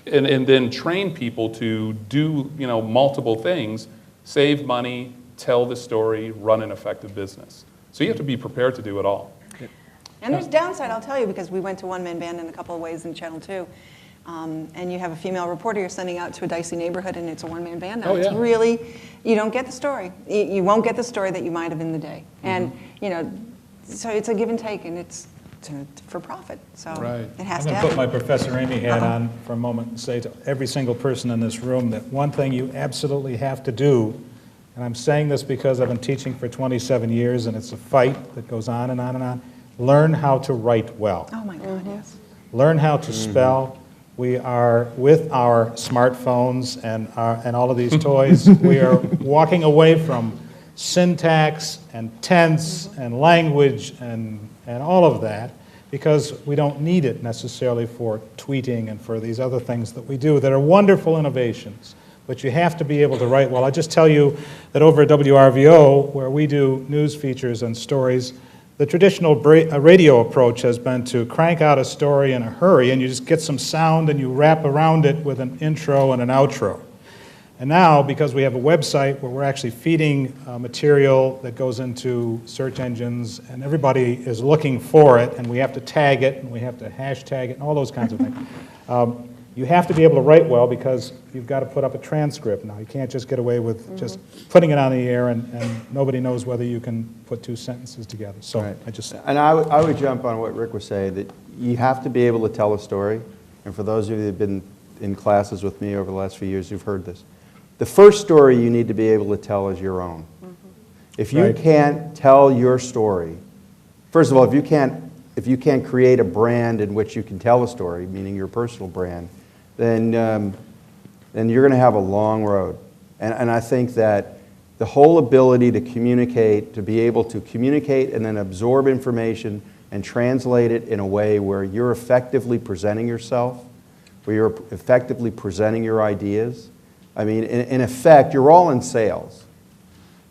and then train people to do, multiple things, save money, tell the story, run an effective business. So you have to be prepared to do it all. And there's downside, I'll tell you, because we went to one-man band in a couple of ways in Channel 2. And you have a female reporter you're sending out to a dicey neighborhood, and it's a one-man band now. Oh, yeah. It's really, you don't get the story. You won't get the story that you might have in the day. And, so it's a give and take, and it's for profit. So it has to I'm going to happen. put my Professor Amy hat on for a moment and say to every single person in this room that one thing you absolutely have to do, and I'm saying this because I've been teaching for 27 years, and it's a fight that goes on and on and on, learn how to write well. Oh, my God, yes. Learn how to spell. We are, with our smartphones and all of these toys, we are walking away from syntax and tense and language and all of that because we don't need it necessarily for tweeting and for these other things that we do that are wonderful innovations. But you have to be able to write well. I'll just tell you that over at WRVO, where we do news features and stories, the traditional radio approach has been to crank out a story in a hurry, and you just get some sound and you wrap around it with an intro and an outro. And now, because we have a website where we're actually feeding material that goes into search engines, and everybody is looking for it, and we have to tag it, and we have to hashtag it, and all those kinds of things. You have to be able to write well because you've got to put up a transcript now. You can't just get away with just putting it on the air and nobody knows whether you can put two sentences together. So I would jump on what Rick was saying, that you have to be able to tell a story. And for those of you that have been in classes with me over the last few years, you've heard this. The first story you need to be able to tell is your own. If you can't tell your story, first of all, if you can't create a brand in which you can tell a story, meaning your personal brand, then you're going to have a long road. And I think that the whole ability to communicate, to be able to communicate and then absorb information and translate it in a way where you're effectively presenting yourself, where you're effectively presenting your ideas. I mean, in effect, you're all in sales.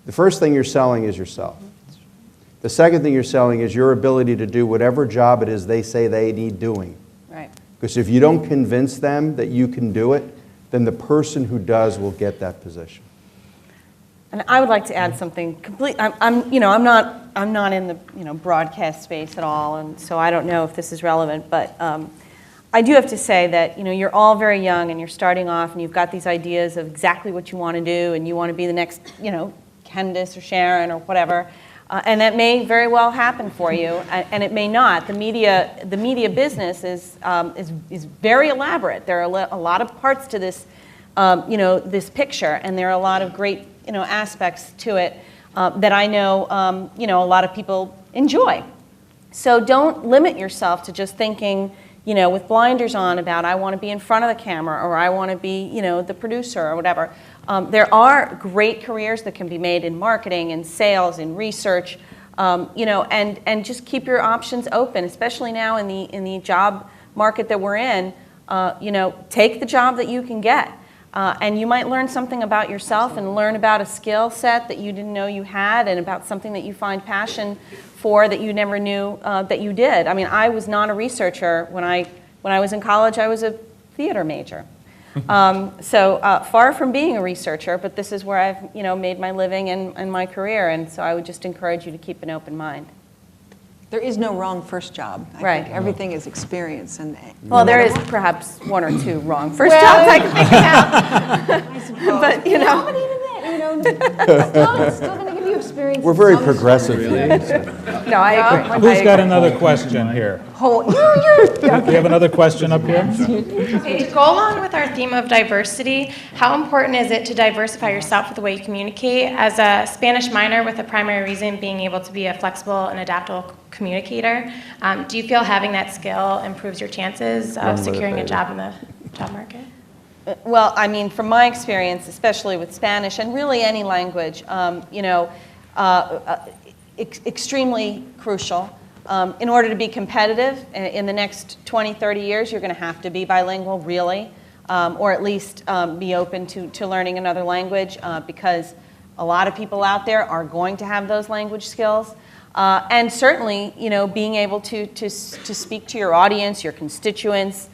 The first thing you're selling is yourself. The second thing you're selling is your ability to do whatever job it is they say they need doing. Right. Because if you don't convince them that you can do it, then the person who does will get that position. And I would like to add something complete. I'm not in the broadcast space at all, and so I don't know if this is relevant. But I do have to say that you're all very young, and you're starting off, and you've got these ideas of exactly what you want to do, and you want to be the next Candace or Sharon or whatever. And that may very well happen for you, and it may not. The media business is very elaborate. There are a lot of parts to this, this picture, and there are a lot of great, aspects to it that I know, a lot of people enjoy. So don't limit yourself to just thinking, with blinders on about I want to be in front of the camera or I want to be, the producer or whatever. There are great careers that can be made in marketing and sales and research, and just keep your options open, especially now in the job market that we're in. Take the job that you can get, and you might learn something about yourself and learn about a skill set that you didn't know you had, and about something that you find passion for that you never knew that you did. I mean, I was not a researcher when I was in college. I was a theater major. So far from being a researcher, but this is where I've made my living and my career, and so I would just encourage you to keep an open mind. There is no wrong first job. I think everything is experience. Well, there is perhaps one or two wrong first jobs I can think of. I suppose. But it's still going to give you experience. We're very progressive. No, I agree. Who's got another question here? You have another question up here? Okay, to go along with our theme of diversity, how important is it to diversify yourself with the way you communicate? As a Spanish minor with a primary reason being able to be a flexible and adaptable communicator, do you feel having that skill improves your chances of securing a job in the job market? Well, I mean, from my experience, especially with Spanish and really any language, extremely crucial. In order to be competitive in the next 20, 30 years, you're going to have to be bilingual, really, or at least be open to learning another language, because a lot of people out there are going to have those language skills. And certainly, being able to speak to your audience, your constituents,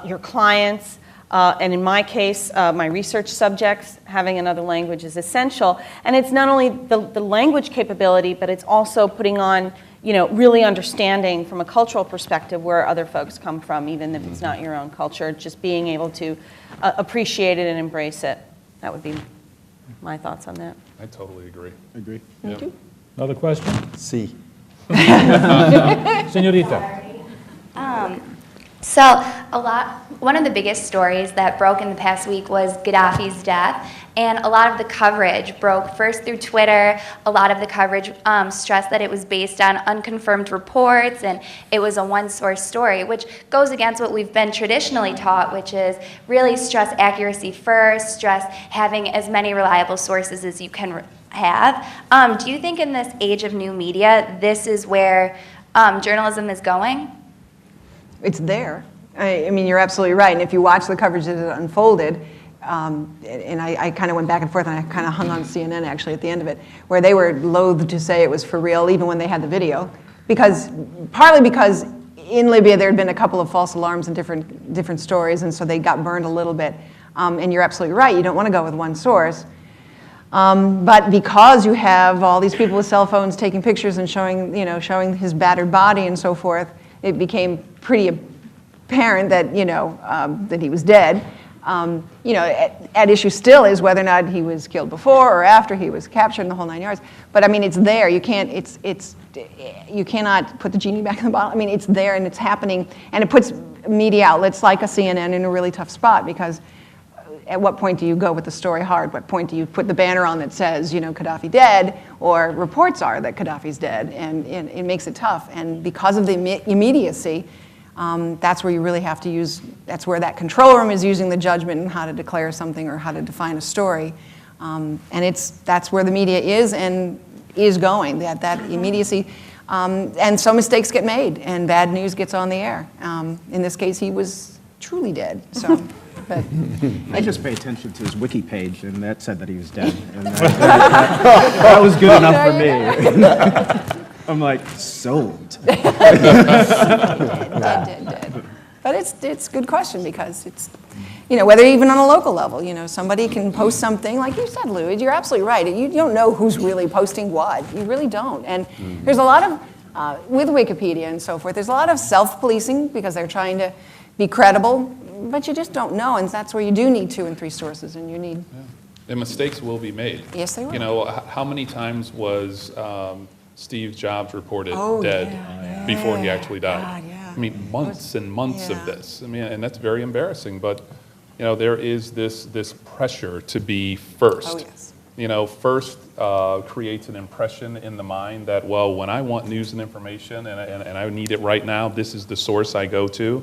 your clients, And in my case, my research subjects, having another language is essential. And it's not only the language capability, but it's also putting on, really understanding from a cultural perspective where other folks come from, even if it's not your own culture, just being able to appreciate it and embrace it. That would be my thoughts on that. I totally agree. Agree. Thank you. Another question? Sí. Señorita. So one of the biggest stories that broke in the past week was Gaddafi's death, and a lot of the coverage broke first through Twitter. A lot of the coverage stressed that it was based on unconfirmed reports and it was a one-source story, which goes against what we've been traditionally taught, which is really stress accuracy first, stress having as many reliable sources as you can have. Do you think in this age of new media, this is where journalism is going? It's there. I mean, you're absolutely right. And if you watch the coverage as it unfolded, and I kind of went back and forth, and I kind of hung on CNN actually at the end of it, where they were loath to say it was for real, even when they had the video, partly because in Libya there had been a couple of false alarms and different stories, and so they got burned a little bit. And you're absolutely right. You don't want to go with one source. But because you have all these people with cell phones taking pictures and showing his battered body and so forth, it became pretty apparent that that he was dead. At issue still is whether or not he was killed before or after he was captured in the whole 9 yards. But I mean, it's there. You can't. You cannot put the genie back in the bottle. I mean, it's there and it's happening, and it puts media outlets like a CNN in a really tough spot because. At what point do you go with the story hard? What point do you put the banner on that says, Gaddafi dead, or reports are that Gaddafi's dead, and it makes it tough. And because of the immediacy, that's where you really have to use, that's where that control room is using the judgment in how to declare something or how to define a story. And that's where the media is and is going, that immediacy. And so mistakes get made, and bad news gets on the air. In this case, he was truly dead, so. But I just pay attention to his wiki page, and that said that he was dead. And that was good enough for me. I'm like, sold. Dead. But it's a good question because it's, whether even on a local level, somebody can post something, like you said, Lou, you're absolutely right. You don't know who's really posting what. You really don't. And there's a lot of, with Wikipedia and so forth, there's a lot of self-policing because they're trying to be credible. But you just don't know, and that's where you do need 2 and 3 sources, and you need. Yeah. And mistakes will be made. Yes, they will. How many times was Steve Jobs reported dead before he actually died? God, yeah. I mean, months and months of this. I mean, and that's very embarrassing. But there is this pressure to be first. Oh yes. First creates an impression in the mind that when I want news and information and I need it right now, this is the source I go to.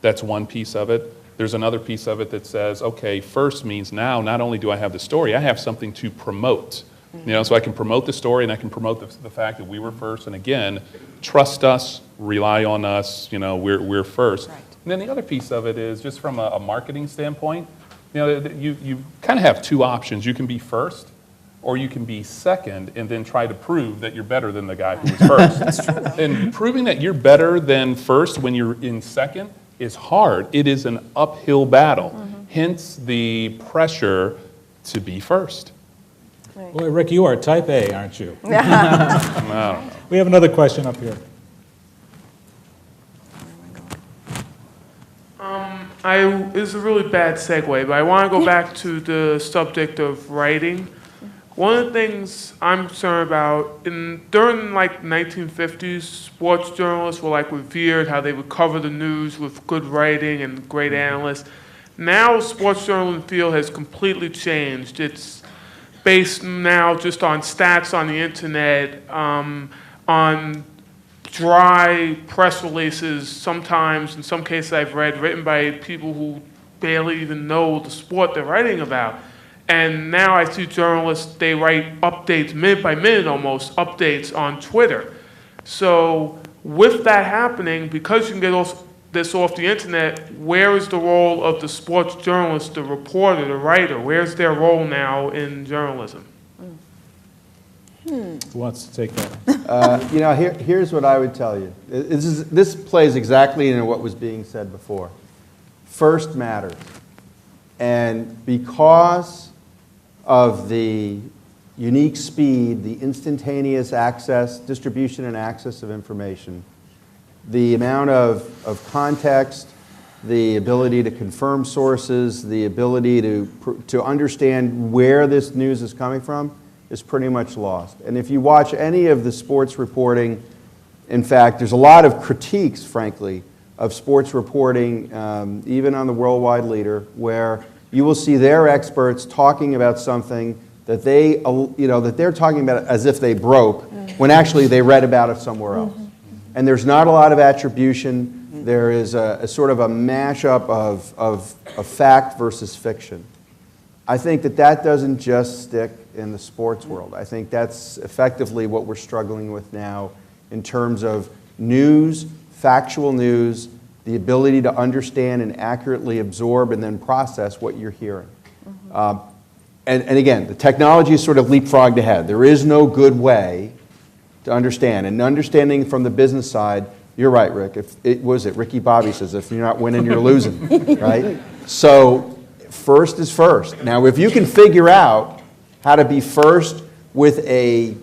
That's one piece of it. There's another piece of it that says, okay, first means now not only do I have the story, I have something to promote. So I can promote the story and I can promote the fact that we were first. And again, trust us, rely on us, we're first. Right. And then the other piece of it is just from a marketing standpoint, you kind of have 2 options. You can be first or you can be second and then try to prove that you're better than the guy who was first. That's true, though. And proving that you're better than first when you're in second is hard. It is an uphill battle. Hence the pressure to be first. Right. Boy, Rick, you are type A, aren't you? I don't know. We have another question up here. It's a really bad segue, but I want to go back to the subject of writing. One of the things I'm concerned about, during like 1950s, sports journalists were revered, how they would cover the news with good writing and great analysts. Now sports journalism field has completely changed. It's based now just on stats on the internet, on dry press releases sometimes, in some cases I've read, written by people who barely even know the sport they're writing about. And now I see journalists, they write updates, minute by minute almost, updates on Twitter. So with that happening, because you can get this off the internet, where is the role of the sports journalist, the reporter, the writer? Where's their role now in journalism? Who wants to take that? Here's what I would tell you. This plays exactly into what was being said before. First matters. And because of the unique speed, the instantaneous access, distribution and access of information, the amount of context, the ability to confirm sources, the ability to understand where this news is coming from is pretty much lost. And if you watch any of the sports reporting, in fact, there's a lot of critiques, frankly, of sports reporting, even on the worldwide leader, where you will see their experts talking about something that they're talking about as if they broke, when actually they read about it somewhere else. And there's not a lot of attribution. There is a sort of a mashup of fact versus fiction. I think that doesn't just stick in the sports world. I think that's effectively what we're struggling with now in terms of news, factual news, the ability to understand and accurately absorb and then process what you're hearing. And again, the technology is sort of leapfrogged ahead. There is no good way to understand. And understanding from the business side, you're right, Rick. Ricky Bobby says, if you're not winning, you're losing, right? So first is first. Now, if you can figure out how to be first with a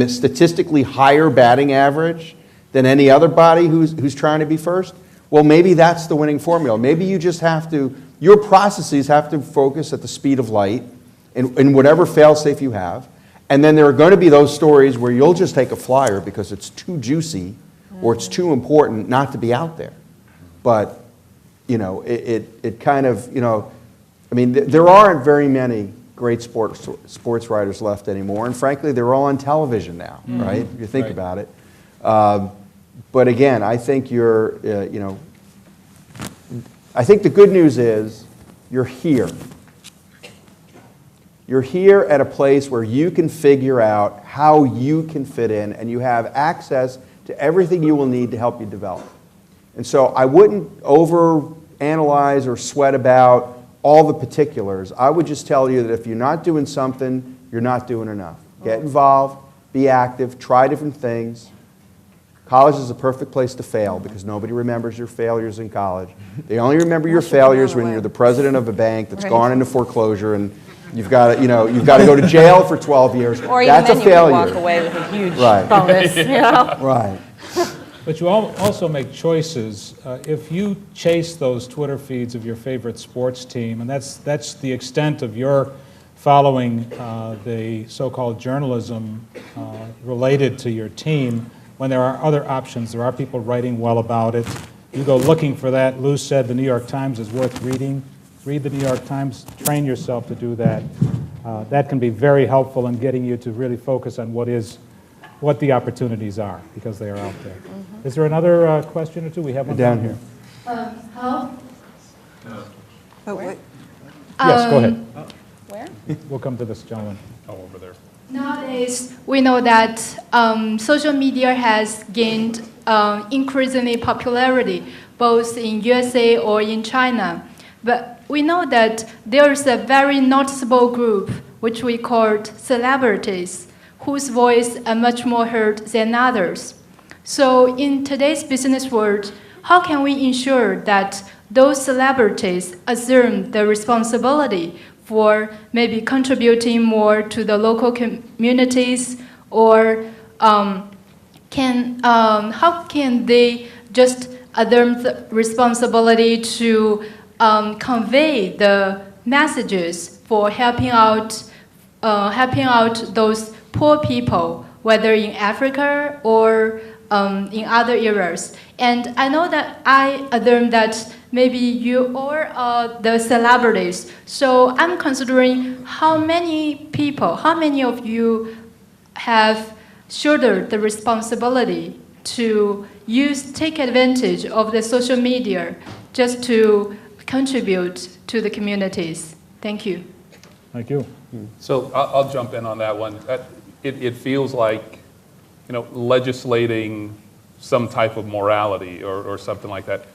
statistically higher batting average than any other body who's trying to be first, well, maybe that's the winning formula. Maybe you just have to, your processes have to focus at the speed of light in whatever fail-safe you have. And then there are going to be those stories where you'll just take a flyer because it's too juicy or it's too important not to be out there. But, it kind of, I mean, there aren't very many great sports writers left anymore. And frankly, they're all on television now, right? If you think about it. But again, I think I think the good news is you're here. You're here at a place where you can figure out how you can fit in, and you have access to everything you will need to help you develop. And so I wouldn't overanalyze or sweat about all the particulars. I would just tell you that if you're not doing something, you're not doing enough. Get involved, be active, try different things. College is a perfect place to fail because nobody remembers your failures in college. They only remember your failures when you're the president of a bank that's gone into foreclosure and you've got to go to jail for 12 years. Or that's even a then failure. You can walk away with a huge Right. bonus. Right. But you also make choices. If you chase those Twitter feeds of your favorite sports team, and that's the extent of your following the so-called journalism related to your team, when there are other options, there are people writing well about it. You go looking for that. Lou said the New York Times is worth reading. Read the New York Times. Train yourself to do that. That can be very helpful in getting you to really focus on what the opportunities are, because they are out there. Is there another question or two? We have one down here. Hello? Oh, wait. Yes, go ahead. Where? We'll come to this gentleman. Oh, over there. Nowadays, we know that social media has gained increasingly popularity, both in USA or in China. But we know that there is a very noticeable group, which we call celebrities, whose voice are much more heard than others. So in today's business world, how can we ensure that those celebrities assume the responsibility for maybe contributing more to the local communities, or how can they just assume the responsibility to convey the messages for helping out those poor people, whether in Africa or in other areas? And I know that I assume that maybe you all are the celebrities. So I'm considering how many of you have shouldered the responsibility to take advantage of the social media just to contribute to the communities. Thank you. Thank you. So I'll jump in on that one. It feels like, legislating some type of morality or something like that.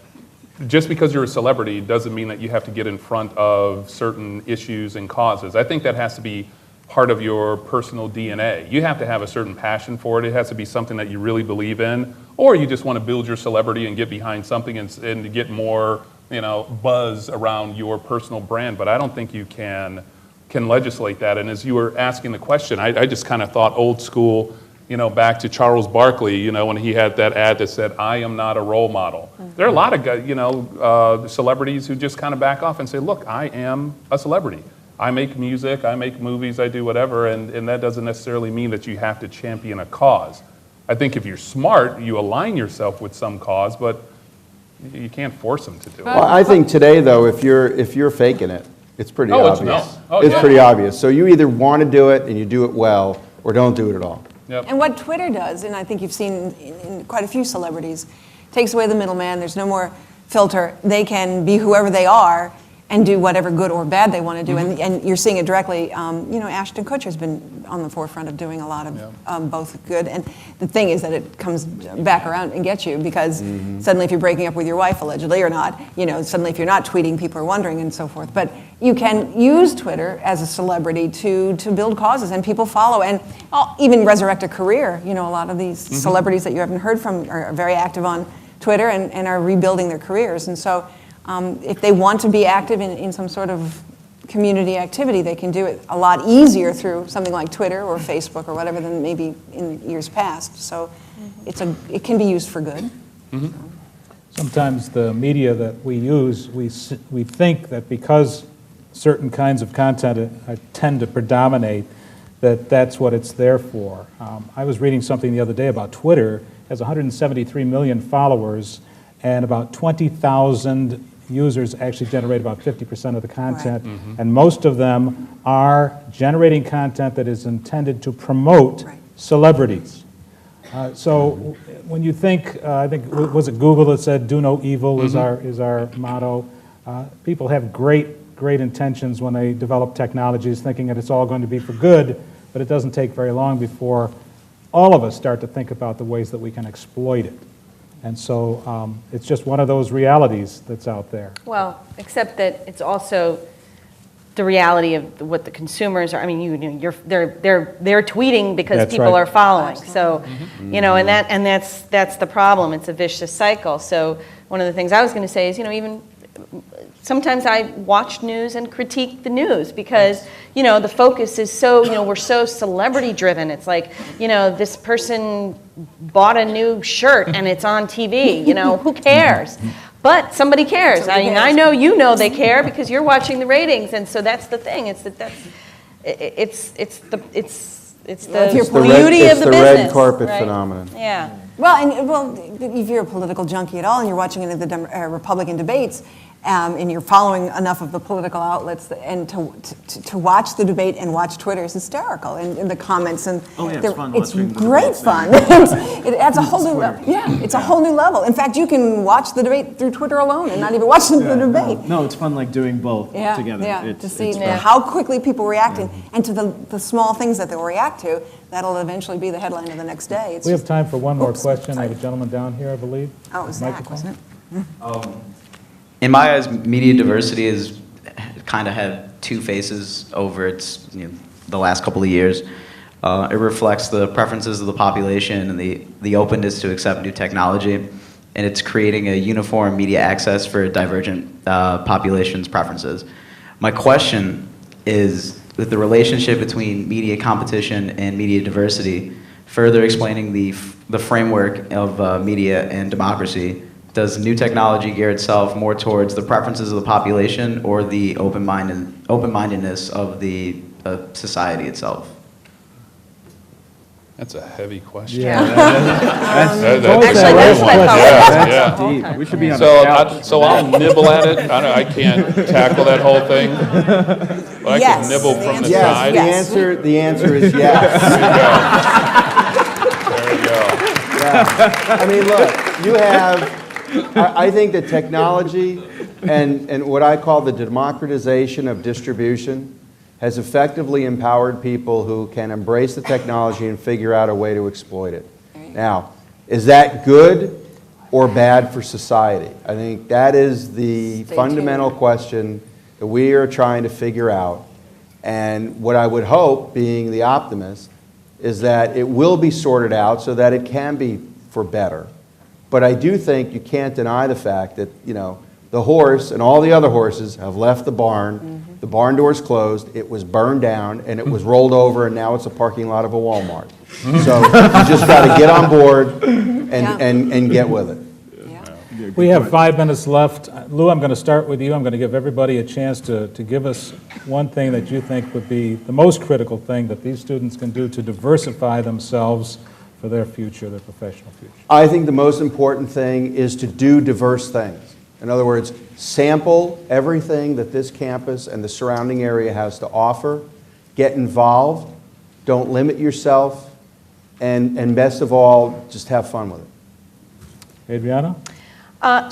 Just because you're a celebrity doesn't mean that you have to get in front of certain issues and causes. I think that has to be part of your personal DNA. You have to have a certain passion for it. It has to be something that you really believe in, or you just want to build your celebrity and get behind something and get more buzz around your personal brand, but I don't think you can legislate that. And as you were asking the question, I just kind of thought old school, back to Charles Barkley, when he had that ad that said, "I am not a role model." There are a lot of guys, celebrities who just kind of back off and say, "Look, I am a celebrity. I make music, I make movies, I do whatever," and that doesn't necessarily mean that you have to champion a cause. I think if you're smart, you align yourself with some cause, but you can't force them to do it. Well, I think today, though, if you're faking it, it's pretty obvious. It's pretty obvious. So you either want to do it and you do it well, or don't do it at all. Yep. And what Twitter does, and I think you've seen in quite a few celebrities, takes away the middleman. There's no more filter. They can be whoever they are and do whatever good or bad they want to do. And you're seeing it directly. Ashton Kutcher's been on the forefront of doing a lot of both good. And the thing is that it comes back around and gets you, because suddenly if you're breaking up with your wife, allegedly or not, suddenly if you're not tweeting, people are wondering and so forth. But you can use Twitter as a celebrity to build causes, and people follow, and even resurrect a career. A lot of these celebrities that you haven't heard from are very active on Twitter and are rebuilding their careers. And so if they want to be active in some sort of community activity, they can do it a lot easier through something like Twitter or Facebook or whatever than maybe in years past. So it can be used for good. Sometimes the media that we use, we think that because certain kinds of content tend to predominate, that's what it's there for. I was reading something the other day about Twitter. It has 173 million followers, and about 20,000 users actually generate about 50% of the content, and most of them are generating content that is intended to promote celebrities. So when you think, I think, was it Google that said, "Do no evil" is our motto? People have great intentions when they develop technologies, thinking that it's all going to be for good, but it doesn't take very long before all of us start to think about the ways that we can exploit it. And so it's just one of those realities that's out there. Well, except that it's also the reality of what the consumers are. I mean, they're tweeting because people are following. So, and that's the problem. It's a vicious cycle. So one of the things I was going to say is, even sometimes I watch news and critique the news because, the focus is so, we're so celebrity driven. It's like, this person bought a new shirt and it's on TV, who cares? But somebody cares. I know they care because you're watching the ratings, and so that's the thing. It's the beauty of the business. It's the red carpet phenomenon. Yeah. Well, if you're a political junkie at all and you're watching any of the Republican debates, and you're following enough of the political outlets, and to watch the debate and watch Twitter is hysterical, and the comments, and it's fun. It's great fun. It adds a whole new it's a whole new level. In fact, you can watch the debate through Twitter alone and not even watch the debate. No, it's fun doing both together. Yeah, to see how quickly people react, and to the small things that they'll react to. That'll eventually be the headline of the next day. We have time for one more question. I have a gentleman down here, I believe. Oh, it was Zach, wasn't it? In my eyes, media diversity has kind of had two faces over the last couple of years. It reflects the preferences of the population and the openness to accept new technology, and it's creating a uniform media access for divergent populations' preferences. My question is, with the relationship between media competition and media diversity, further explaining the framework of media and democracy, does new technology gear itself more towards the preferences of the population or the open-mindedness of the society itself? That's a heavy question. Yeah. That's deep. We should be on so I'll nibble at it. I can't tackle that whole thing, but I can nibble from the side. The answer is yes. There you go. Yeah. I mean, look, you have. I think that technology and what I call the democratization of distribution has effectively empowered people who can embrace the technology and figure out a way to exploit it. Now, is that good or bad for society? I think that is the fundamental question that we are trying to figure out. And what I would hope, being the optimist, is that it will be sorted out so that it can be for better. But I do think you can't deny the fact that, The horse and all the other horses have left the barn. The barn door's closed. It was burned down, and it was rolled over, and now it's a parking lot of a Walmart. So you just got to get on board and get with it. We have 5 minutes left. Lou, I'm going to start with you. I'm going to give everybody a chance to give us one thing that you think would be the most critical thing that these students can do to diversify themselves for their future, their professional future. I think the most important thing is to do diverse things. In other words, sample everything that this campus and the surrounding area has to offer. Get involved. Don't limit yourself. And best of all, just have fun with it. Adriana? I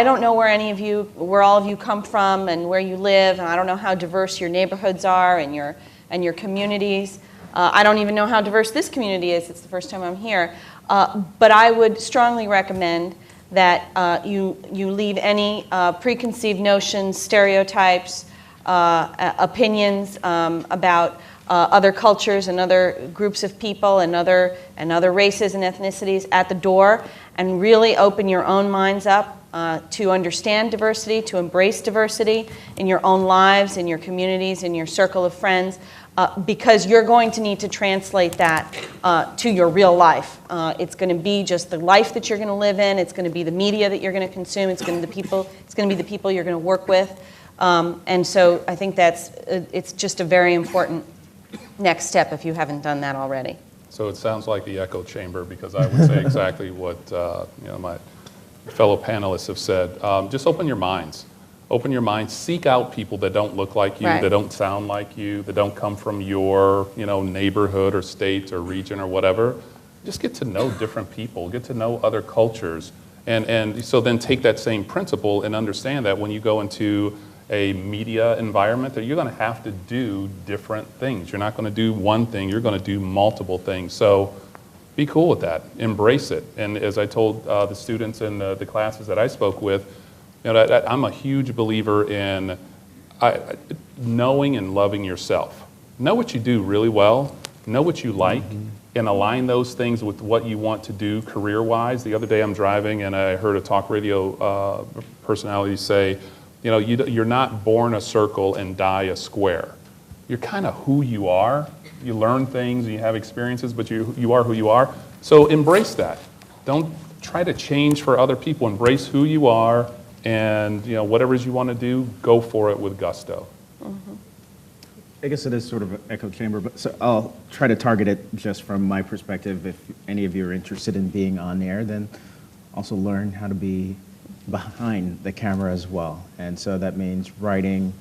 don't know where all of you come from and where you live, and I don't know how diverse your neighborhoods are and your communities. I don't even know how diverse this community is. It's the first time I'm here. But I would strongly recommend that you leave any preconceived notions, stereotypes, opinions about other cultures and other groups of people and other races and ethnicities at the door, and really open your own minds up to understand diversity, to embrace diversity in your own lives, in your communities, in your circle of friends, because you're going to need to translate that to your real life. It's going to be just the life that you're going to live in. It's going to be the media that you're going to consume. It's going to be the people you're going to work with. And so I think it's just a very important next step if you haven't done that already. So it sounds like the echo chamber, because I would say exactly what my fellow panelists have said. Just open your minds. Open your minds. Seek out people that don't look like you, that don't sound like you, that don't come from your neighborhood or state or region or whatever. Just get to know different people. Get to know other cultures. And so then take that same principle and understand that when you go into a media environment, that you're going to have to do different things. You're not going to do one thing. You're going to do multiple things. So be cool with that. Embrace it. And as I told the students in the classes that I spoke with, I'm a huge believer in knowing and loving yourself. Know what you do really well. Know what you like. And align those things with what you want to do career-wise. The other day I'm driving and I heard a talk radio personality say, you're not born a circle and die a square. You're kind of who you are. You learn things and you have experiences, but you are who you are. So embrace that. Don't try to change for other people. Embrace who you are, and whatever it is you want to do, go for it with gusto. I guess it is sort of an echo chamber, but so I'll try to target it just from my perspective. If any of you are interested in being on air, then also learn how to be behind the camera as well. And so that means writing,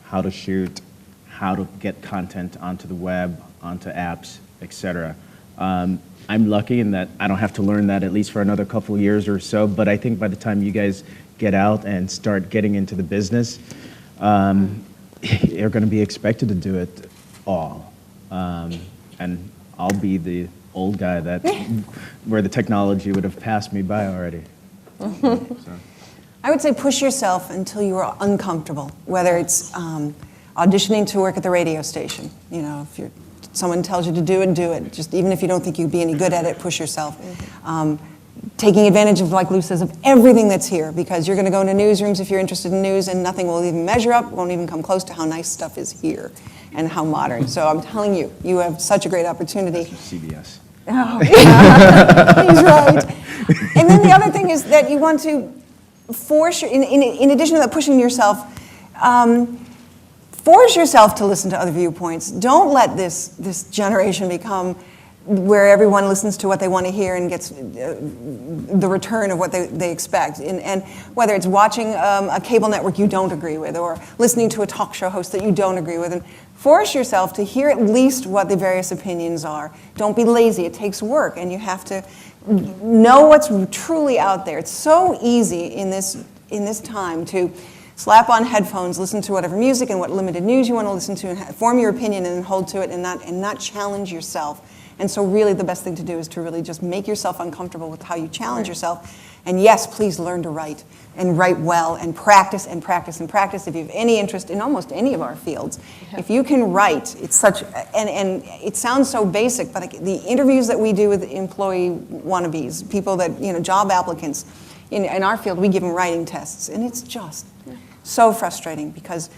how to shoot, how to get content onto the web, onto apps, etc. I'm lucky in that I don't have to learn that at least for another couple of years or so, but I think by the time you guys get out and start getting into the business, you're going to be expected to do it all. And I'll be the old guy where the technology would have passed me by already. I would say push yourself until you are uncomfortable, whether it's auditioning to work at the radio station. If someone tells you to do it. Just even if you don't think you'd be any good at it, push yourself. Taking advantage of, like Lou says, of everything that's here, because you're going to go into newsrooms if you're interested in news, and nothing will even measure up, won't even come close to how nice stuff is here and how modern. So I'm telling you, you have such a great opportunity. CBS. Oh, yeah. He's right. And then the other thing is that you want to force, in addition to that, pushing yourself, force yourself to listen to other viewpoints. Don't let this generation become where everyone listens to what they want to hear and gets the return of what they expect. And whether it's watching a cable network you don't agree with, or listening to a talk show host that you don't agree with, and force yourself to hear at least what the various opinions are. Don't be lazy. It takes work, and you have to know what's truly out there. It's so easy in this time to slap on headphones, listen to whatever music and what limited news you want to listen to, and form your opinion and then hold to it, and not challenge yourself. And so really the best thing to do is to really just make yourself uncomfortable with how you challenge yourself. And yes, please learn to write, and write well, and practice and practice and practice. If you have any interest in almost any of our fields, if you can write, it's such, and it sounds so basic, but the interviews that we do with employee wannabes, people that, job applicants, in our field, we give them writing tests, and it's just so frustrating because,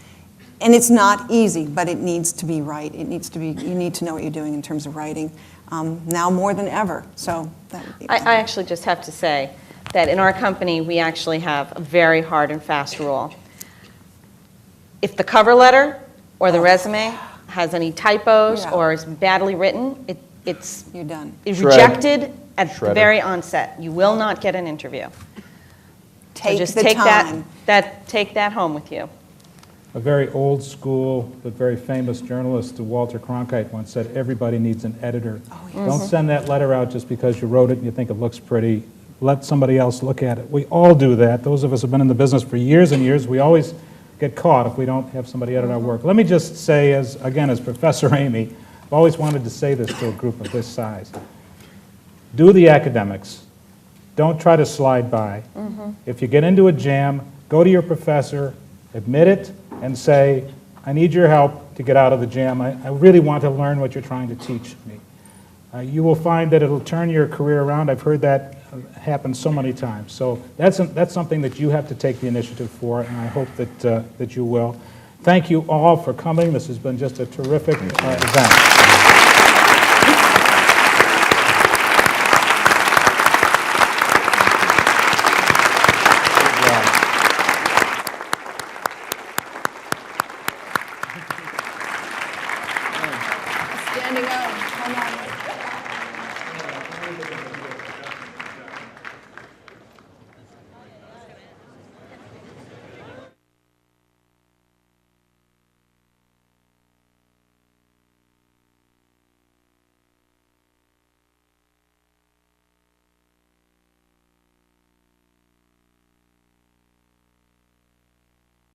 and it's not easy, but it needs to be right. It needs to be, you need to know what you're doing in terms of writing, now more than ever. So that would be I actually just have to say that in our company, we actually have a very hard and fast rule. If the cover letter or the resume has any typos or is badly written, it's you're done. It's rejected at the very onset. You will not get an interview. Take so just the take time. take that home with you. A very old school but very famous journalist, Walter Cronkite, once said, everybody needs an editor. Don't send that letter out just because you wrote it and you think it looks pretty. Let somebody else look at it. We all do that. Those of us who have been in the business for years and years, we always get caught if we don't have somebody edit our work. Let me just say, as Professor Amy, I've always wanted to say this to a group of this size. Do the academics. Don't try to slide by. If you get into a jam, go to your professor, admit it, and say, I need your help to get out of the jam. I really want to learn what you're trying to teach me. You will find that it'll turn your career around. I've heard that happen so many times. So that's something that you have to take the initiative for, and I hope that you will. Thank you all for coming. This has been just a terrific event. Standing up.